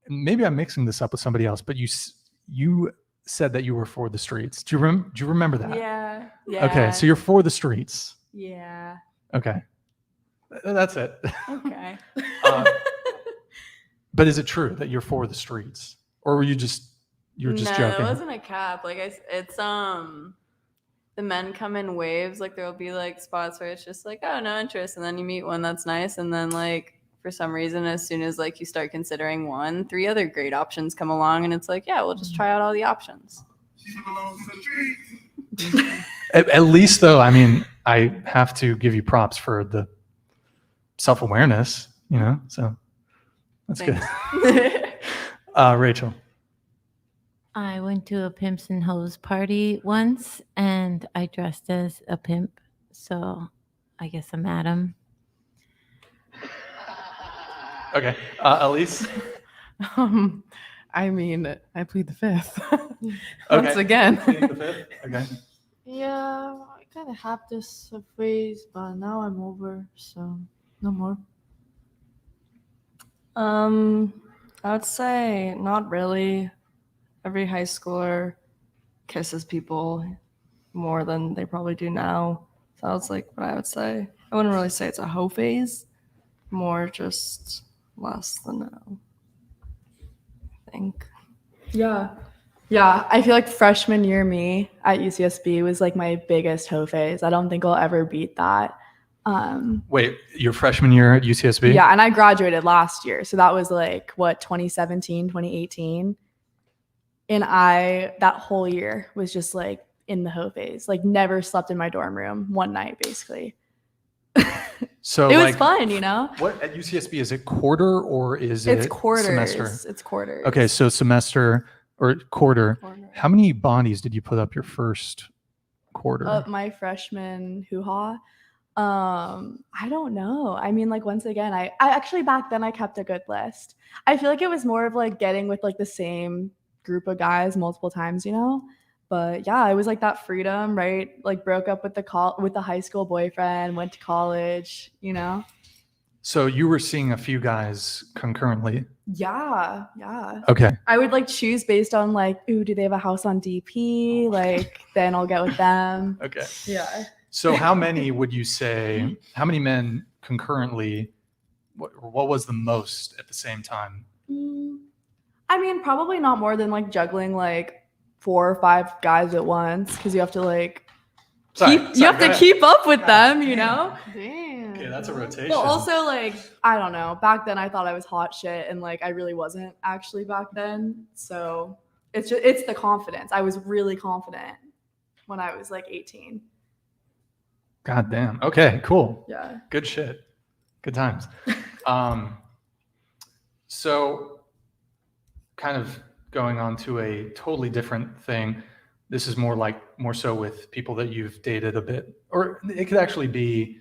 maybe I'm mixing this up with somebody else, but you said that you were for the streets. Do you remember that? Yeah. Okay, so you're for the streets. Yeah. Okay. That's it. Okay. But is it true that you're for the streets, or were you just joking? No, it wasn't a cap. Like it's the men come in waves. Like there'll be like spots where it's just like, oh, no interest, and then you meet one that's nice, and then like for some reason, as soon as like you start considering one, 3 other great options come along, and it's like, yeah, we'll just try out all the options. At least, though, I mean, I have to give you props for the self-awareness, so that's good. Rachel. I went to a pimps and hoes party once, and I dressed as a pimp, so I guess I'm Adam. Okay. Elise? I mean, I plead the fifth. Okay. Once again. Pleading the fifth? Okay. Yeah, I kind of have this phase, but now I'm over, so no more. I would say not really. Every high schooler kisses people more than they probably do now. So that's like what I would say. I wouldn't really say it's a hoe phase, more just less than now, I think. Yeah. I feel like freshman year me at UCSB was like my biggest hoe phase. I don't think I'll ever beat that. Wait, your freshman year at UCSB? Yeah, and I graduated last year. So that was like, 2017, 2018. And that whole year was just like in the hoe phase. Like never slept in my dorm room one night, basically. So it was fun, What at UCSB, is it quarter or is it quarters? semester? It's quarters. Okay, so semester or quarter. How many bodies did you put up your first quarter? My freshman hoo-ha. I don't know. I mean, like once again, I actually back then I kept a good list. I feel like it was more of like getting with like the same group of guys multiple times, But yeah, it was like that freedom, right? Like broke up with the high school boyfriend, went to college, So you were seeing a few guys concurrently. Yeah. Okay. I would like choose based on like, ooh, do they have a house on DP? Like, then I'll get with them. Okay. Yeah. So how many would you say, how many men concurrently, what was the most at the same time? I mean, probably not more than like juggling like 4 or 5 guys at once, because you have to like keep up with them, Damn. Okay, that's a rotation. But also like, I don't know, back then I thought I was hot shit, and like I really wasn't actually back then. So it's the confidence. I was really confident when I was like 18. God damn. Okay, cool. Yeah. Good shit. Good times. So kind of going on to a totally different thing. This is more so with people that you've dated a bit, or it could actually be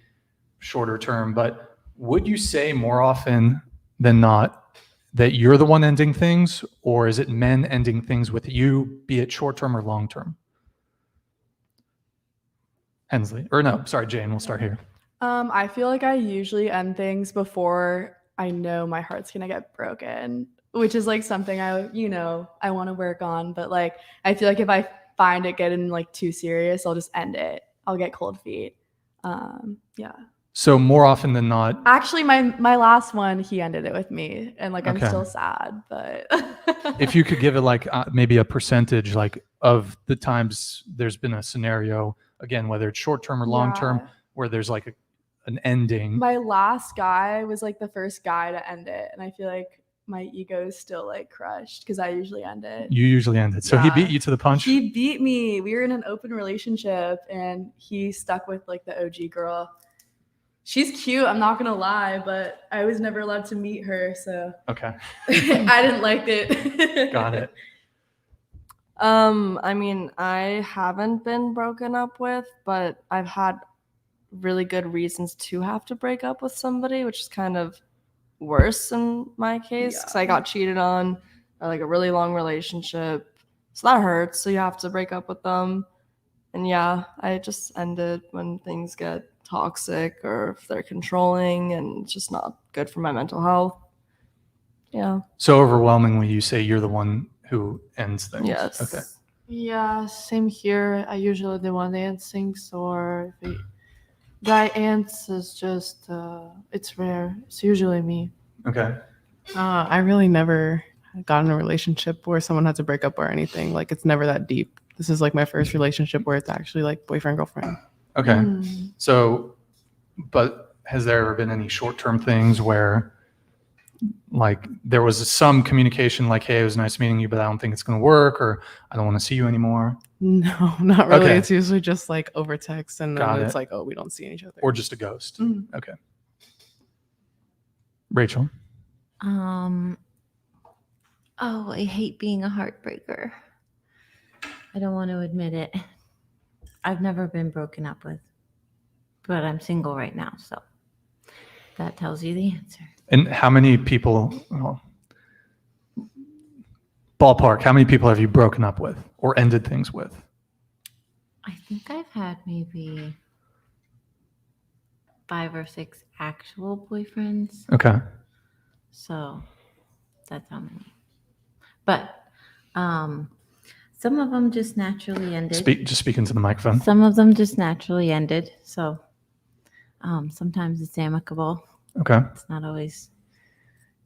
shorter term, but would you say more often than not that you're the one ending things, or is it men ending things with you, be it short term or long term? Hensley, or no, sorry, Jane, we'll start here. I feel like I usually end things before I know my heart's gonna get broken, which is like something I want to work on. But like, I feel like if I find it getting like too serious, I'll just end it. I'll get cold feet. Yeah. So more often than not. Actually, my last one, he ended it with me, and like I'm still sad. But if you could give it like maybe a percentage, like of the times there's been a scenario, again, whether it's short term or long term, where there's like a an ending. My last guy was like the first guy to end it, and I feel like my ego is still like crushed because I usually end it. You usually end it. So he Yeah. beat you to the punch? He beat me. We were in an open relationship, and he stuck with like the OG girl. She's cute, I'm not gonna lie, but I was never allowed to meet her, so Okay. I didn't like it. Got it. I mean, I haven't been broken up with, but I've had really good reasons to have to break up with somebody, which is kind of worse in my case because I got cheated on or like a really long relationship. So that hurts. So you have to break up with them. And yeah, I just end it when things get toxic or if they're controlling and it's just not good for my mental health. Yeah. So overwhelmingly, you say you're the one who ends things. Yes. Okay. Yeah, same here. I usually the one that ends things, or if a guy ends is just it's rare. It's usually me. Okay. I really never got in a relationship where someone had to break up or anything. Like it's never that deep. This is like my first relationship where it's actually like boyfriend, girlfriend. Okay. Mm. So, but has there ever been any short-term things where like there was some communication like, hey, it was nice meeting you, but I don't think it's going to work, or I don't want to see you anymore? No, not really. Okay. It's usually just like over text and Got then it's it. like, oh, we don't see each other. Or just a ghost? Mhm. Okay. Rachel? Oh, I hate being a heartbreaker. I don't want to admit it. I've never been broken up with, but I'm single right now, so that tells you the answer. And how many people, well, ballpark, how many people have you broken up with or ended things with? I think I've had maybe 5 or 6 actual boyfriends, Okay. so that's how many. But some of them just naturally ended. Just speak into the microphone. Some of them just naturally ended, so sometimes it's amicable. Okay. It's not always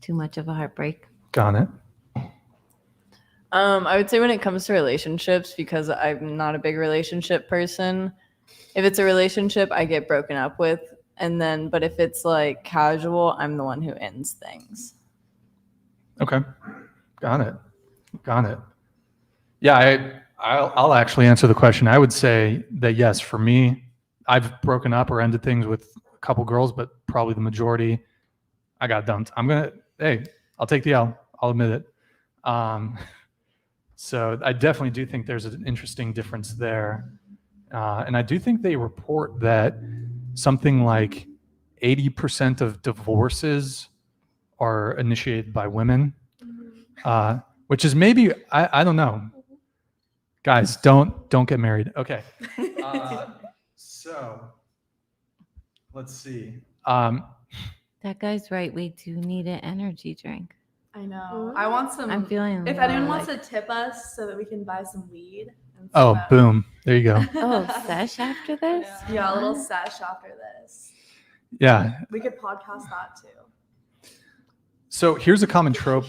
too much of a heartbreak. Got it. I would say when it comes to relationships, because I'm not a big relationship person, if it's a relationship, I get broken up with. And then, but if it's like casual, I'm the one who ends things. Okay. Got it. Got it. Yeah, I'll actually answer the question. I would say that yes, for me, I've broken up or ended things with a couple girls, but probably the majority, I got dumped. I'll take the L. I'll admit it. So I definitely do think there's an interesting difference there. And I do think they report that something like 80% of divorces are initiated by women, which is maybe, I don't know. Guys, don't get married. Okay. So let's see. That guy's right. We do need an energy drink. I know. I want some. I'm feeling. If a anyone little, wants to tip us so that we can buy some weed. And Oh, smoke. boom. There you go. Oh, sesh after this? Yeah, a little sesh after this. Yeah. We could podcast that too. So here's a common trope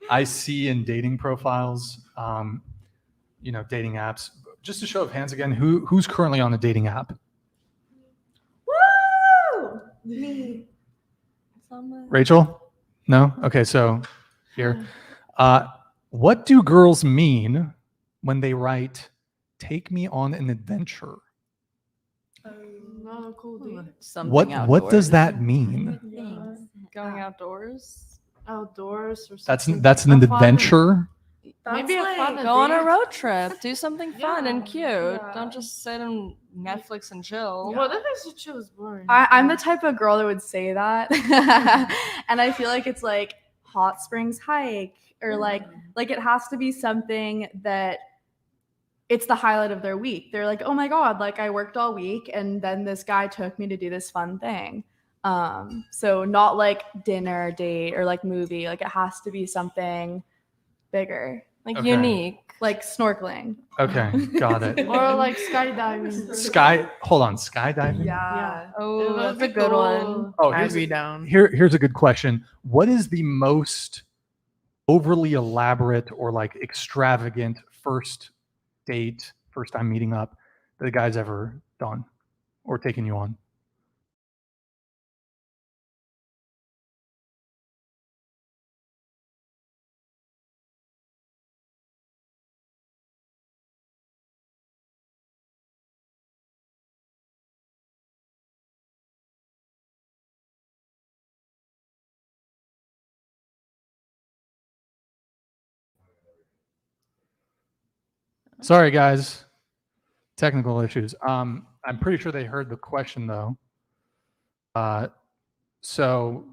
I see in dating profiles, dating apps. Just a show of hands again, who's currently on a dating app? Woo! Me. Rachel? No? Okay, so here. What do girls mean when they write, "Take me on an adventure"? Oh, cool, dude. Something What does outdoors. that mean? Yeah. Going outdoors. Outdoors or That's something. an A fun- adventure. Maybe a fun Go on a date. road trip. Do something fun and Yeah, cute. yeah. Don't just sit on Netflix and chill. Well, that is just chill is boring. I'm the type of girl that would say that, and I feel like it's like hot springs hike or like it has to be something that it's the highlight of their week. They're like, oh my god, like I worked all week and then this guy took me to do this fun thing. So not like dinner date or like movie. Like it has to be something bigger, Like Okay. unique. like snorkeling. Okay, got it. Or like skydiving. Hold on, skydiving? Yeah. Oh, It that's would a be good cool. one. Oh, I'd here's be down. here's a good question. What is the most overly elaborate or like extravagant first date, first time meeting up that a guy's ever done or taken you on? Sorry, guys. Technical issues. I'm pretty sure they heard the question though. So,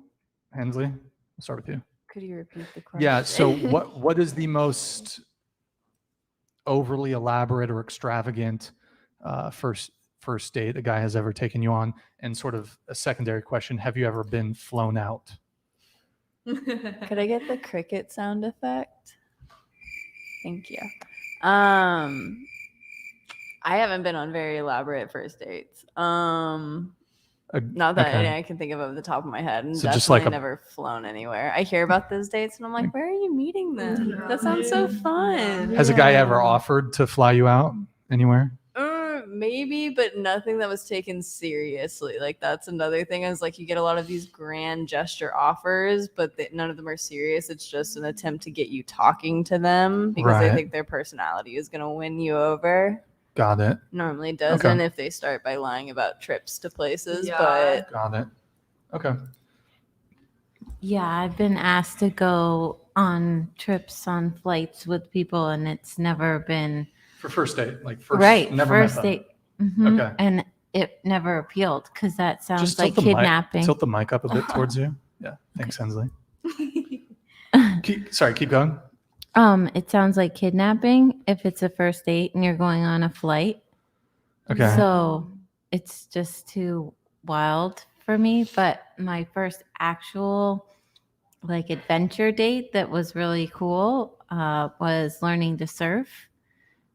Hensley, we'll start with you. Could you repeat the question? Yeah. So, what is the most overly elaborate or extravagant first date a guy has ever taken you on? And sort of a secondary question: have you ever been flown out? Could I get the cricket sound effect? Thank you. I haven't been on very elaborate first dates. Not that okay. I can think of off the top of my head. And So definitely just like never flown anywhere. I hear about those dates and I'm like, where are you meeting them? That sounds so fun. Has a guy ever offered to fly you out anywhere? Maybe, but nothing that was taken seriously. Like that's another thing is like you get a lot of these grand gesture offers, but none of them are serious. It's just an attempt to get you talking to them because they Right. think their personality is going to win you over. Got it. Normally doesn't if they start by lying about trips to places, but Got it. Okay. Yeah, I've been asked to go on trips on flights with people, and it's never been For first date, like first, right. never met First them. date, Mhm. Okay. and it never appealed because that sounds Just like tilt the kidnapping. Mic, tilt the mic up a bit towards you. Yeah. Thanks, Hensley. Keep going. It sounds like kidnapping if it's a first date and you're going on a flight. Okay. So it's just too wild for me. But my first actual like adventure date that was really cool was learning to surf.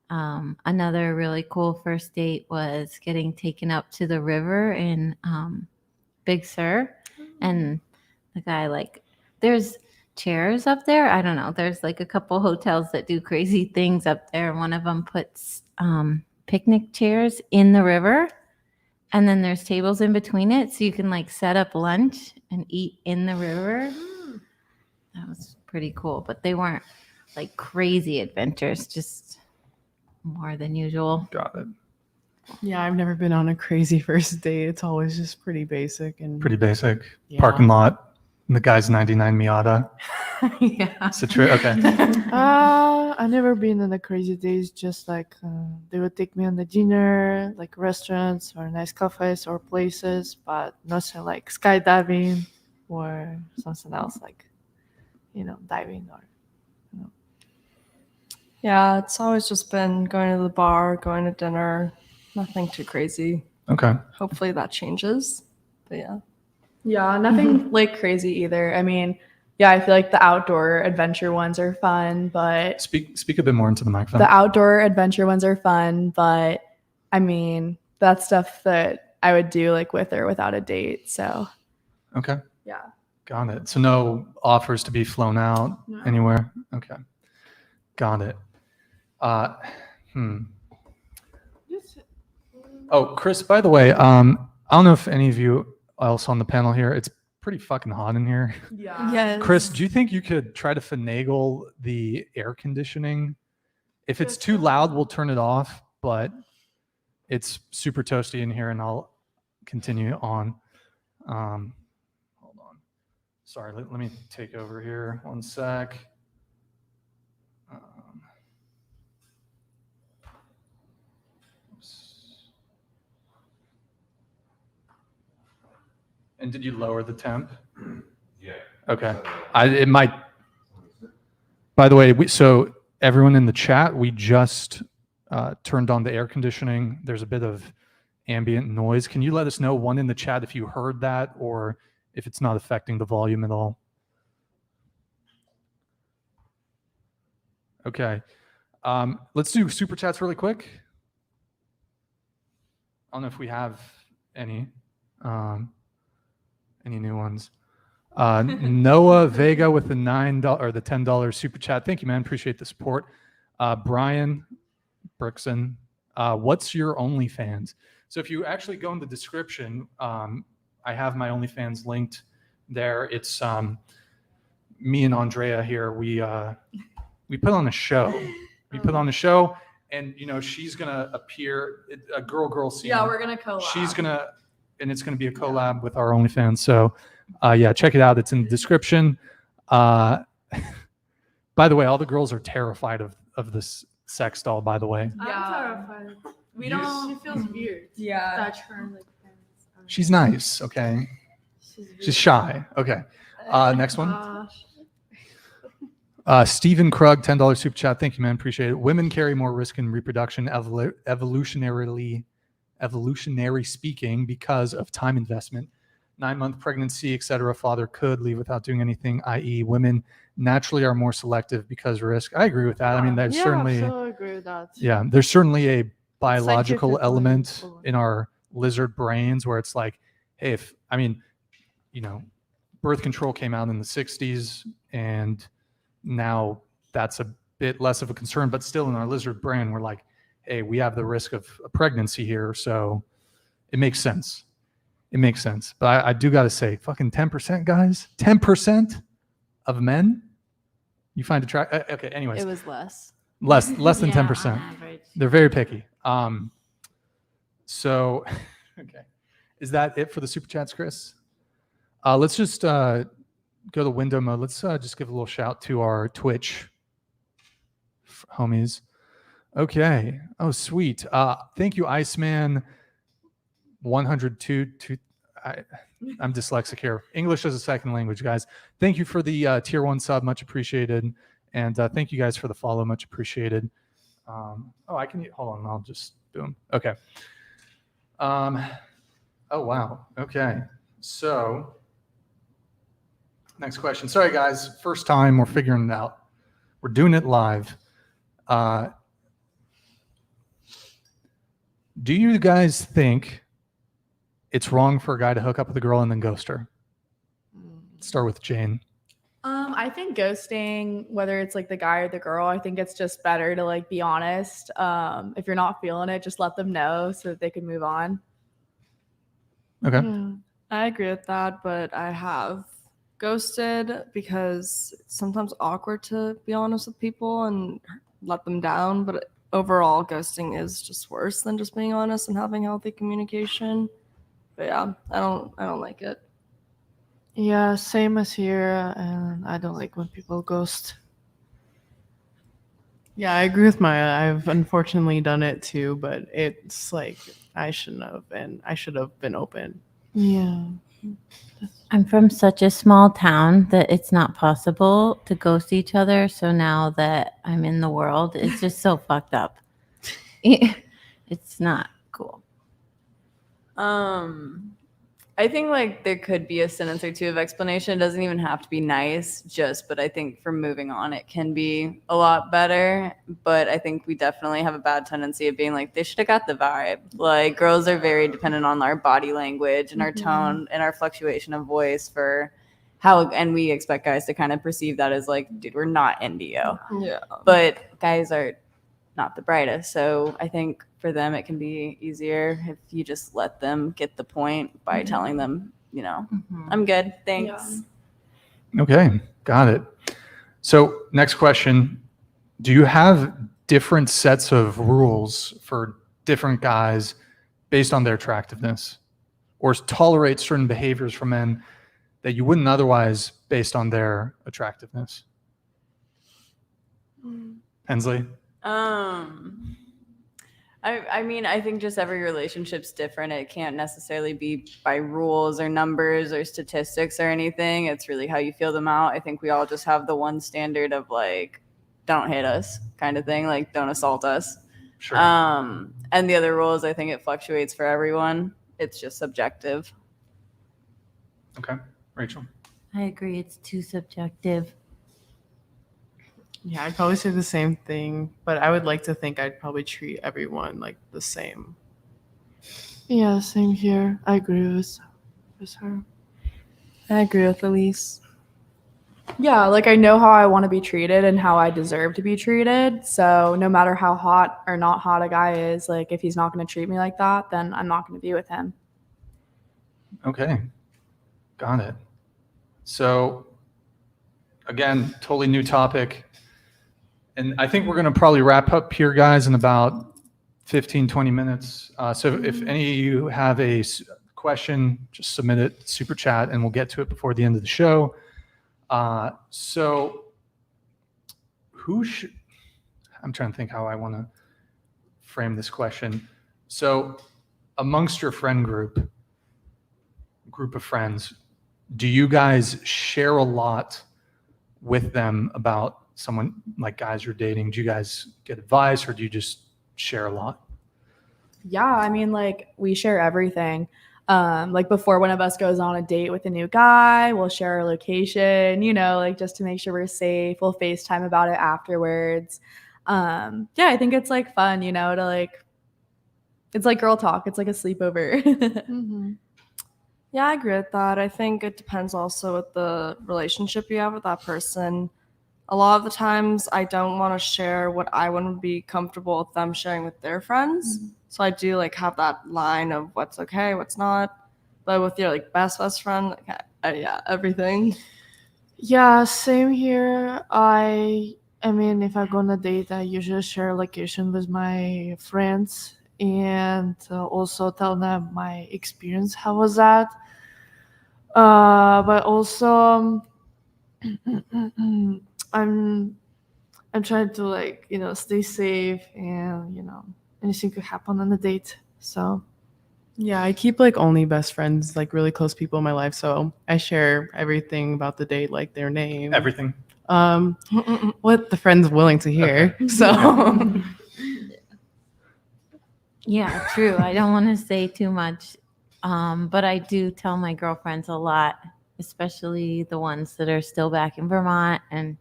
Another really cool first date was getting taken up to the river in Big Sur. And the guy, like, there's chairs up there. I don't know. There's like a couple hotels that do crazy things up there. One of them puts picnic chairs in the river. And then there's tables in between it. So you can like set up lunch and eat in the river. That was pretty cool. But they weren't like crazy adventures, just more than usual. Got it. Yeah, I've never been on a crazy first date. It's always just pretty basic and Pretty basic. Yeah. Parking lot. And the guy's 99 Miata. yeah. Okay. I never been on a crazy days. Just like they would take me on the dinner, like restaurants or nice cafes or places, but nothing like skydiving or something else like, diving or. Yeah, it's always just been going to the bar, going to dinner, nothing too crazy. Okay. Hopefully that changes. But yeah. Yeah, nothing like crazy either. I mean, yeah, I feel like the outdoor adventure ones are fun, but Speak a bit more into the microphone. the outdoor adventure ones are fun, but I mean, that's stuff that I would do like with or without a date. So, Okay. yeah. Got it. So no offers to be flown out anywhere. Okay. Got it. Oh, Chris, by the way, I don't know if any of you else on the panel here, it's pretty fucking hot in here. Yeah. Yes. Chris, do you think you could try to finagle the air conditioning? If it's too loud, we'll turn it off, but it's super toasty in here and I'll continue on. Hold on. Sorry, let me take over here 1 sec. And did you lower the temp? Yeah. Okay. It might. By the way, so everyone in the chat, we just turned on the air conditioning. There's a bit of ambient noise. Can you let us know, one in the chat, if you heard that or if it's not affecting the volume at all? Okay. Let's do super chats really quick. I don't know if we have any new ones. Noah Vega with the $9 or the $10 super chat. Thank you, man. Appreciate the support. Brian Brickson, what's your OnlyFans? So if you actually go in the description, I have my OnlyFans linked there. It's me and Andrea here. We put on a show. We put on a show, and she's gonna appear a girl scene. Yeah, we're gonna collab. She's gonna, and it's gonna be a collab with our OnlyFans. So, yeah, check it out. It's in the description. By the way, all the girls are terrified of this sex doll, by the way. I'm terrified. We You- don't. She feels weird. Yeah. Touch her like parents. She's nice, okay? She's weird. shy. Okay. Next one. Gosh. Stephen Krug, $10 super chat. Thank you, man. Appreciate it. Women carry more risk in reproduction, evolutionary speaking, because of time investment. 9-month pregnancy, etc. Father could leave without doing anything, i.e., women naturally are more selective because risk. I agree with that. I mean, there's certainly, so I agree with that. yeah, there's certainly a biological Scientifically element proven. in our lizard brains where it's like, hey, if, I mean, you know, birth control came out in the 60s and now that's a bit less of a concern, but still in our lizard brain, we're like, hey, we have the risk of a pregnancy here. So it makes sense. It makes sense. But I do got to say, fucking 10%, guys, 10% of men you find attractive. Okay, anyways, It was less. less than Yeah, 10%. on average. They're very picky. So, okay. Is that it for the super chats, Chris? Let's just go to window mode. Let's just give a little shout to our Twitch homies. Okay. Oh, sweet. Thank you, Iceman 102. I'm dyslexic here. English as a second language, guys. Thank you for the tier 1 sub. Much appreciated. And thank you guys for the follow. Much appreciated. I can hold on. I'll just boom. Okay. Oh, wow. Okay. So next question. Sorry, guys. First time. We're figuring it out. We're doing it live. Do you guys think it's wrong for a guy to hook up with a girl and then ghost her? Start with Jane. I think ghosting, whether it's like the guy or the girl, I think it's just better to like be honest. If you're not feeling it, just let them know so that they can move on. Okay. Yeah, I agree with that, but I have ghosted because it's sometimes awkward to be honest with people and let them down. But overall, ghosting is just worse than just being honest and having healthy communication. But yeah, I don't like it. Yeah, same as here, and I don't like when people ghost. Yeah, I agree with Maya. I've unfortunately done it too, but it's like I shouldn't have, and I should have been open. Yeah. I'm from such a small town that it's not possible to ghost each other. So now that I'm in the world, it's just so fucked up. It's not cool. I think like there could be a sentence or two of explanation. It doesn't even have to be nice, but I think for moving on, it can be a lot better. But I think we definitely have a bad tendency of being like, they should have got the vibe. Like girls are very dependent on our body language and our tone and our fluctuation of voice for how, and we expect guys to kind of perceive that as like, dude, we're not into you. Yeah. But guys are not the brightest. So I think for them, it can be easier if you just let them get the point by telling them, you know, I'm good. Thanks. Okay. Got it. So next question. Do you have different sets of rules for different guys based on their attractiveness, or tolerate certain behaviors from men that you wouldn't otherwise based on their attractiveness? Hensley? I mean, I think just every relationship's different. It can't necessarily be by rules or numbers or statistics or anything. It's really how you feel them out. I think we all just have the one standard of like, don't hit us kind of thing, like don't assault us. Sure. And the other rules, I think it fluctuates for everyone. It's just subjective. Okay. Rachel? I agree. It's too subjective. Yeah, I'd probably say the same thing, but I would like to think I'd probably treat everyone like the same. Yeah, same here. I agree with her. I agree with Elise. Yeah, like I know how I want to be treated and how I deserve to be treated. So no matter how hot or not hot a guy is, like if he's not going to treat me like that, then I'm not going to be with him. Okay. Got it. So again, totally new topic. And I think we're going to probably wrap up here, guys, in about 15, 20 minutes. So if any of you have a question, just submit it, super chat, and we'll get to it before the end of the show. So I'm trying to think how I want to frame this question. So amongst your friend group of friends, do you guys share a lot with them about someone, like guys you're dating? Do you guys get advice, or do you just share a lot? Yeah, I mean, like, we share everything. Like, before one of us goes on a date with a new guy, we'll share our location, you know, like, just to make sure we're safe. We'll FaceTime about it afterwards. Yeah, I think it's like fun, you know, to like, it's like girl talk. It's like a sleepover. Mm-hmm. Yeah, I agree with that. I think it depends also with the relationship you have with that person. A lot of the times I don't want to share what I wouldn't be comfortable with them sharing with their friends. So I do like have that line of what's okay, what's not. But with your like best friend, like, yeah, everything. Yeah, same here. I mean, if I go on a date, I usually share location with my friends and also tell them my experience. How was that? But also, I'm trying to like stay safe and anything could happen on the date. So Yeah, I keep like only best friends, like really close people in my life. So I share everything about the date, like their name, Everything. what the friend's willing to hear. Okay. So Yeah, true. I don't want to say too much, but I do tell my girlfriends a lot, especially the ones that are still back in Vermont, and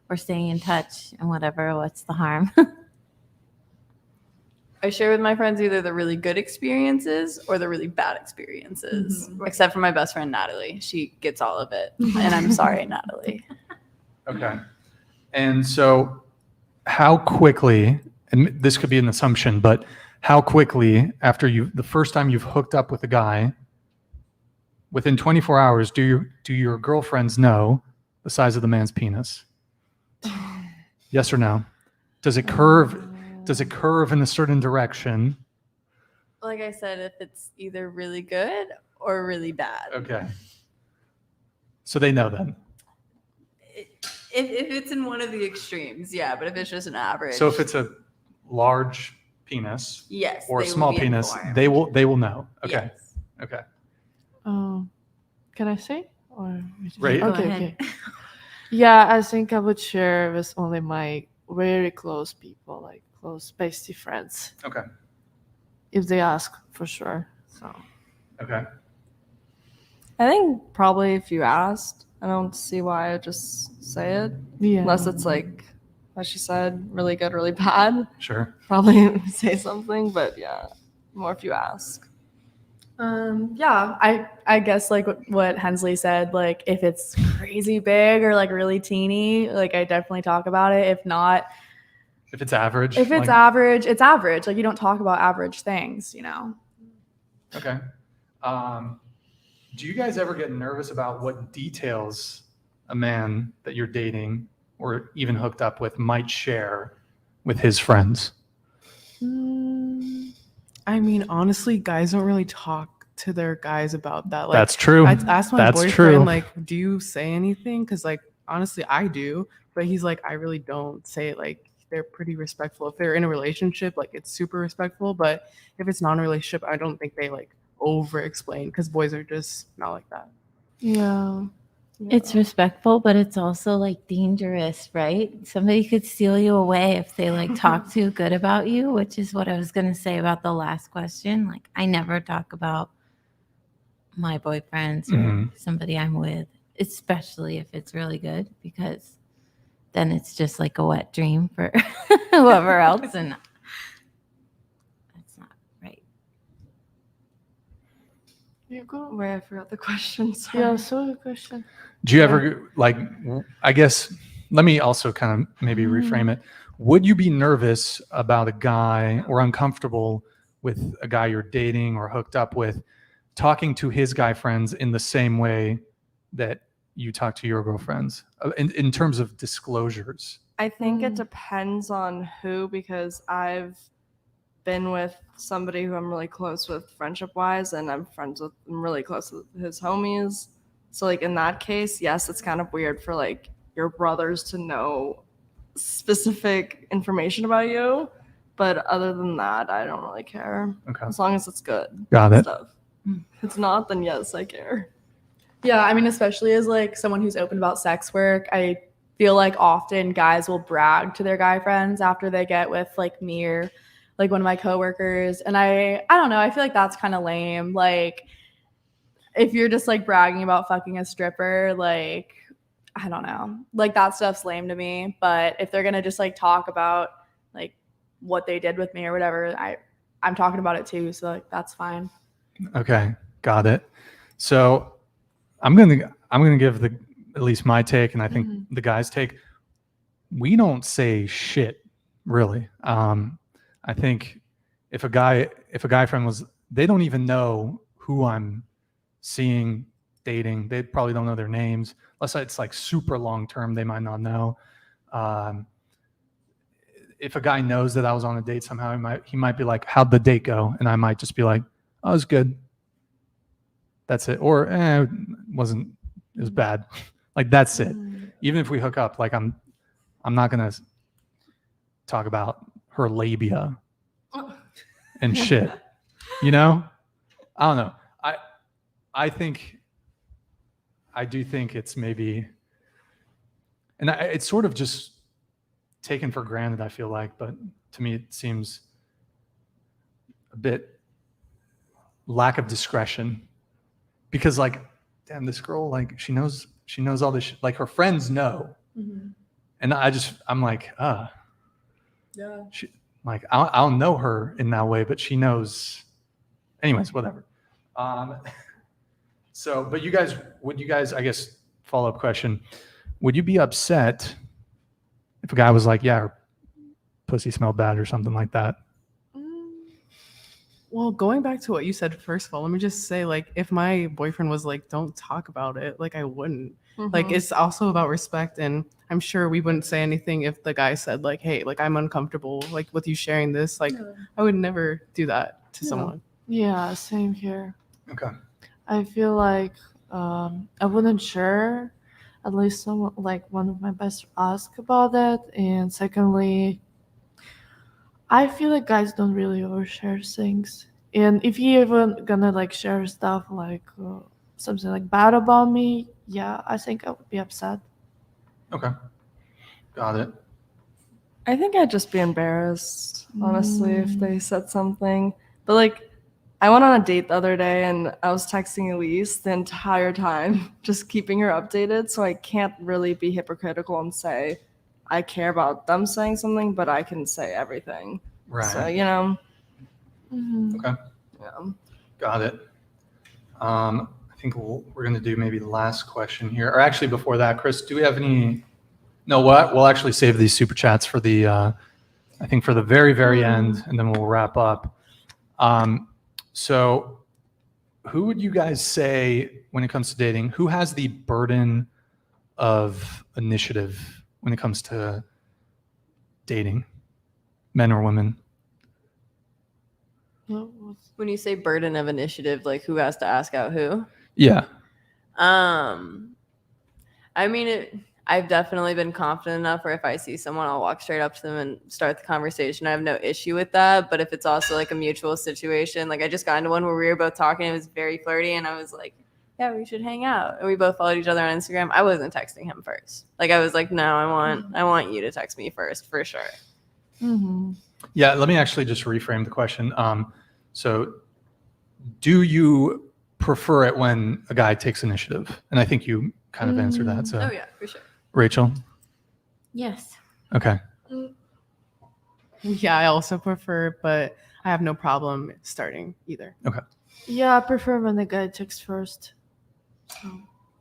we're staying in touch and whatever. What's the harm? I share with my friends either the really good experiences or the really bad experiences, except for my best friend, Natalie. She gets all of it. And I'm sorry, Natalie. Okay. And so how quickly, and this could be an assumption, but how quickly after the first time you've hooked up with a guy, within 24 hours, do your girlfriends know the size of the man's penis? Yes or no? Does it curve? Does it curve in a certain direction? Like I said, if it's either really good or really bad. Okay. So they know then. If it's in one of the extremes, yeah. But if it's just an average. So if it's a large penis, yes, or a they will small be penis, informed. they will know. Okay. Yes. Okay. can I say? Or Right. Go Okay, ahead. okay. Yeah, I think I would share with only my very close people, like close bestie friends, Okay. if they ask for sure. So Okay. I think probably if you asked, I don't see why I just say it. yeah, Unless it's like, as she said, really good, really bad. Sure. Probably say something, but yeah, more if you ask. Yeah, I guess like what Hensley said, like if it's crazy big or like really teeny, like I definitely talk about it. If not, If it's average. if it's like- average, it's average. Like you don't talk about average things, you know. Okay. Do you guys ever get nervous about what details a man that you're dating or even hooked up with might share with his friends? I mean, honestly, guys don't really talk to their guys about that. Like, That's true. I asked my That's boyfriend, true. like, do you say anything? Because, like, honestly, I do. But he's like, I really don't say it. Like, they're pretty respectful. If they're in a relationship, like, it's super respectful. But if it's not a relationship, I don't think they, like, over-explain because boys are just not like that. yeah. It's respectful, but it's also like dangerous, right? Somebody could steal you away if they like talk too good about you, which is what I was going to say about the last question. Like, I never talk about my boyfriends or somebody I'm with, especially if it's really good, because then it's just like a wet dream for whoever else. And that's not right. You go. Wait, I forgot the question. Sorry. Yeah, so the question. Do you ever, like, I guess, let me also kind of maybe reframe it. Would you be nervous about a guy or uncomfortable with a guy you're dating or hooked up with talking to his guy friends in the same way that you talk to your girlfriends in terms of disclosures? I think it depends on who, because I've been with somebody who I'm really close with friendship wise, and I'm really close with his homies. So like in that case, yes, it's kind of weird for like your brothers to know specific information about you. But other than that, I don't really care. Okay. As long as it's good. Got it. Stuff. If it's not, then yes, I care. Yeah, I mean, especially as like someone who's open about sex work, I feel like often guys will brag to their guy friends after they get with like me or like one of my coworkers, and I don't know, I feel like that's kind of lame. Like if you're just like bragging about fucking a stripper, like I don't know, like that stuff's lame to me. But if they're gonna just like talk about like what they did with me or whatever, I'm talking about it too, so like that's fine. Okay, got it. So I'm gonna give at least my take, and I think the guys' take. We don't say shit, really. I think if a guy friend was, they don't even know who I'm seeing, dating. They probably don't know their names, unless it's like super long term. They might not know. If a guy knows that I was on a date somehow, he might be like, "How'd the date go?" And I might just be like, "Oh, it was good. That's it." Or it was bad. Like that's it. Even if we hook up, like I'm not gonna talk about her labia and shit. You know? I don't know. I do think it's maybe, and it's sort of just taken for granted, I feel like, but to me it seems a bit lack of discretion. Because like, damn, this girl, like she knows all this shit. Like her friends know. And I'm like, Yeah. Like I don't know her in that way, but she knows. Anyways, whatever. So, but would you guys, I guess, follow-up question, would you be upset if a guy was like, yeah, her pussy smelled bad or something like that? Well, going back to what you said, first of all, let me just say, like, if my boyfriend was like, don't talk about it, like, I wouldn't. Like, it's also about respect. And I'm sure we wouldn't say anything if the guy said, like, hey, like, I'm uncomfortable, like, with you sharing this. Like, I would never do that to someone. Yeah, same here. Okay. I feel like I wouldn't share. At least someone like one of my best ask about that. And secondly, I feel like guys don't really overshare things. And if you even gonna like share stuff like something like bad about me, yeah, I think I would be upset. Okay. Got it. I think I'd just be embarrassed, honestly, if they said something. But like, I went on a date the other day and I was texting Elise the entire time, just keeping her updated. So I can't really be hypocritical and say I care about them saying something, but I can say everything. Right. So, you know. Okay. Yeah. Got it. I think we're going to do maybe the last question here. Or actually, before that, Chris, do we have any? No, we'll actually save these super chats for the, I think for the very, very end, and then we'll wrap up. So who would you guys say, when it comes to dating, who has the burden of initiative when it comes to dating, men or women? When you say burden of initiative, like who has to ask out who? Yeah. I mean, I've definitely been confident enough where if I see someone, I'll walk straight up to them and start the conversation. I have no issue with that. But if it's also like a mutual situation, like I just got into one where we were both talking, it was very flirty, and I was like, yeah, we should hang out. And we both followed each other on Instagram. I wasn't texting him first. Like I was like, no, I want you to text me first for sure. Yeah, let me actually just reframe the question. So do you prefer it when a guy takes initiative? And I think you kind of answered that. So Oh yeah, for sure. Rachel? Yes. Okay. Yeah, I also prefer, but I have no problem starting either. Okay. Yeah, I prefer when the guy texts first.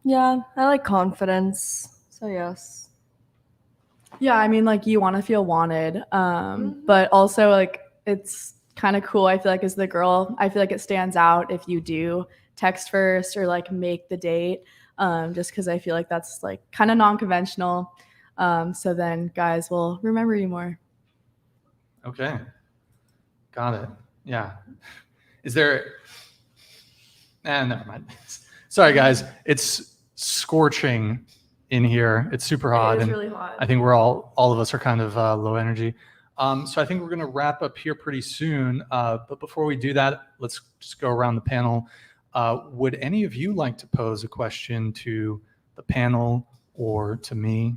Yeah, I like confidence. So yes. Yeah, I mean, like you want to feel wanted, but also like it's kind of cool. I feel like as the girl, I feel like it stands out if you do text first or like make the date, just because I feel like that's like kind of non-conventional. So then guys will remember you more. Okay. Got it. Yeah. Is there? Never mind. Sorry, guys. It's scorching in here. It's super hot. It is and really hot. I think all of us are kind of low energy. So I think we're going to wrap up here pretty soon. But before we do that, let's just go around the panel. Would any of you like to pose a question to the panel or to me?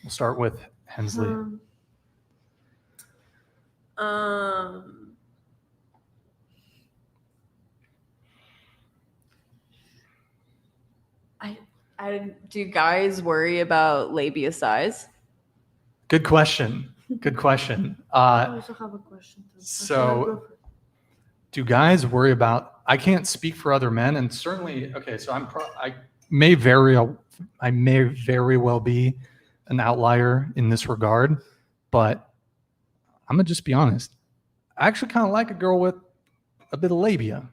We'll start with Hensley. Do guys worry about labia size? Good question. Good question. I also have a question. So do guys worry about, I can't speak for other men, and certainly, okay, so I may very well be an outlier in this regard, but I'm gonna just be honest. I actually kind of like a girl with a bit of labia,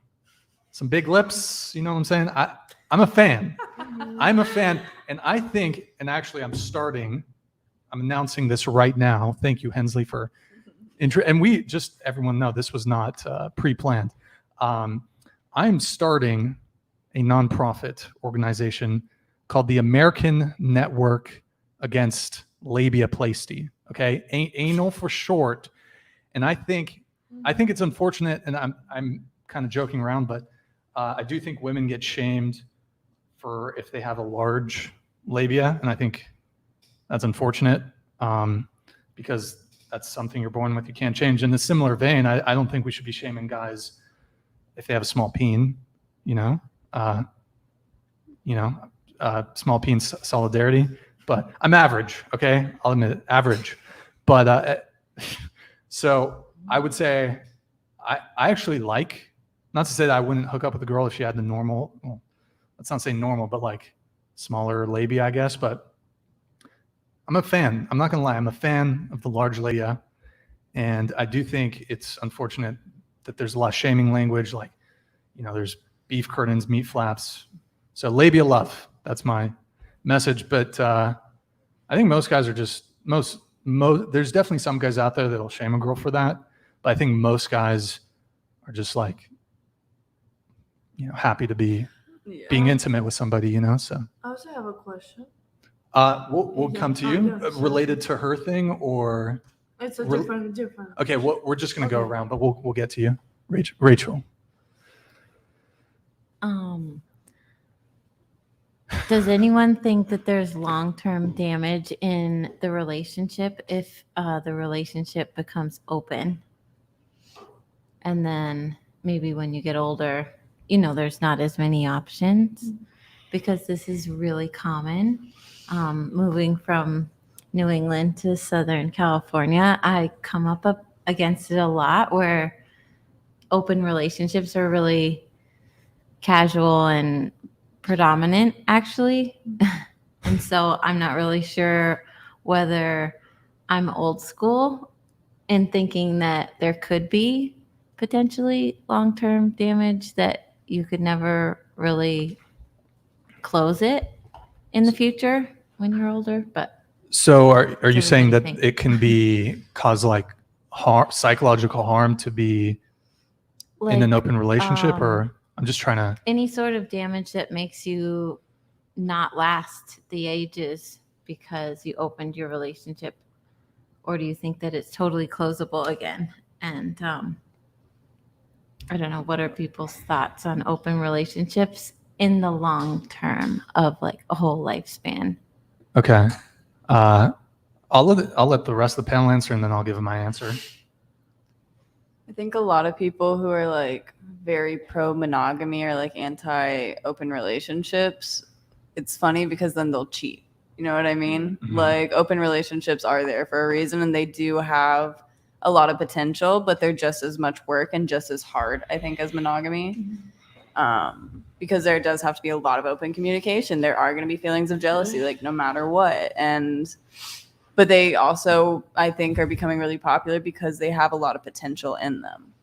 some big lips, you know what I'm saying? I'm a fan. I'm a fan, and I think, and actually I'm announcing this right now. Thank you, Hensley, for and we just, everyone know this was not pre-planned. I'm starting a nonprofit organization called the American Network Against Labiaplasty. Okay, anal for short. And I think it's unfortunate, and I'm kind of joking around, but I do think women get shamed for if they have a large labia, and I think that's unfortunate because that's something you're born with, you can't change. In a similar vein, I don't think we should be shaming guys if they have a small peen, small peen solidarity. But I'm average, okay? I'll admit it, average. But so I would say I actually like, not to say that I wouldn't hook up with a girl if she had the normal, well, let's not say normal, but like smaller labia, I guess. But I'm a fan. I'm not going to lie. I'm a fan of the large labia. And I do think it's unfortunate that there's a lot of shaming language, like, there's beef curtains, meat flaps. So labia love, that's my message. But I think most guys are just, there's definitely some guys out there that'll shame a girl for that. But I think most guys are just like, happy to be being intimate with somebody, so. I also have a question. We'll come to you. Related to her thing, or It's a different. okay, we're just gonna go around, but we'll get to you. Rachel. Does anyone think that there's long-term damage in the relationship if the relationship becomes open? And then maybe when you get older, there's not as many options, because this is really common. Moving from New England to Southern California, I come up against it a lot, where open relationships are really casual and predominant, actually. And so I'm not really sure whether I'm old school in thinking that there could be potentially long-term damage, that you could never really close it in the future when you're older. But so are you saying that think? it can be cause like psychological harm to be in an open relationship, or I'm just trying to, any sort of damage that makes you not last the ages because you opened your relationship? Or do you think that it's totally closable again? And I don't know, what are people's thoughts on open relationships in the long term of like a whole lifespan? okay. I'll let the rest of the panel answer, and then I'll give my answer. I think a lot of people who are like very pro monogamy or like anti open relationships, it's funny because then they'll cheat. You know what I mean? Mhm. Like, open relationships are there for a reason, and they do have a lot of potential, but they're just as much work and just as hard, I think, as monogamy. Because there does have to be a lot of open communication. There are going to be feelings of jealousy, like, no matter what. But they also, I think, are becoming really popular because they have a lot of potential in them.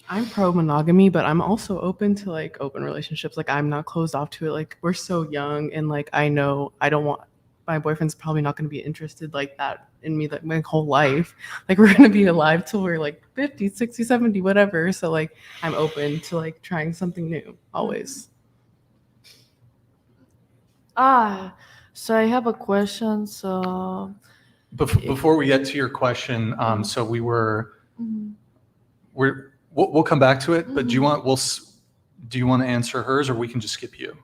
I'm pro monogamy, but I'm also open to like open relationships. Like, I'm not closed off to it. Like, we're so young, and like, I know I don't want, my boyfriend's probably not going to be interested like that in me like my whole life. Like, we're going to be alive till we're like 50, 60, 70, whatever. So like, I'm open to like trying something new always. So I have a question. So Before we get to your question, so we'll come back to it. But do you want to answer hers, or we can just skip you?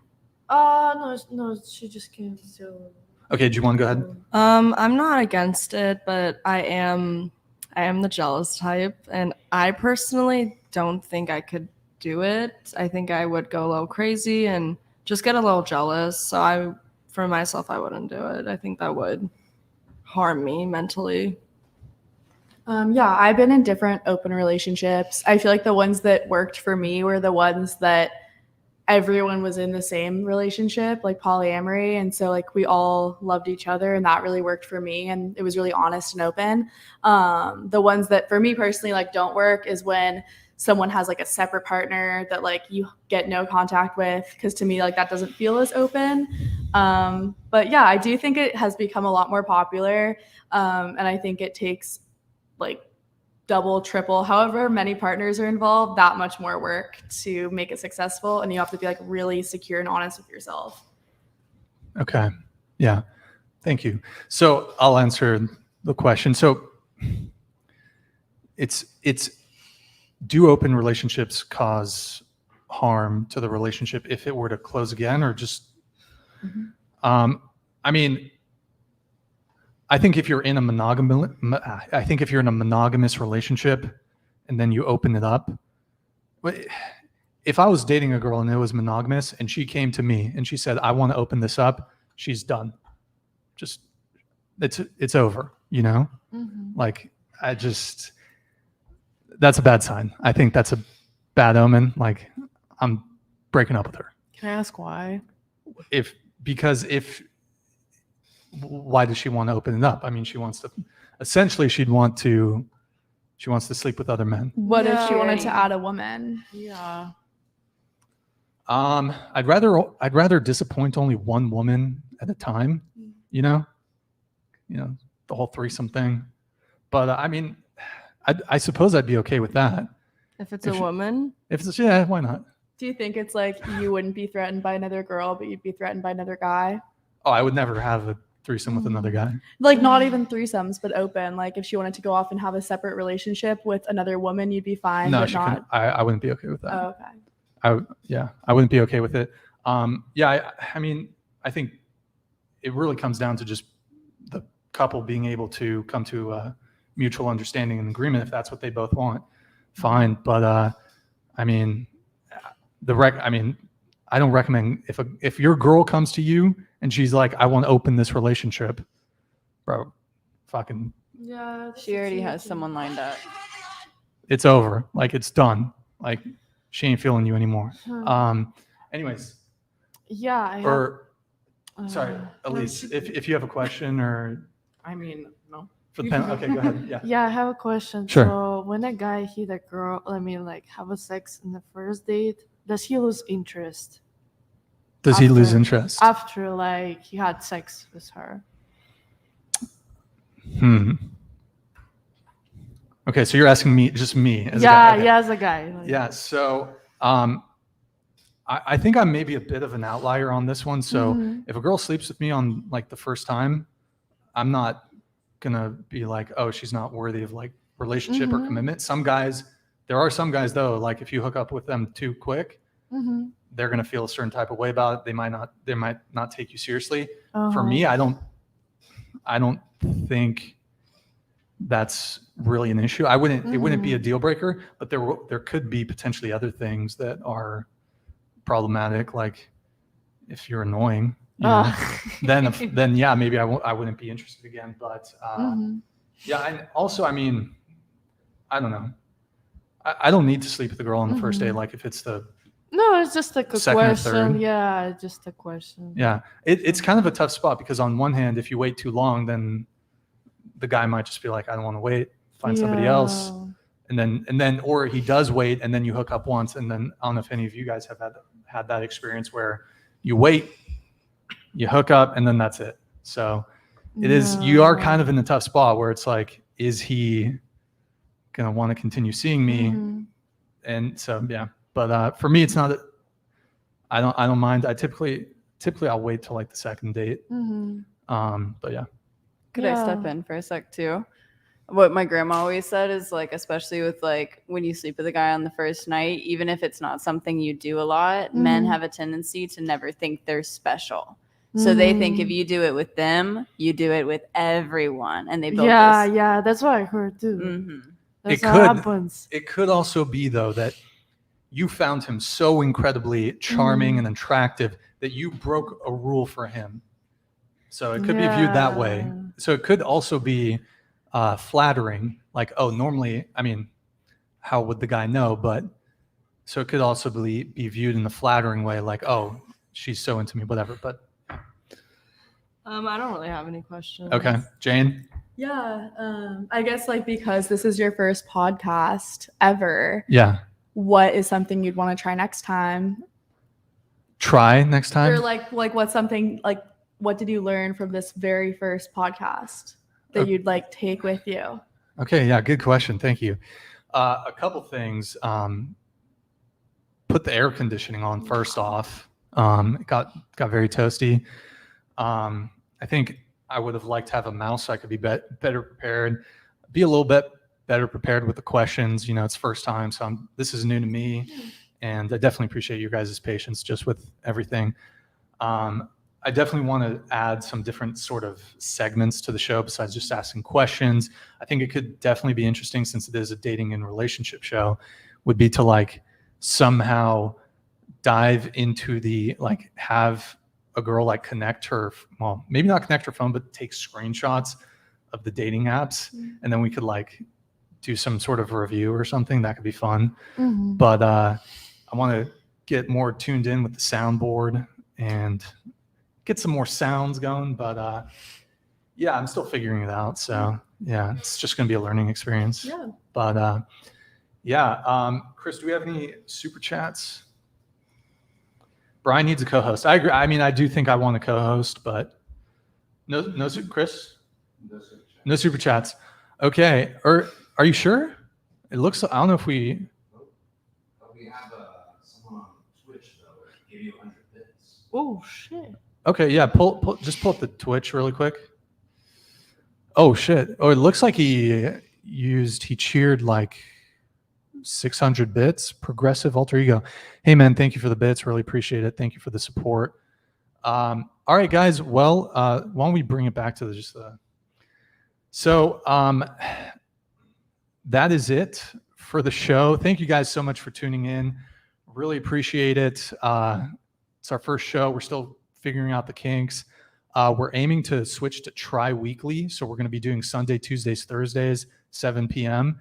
no, she just came. So Okay, do you want to go ahead? I'm not against it, but I am the jealous type, and I personally don't think I could do it. I think I would go a little crazy and just get a little jealous. So for myself, I wouldn't do it. I think that would harm me mentally. Yeah, I've been in different open relationships. I feel like the ones that worked for me were the ones that everyone was in the same relationship, like polyamory. And so like we all loved each other, and that really worked for me. And it was really honest and open. The ones that for me personally like don't work is when someone has like a separate partner that like you get no contact with, because to me like that doesn't feel as open. But yeah, I do think it has become a lot more popular. And I think it takes like double, triple, however many partners are involved, that much more work to make it successful. And you have to be like really secure and honest with yourself. Okay. Yeah. Thank you. So I'll answer the question. So it's do open relationships cause harm to the relationship if it were to close again, or just I mean, I think if you're in a monogamous relationship and then you open it up, if I was dating a girl and it was monogamous and she came to me and she said, I want to open this up, she's done. Just, it's over, you know? Like, that's a bad sign. I think that's a bad omen. Like, I'm breaking up with her. Can I ask why? Why does she want to open it up? I mean, essentially she'd want to She wants to sleep with other men. What if she wanted to add a woman? Yeah. I'd rather disappoint only one woman at a time, you know, the whole threesome thing. But I mean, I suppose I'd be okay with that. If it's a woman? If it's, yeah, why not? Do you think it's like you wouldn't be threatened by another girl, but you'd be threatened by another guy? Oh, I would never have a threesome with another guy. Like not even threesomes, but open. Like if she wanted to go off and have a separate relationship with another woman, you'd be fine. No, but she not. couldn't. I wouldn't be okay with that. Oh, okay. I wouldn't be okay with it. I mean, I think it really comes down to just the couple being able to come to a mutual understanding and agreement. If that's what they both want, fine. But I mean, I don't recommend if your girl comes to you and she's like, I want to open this relationship, bro, fucking. Yeah. She already has someone lined up. It's over. Like it's done. Like she ain't feeling you anymore. Anyways. Yeah. Sorry, Elise, if you have a question or. I mean, no. For the panel, okay, go ahead. Yeah. Yeah, I have a question. Sure. So when a guy hit a girl, have a sex in the first date, does he lose interest? Does he lose interest? After he had sex with her. Okay, so you're asking me, just me as a guy. guy. Okay. Yeah, as a guy. Yeah, so I think I'm maybe a bit of an outlier on this one. So if a girl sleeps with me on the first time, I'm not gonna be like, oh, she's not worthy of relationship or commitment. There are some guys though, if you hook up with them too quick, they're gonna feel a certain type of way about it. They might not take you seriously. For me, I don't think that's really an issue. It wouldn't be a deal breaker, but there could be potentially other things that are problematic, like if you're annoying, then yeah, maybe I wouldn't be interested again. But yeah, and also, I mean, I don't know. I don't need to sleep with the girl on the first day. If it's the no, it's just a second or question. third. Yeah, just a question. Yeah, it's kind of a tough spot because on one hand, if you wait too long, then the guy might just be like, I don't want to wait, find somebody else. And then, or he does wait, and then you hook up once, and then I don't know if any of you guys have had that experience where you wait, you hook up, and then that's it. So you are kind of in a tough spot where it's like, is he gonna want to continue seeing me? And so yeah, but for me, it's not. I don't mind. I typically typically I'll wait till like the second date. But yeah. Could I step in for a sec too? What my grandma always said is like, especially with like when you sleep with a guy on the first night, even if it's not something you do a lot, men have a tendency to never think they're special. So they think if you do it with them, you do it with everyone, and they build this. Yeah, that's what I heard too. That's It what could- happens. It could also be though that you found him so incredibly charming and attractive that you broke a rule for him. So it could be viewed that way. Yeah. So it could also be flattering, like, oh, normally, I mean, how would the guy know? But so it could also be viewed in the flattering way, like, oh, she's so into me, whatever. But I don't really have any questions. okay, Jane. Yeah. I guess like because this is your first podcast ever, Yeah. what is something you'd want to try next time? Try next time. Or like what's something like what did you learn from this very first podcast that you'd like take with you? Okay, yeah, good question. Thank you. A couple things. Put the air conditioning on first off. It got very toasty. I think I would have liked to have a mouse so I could be better prepared. Be a little bit better prepared with the questions. You know, it's first time, so this is new to me, and I definitely appreciate your guys' patience just with everything. I definitely want to add some different sort of segments to the show besides just asking questions. I think it could definitely be interesting, since it is a dating and relationship show, would be to like somehow dive into the, like, have a girl like connect her, well, maybe not connect her phone, but take screenshots of the dating apps. And then we could like do some sort of review or something. That could be fun. But I want to get more tuned in with the soundboard and get some more sounds going. But yeah, I'm still figuring it out. So yeah, it's just going to be a learning experience. Yeah. But yeah, Chris, do we have any super chats? Brian needs a co-host. I agree. I mean, I do think I want a co-host, but Chris? No super chats. Okay. Are you sure? It looks, I don't know if we have someone on Twitch though, give you 100 bits. Oh shit. Okay, yeah, just pull up the Twitch really quick. Oh shit. Oh, it looks like he cheered like 600 bits. Progressive alter ego. Hey man, thank you for the bits. Really appreciate it. Thank you for the support. All right, guys. Well, why don't we bring it back to that is it for the show. Thank you guys so much for tuning in. Really appreciate it. It's our first show. We're still figuring out the kinks. We're aiming to switch to tri-weekly. So we're going to be doing Sunday, Tuesdays, Thursdays, 7 p.m.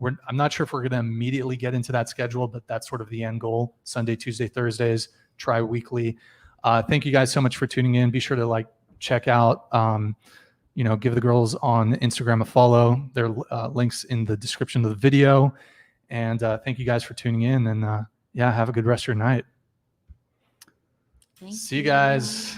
I'm not sure if we're going to immediately get into that schedule, but that's sort of the end goal. Sunday, Tuesday, Thursdays, tri-weekly. Thank you guys so much for tuning in. Be sure to like check out, give the girls on Instagram a follow. There are links in the description of the video. And thank you guys for tuning in. And yeah, have a good rest of your night. See you guys.